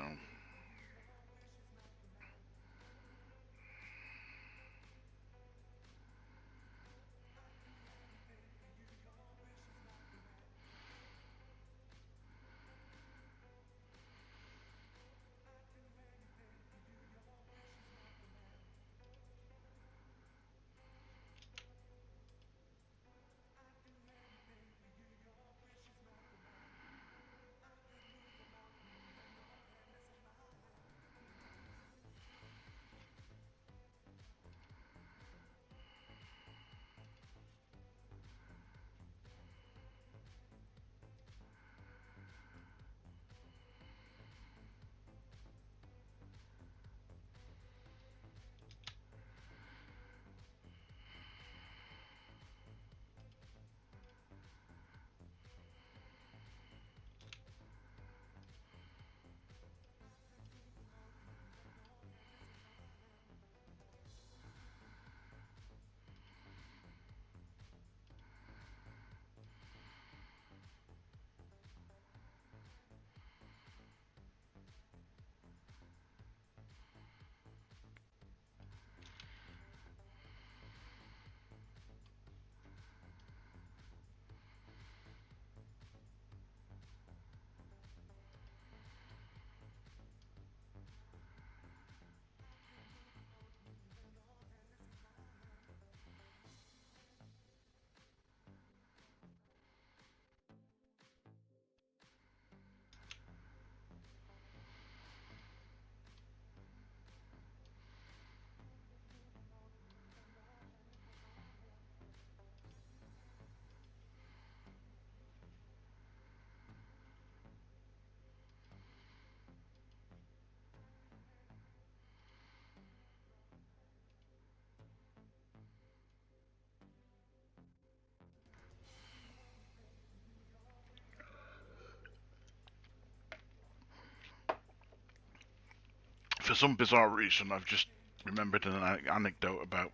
For some bizarre reason, I've just remembered an anecdote about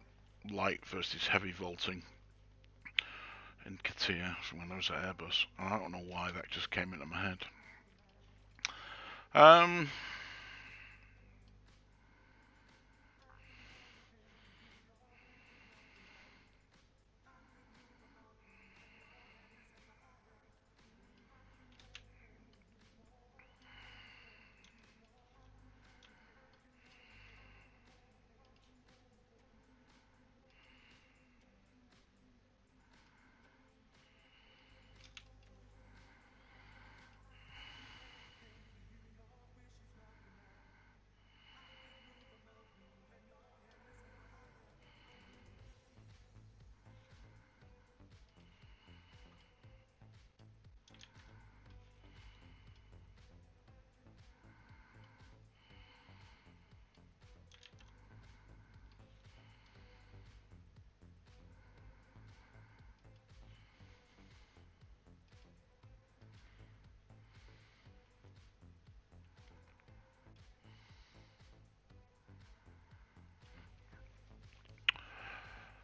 light versus heavy vaulting in CATIA from when I was at Airbus. I don't know why that just came into my head.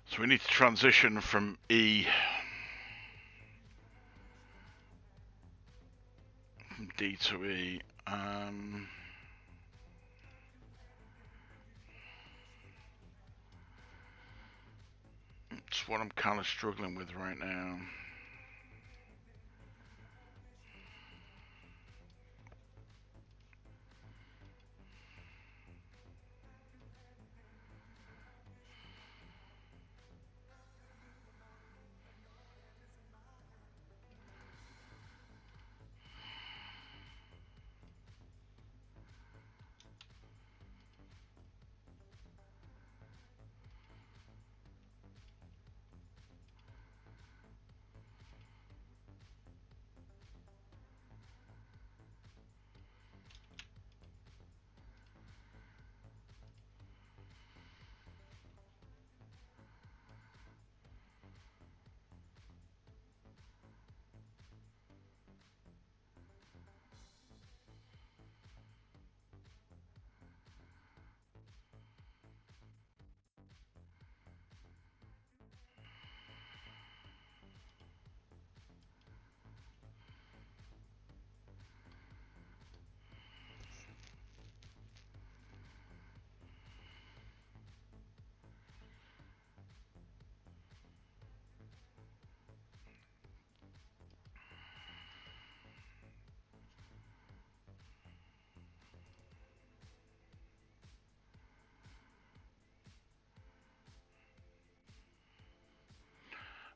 So we need to transition from E, from D to E. It's what I'm kind of struggling with right now.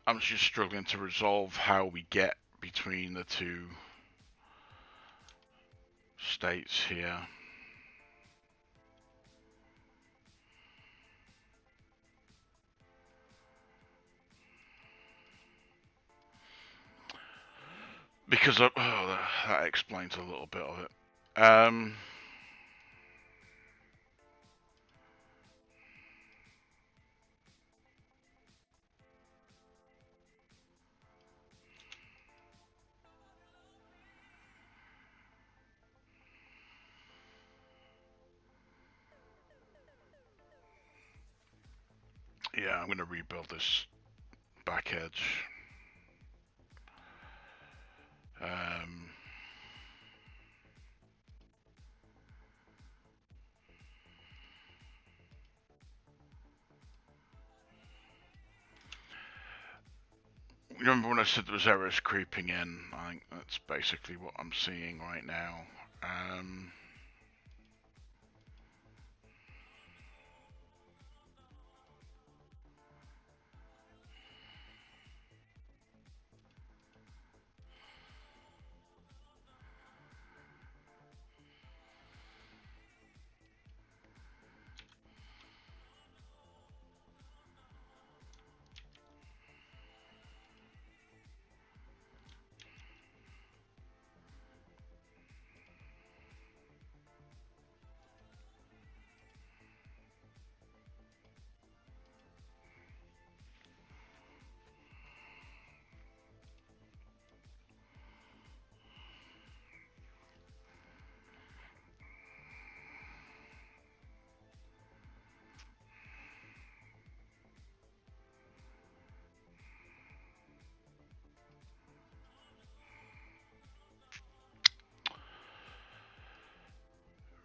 I'm just struggling to resolve how we get between the two states here. Because that explains a little bit of it. Yeah, I'm going to rebuild this back edge. Remember when I said there was errors creeping in? I think that's basically what I'm seeing right now.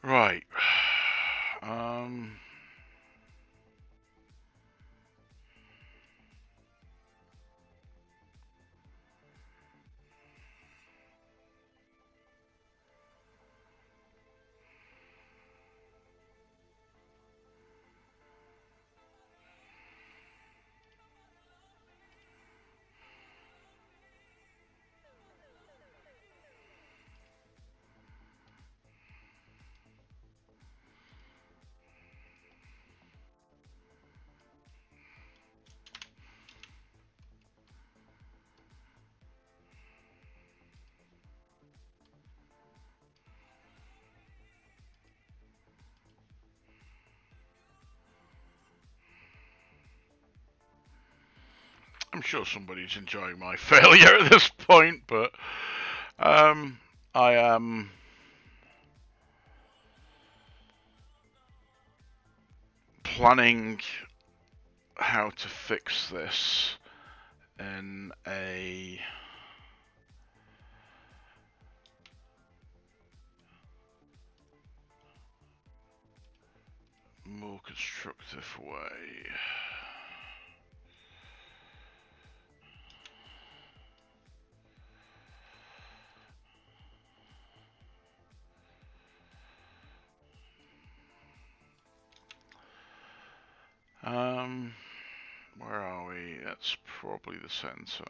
Right. I'm sure somebody's enjoying my failure at this point, but I am planning how to fix this in a more constructive way. Where are we? That's probably the center.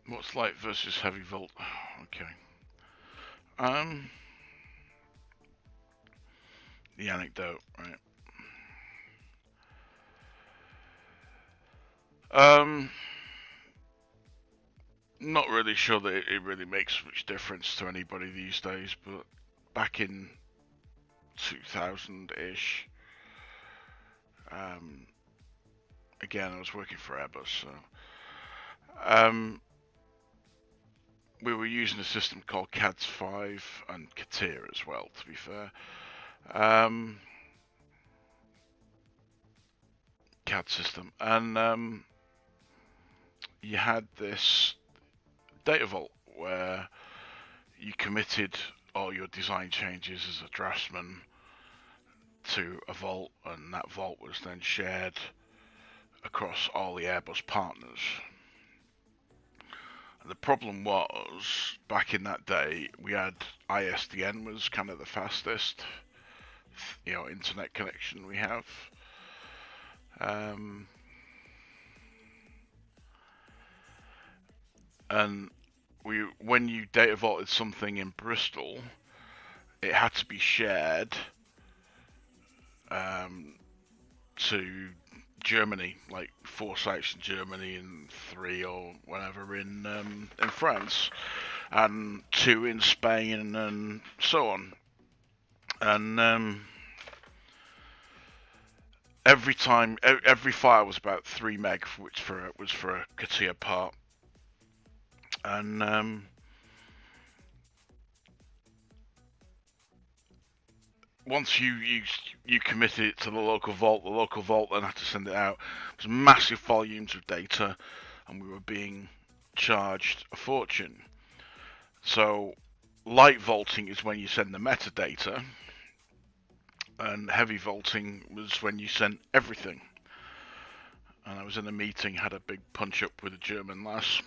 What's light versus heavy volt? Okay. The anecdote, right? Not really sure that it really makes much difference to anybody these days, but back in 2000-ish, again, I was working for Airbus, so we were using a system called CADS 5 and CATIA as well, to be fair. CAD system, and you had this data vault where you committed all your design changes as a draftsman to a vault, and that vault was then shared across all the Airbus partners. And the problem was, back in that day, we had ISDN was kind of the fastest, internet connection we have. And when you data vaulted something in Bristol, it had to be shared to Germany, like 4 sites in Germany and 3 or whatever in France, and 2 in Spain, and so on. And every file was about 3 meg, which was for a CATIA part, and once you committed it to the local vault then had to send it out. It was massive volumes of data, and we were being charged a fortune. So light vaulting is when you send the metadata, and heavy vaulting was when you sent everything. And I was in a meeting, had a big punch up with a German lass,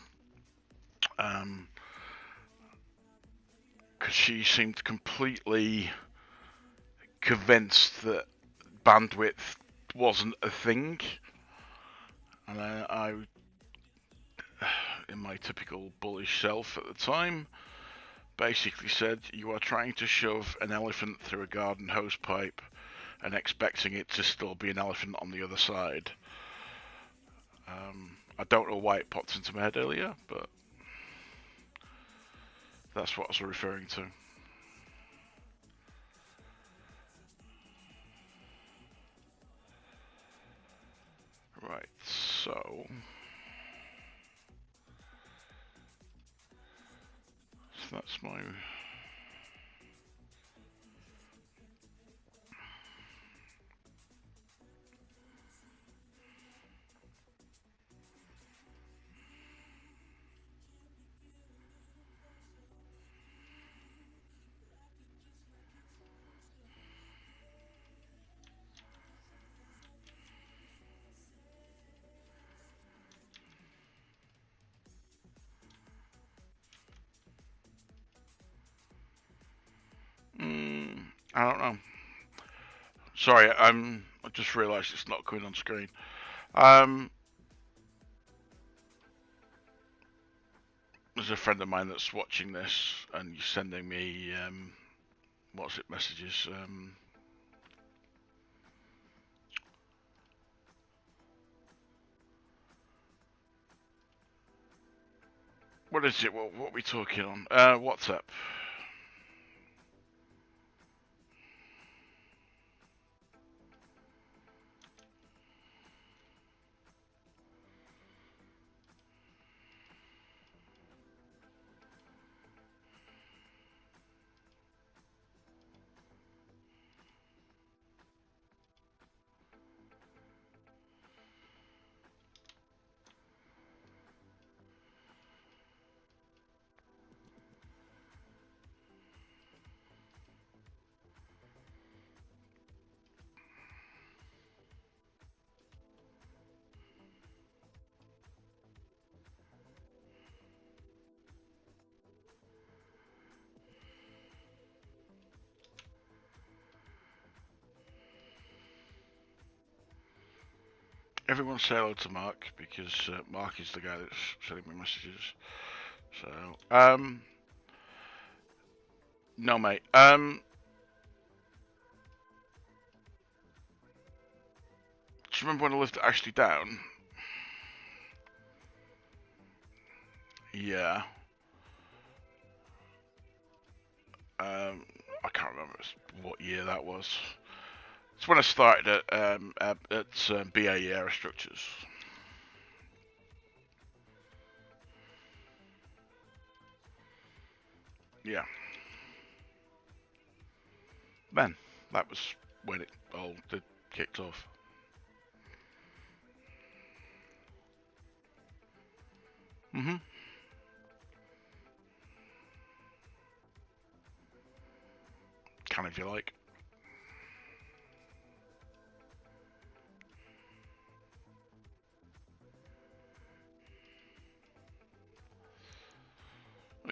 because she seemed completely convinced that bandwidth wasn't a thing, and I in my typical bullish self at the time, basically said you are trying to shove an elephant through a garden hose pipe and expecting it to still be an elephant on the other side. I don't know why it popped into my head earlier, but that's what I was referring to. Right, so that's my... I don't know. Sorry, I just realised it's not coming on screen. There's a friend of mine that's watching this and he's sending me messages. What is it? What are we talking on? WhatsApp. Everyone say hello to Mark because Mark is the guy that's sending me messages. So, no, mate. Do you remember when I lived at Ashley Down? Yeah. I can't remember what year that was. It's when I started at BAE Aerostructures. Yeah. Man, that was when it all kicked off. Mhm. Can if you like.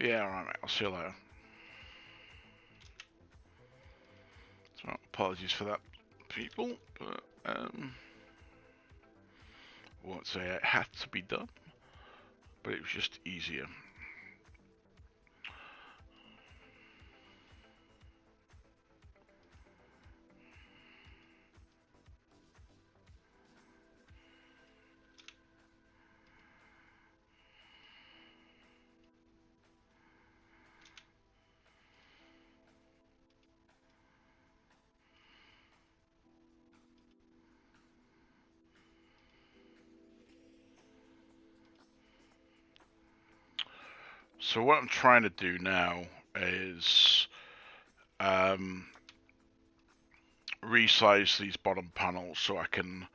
Yeah, alright, mate. I'll see you later. So, apologies for that, people, but I won't say it had to be done, but it was just easier. So what I'm trying to do now is resize these bottom panels so I can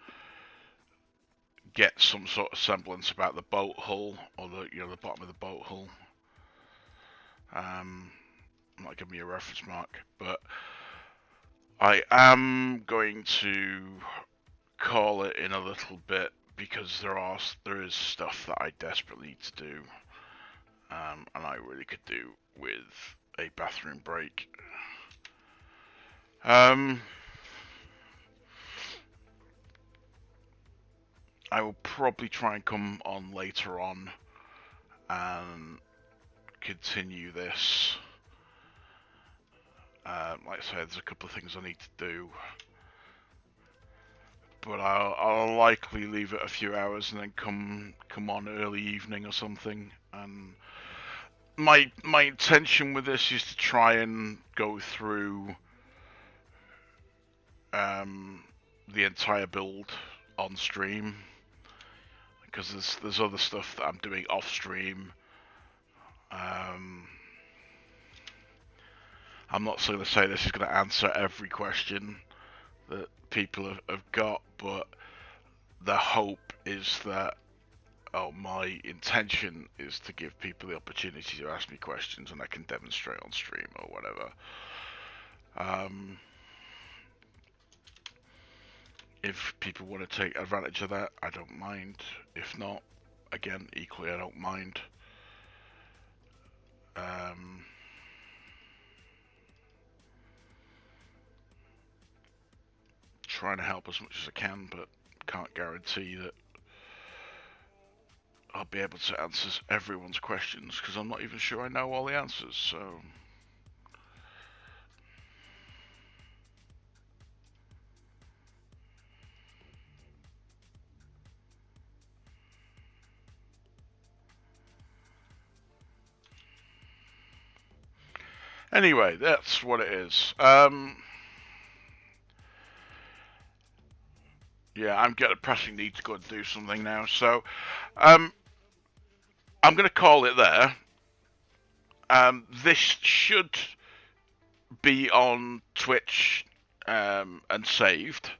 get some sort of semblance about the boat hull, or the bottom of the boat hull. I'm not giving you a reference mark, but I am going to call it in a little bit because there is stuff that I desperately need to do, and I really could do with a bathroom break. I will probably try and come on later on and continue this Like I said, there's a couple of things I need to do, but I'll likely leave it a few hours and then come on early evening or something. And my intention with this is to try and go through the entire build on stream, because there's other stuff that I'm doing off stream. I'm not going to say this is going to answer every question that people have got, but the hope is that, my intention is to give people the opportunity to ask me questions and I can demonstrate on stream or whatever. If people want to take advantage of that, I don't mind. If not, again, equally I don't mind. Trying to help as much as I can, but can't guarantee that I'll be able to answer everyone's questions, because I'm not even sure I know all the answers, so... Anyway, that's what it is. Yeah, I'm getting a pressing need to go and do something now, so I'm going to call it there. This should be on Twitch and saved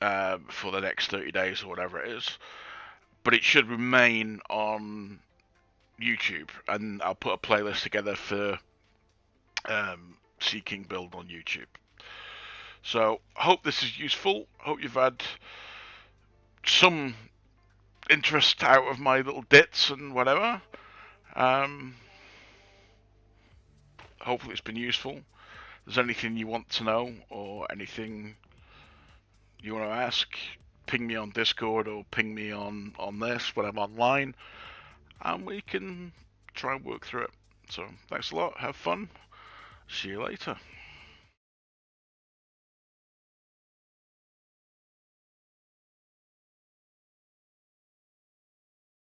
for the next 30 days or whatever it is, but it should remain on YouTube, and I'll put a playlist together for Seaking build on YouTube. So, hope this is useful. Hope you've had some interest out of my little dits and whatever. Hopefully it's been useful. If there's anything you want to know or anything you want to ask, ping me on Discord or ping me on this when I'm online, and we can try and work through it. So, thanks a lot. Have fun. See you later.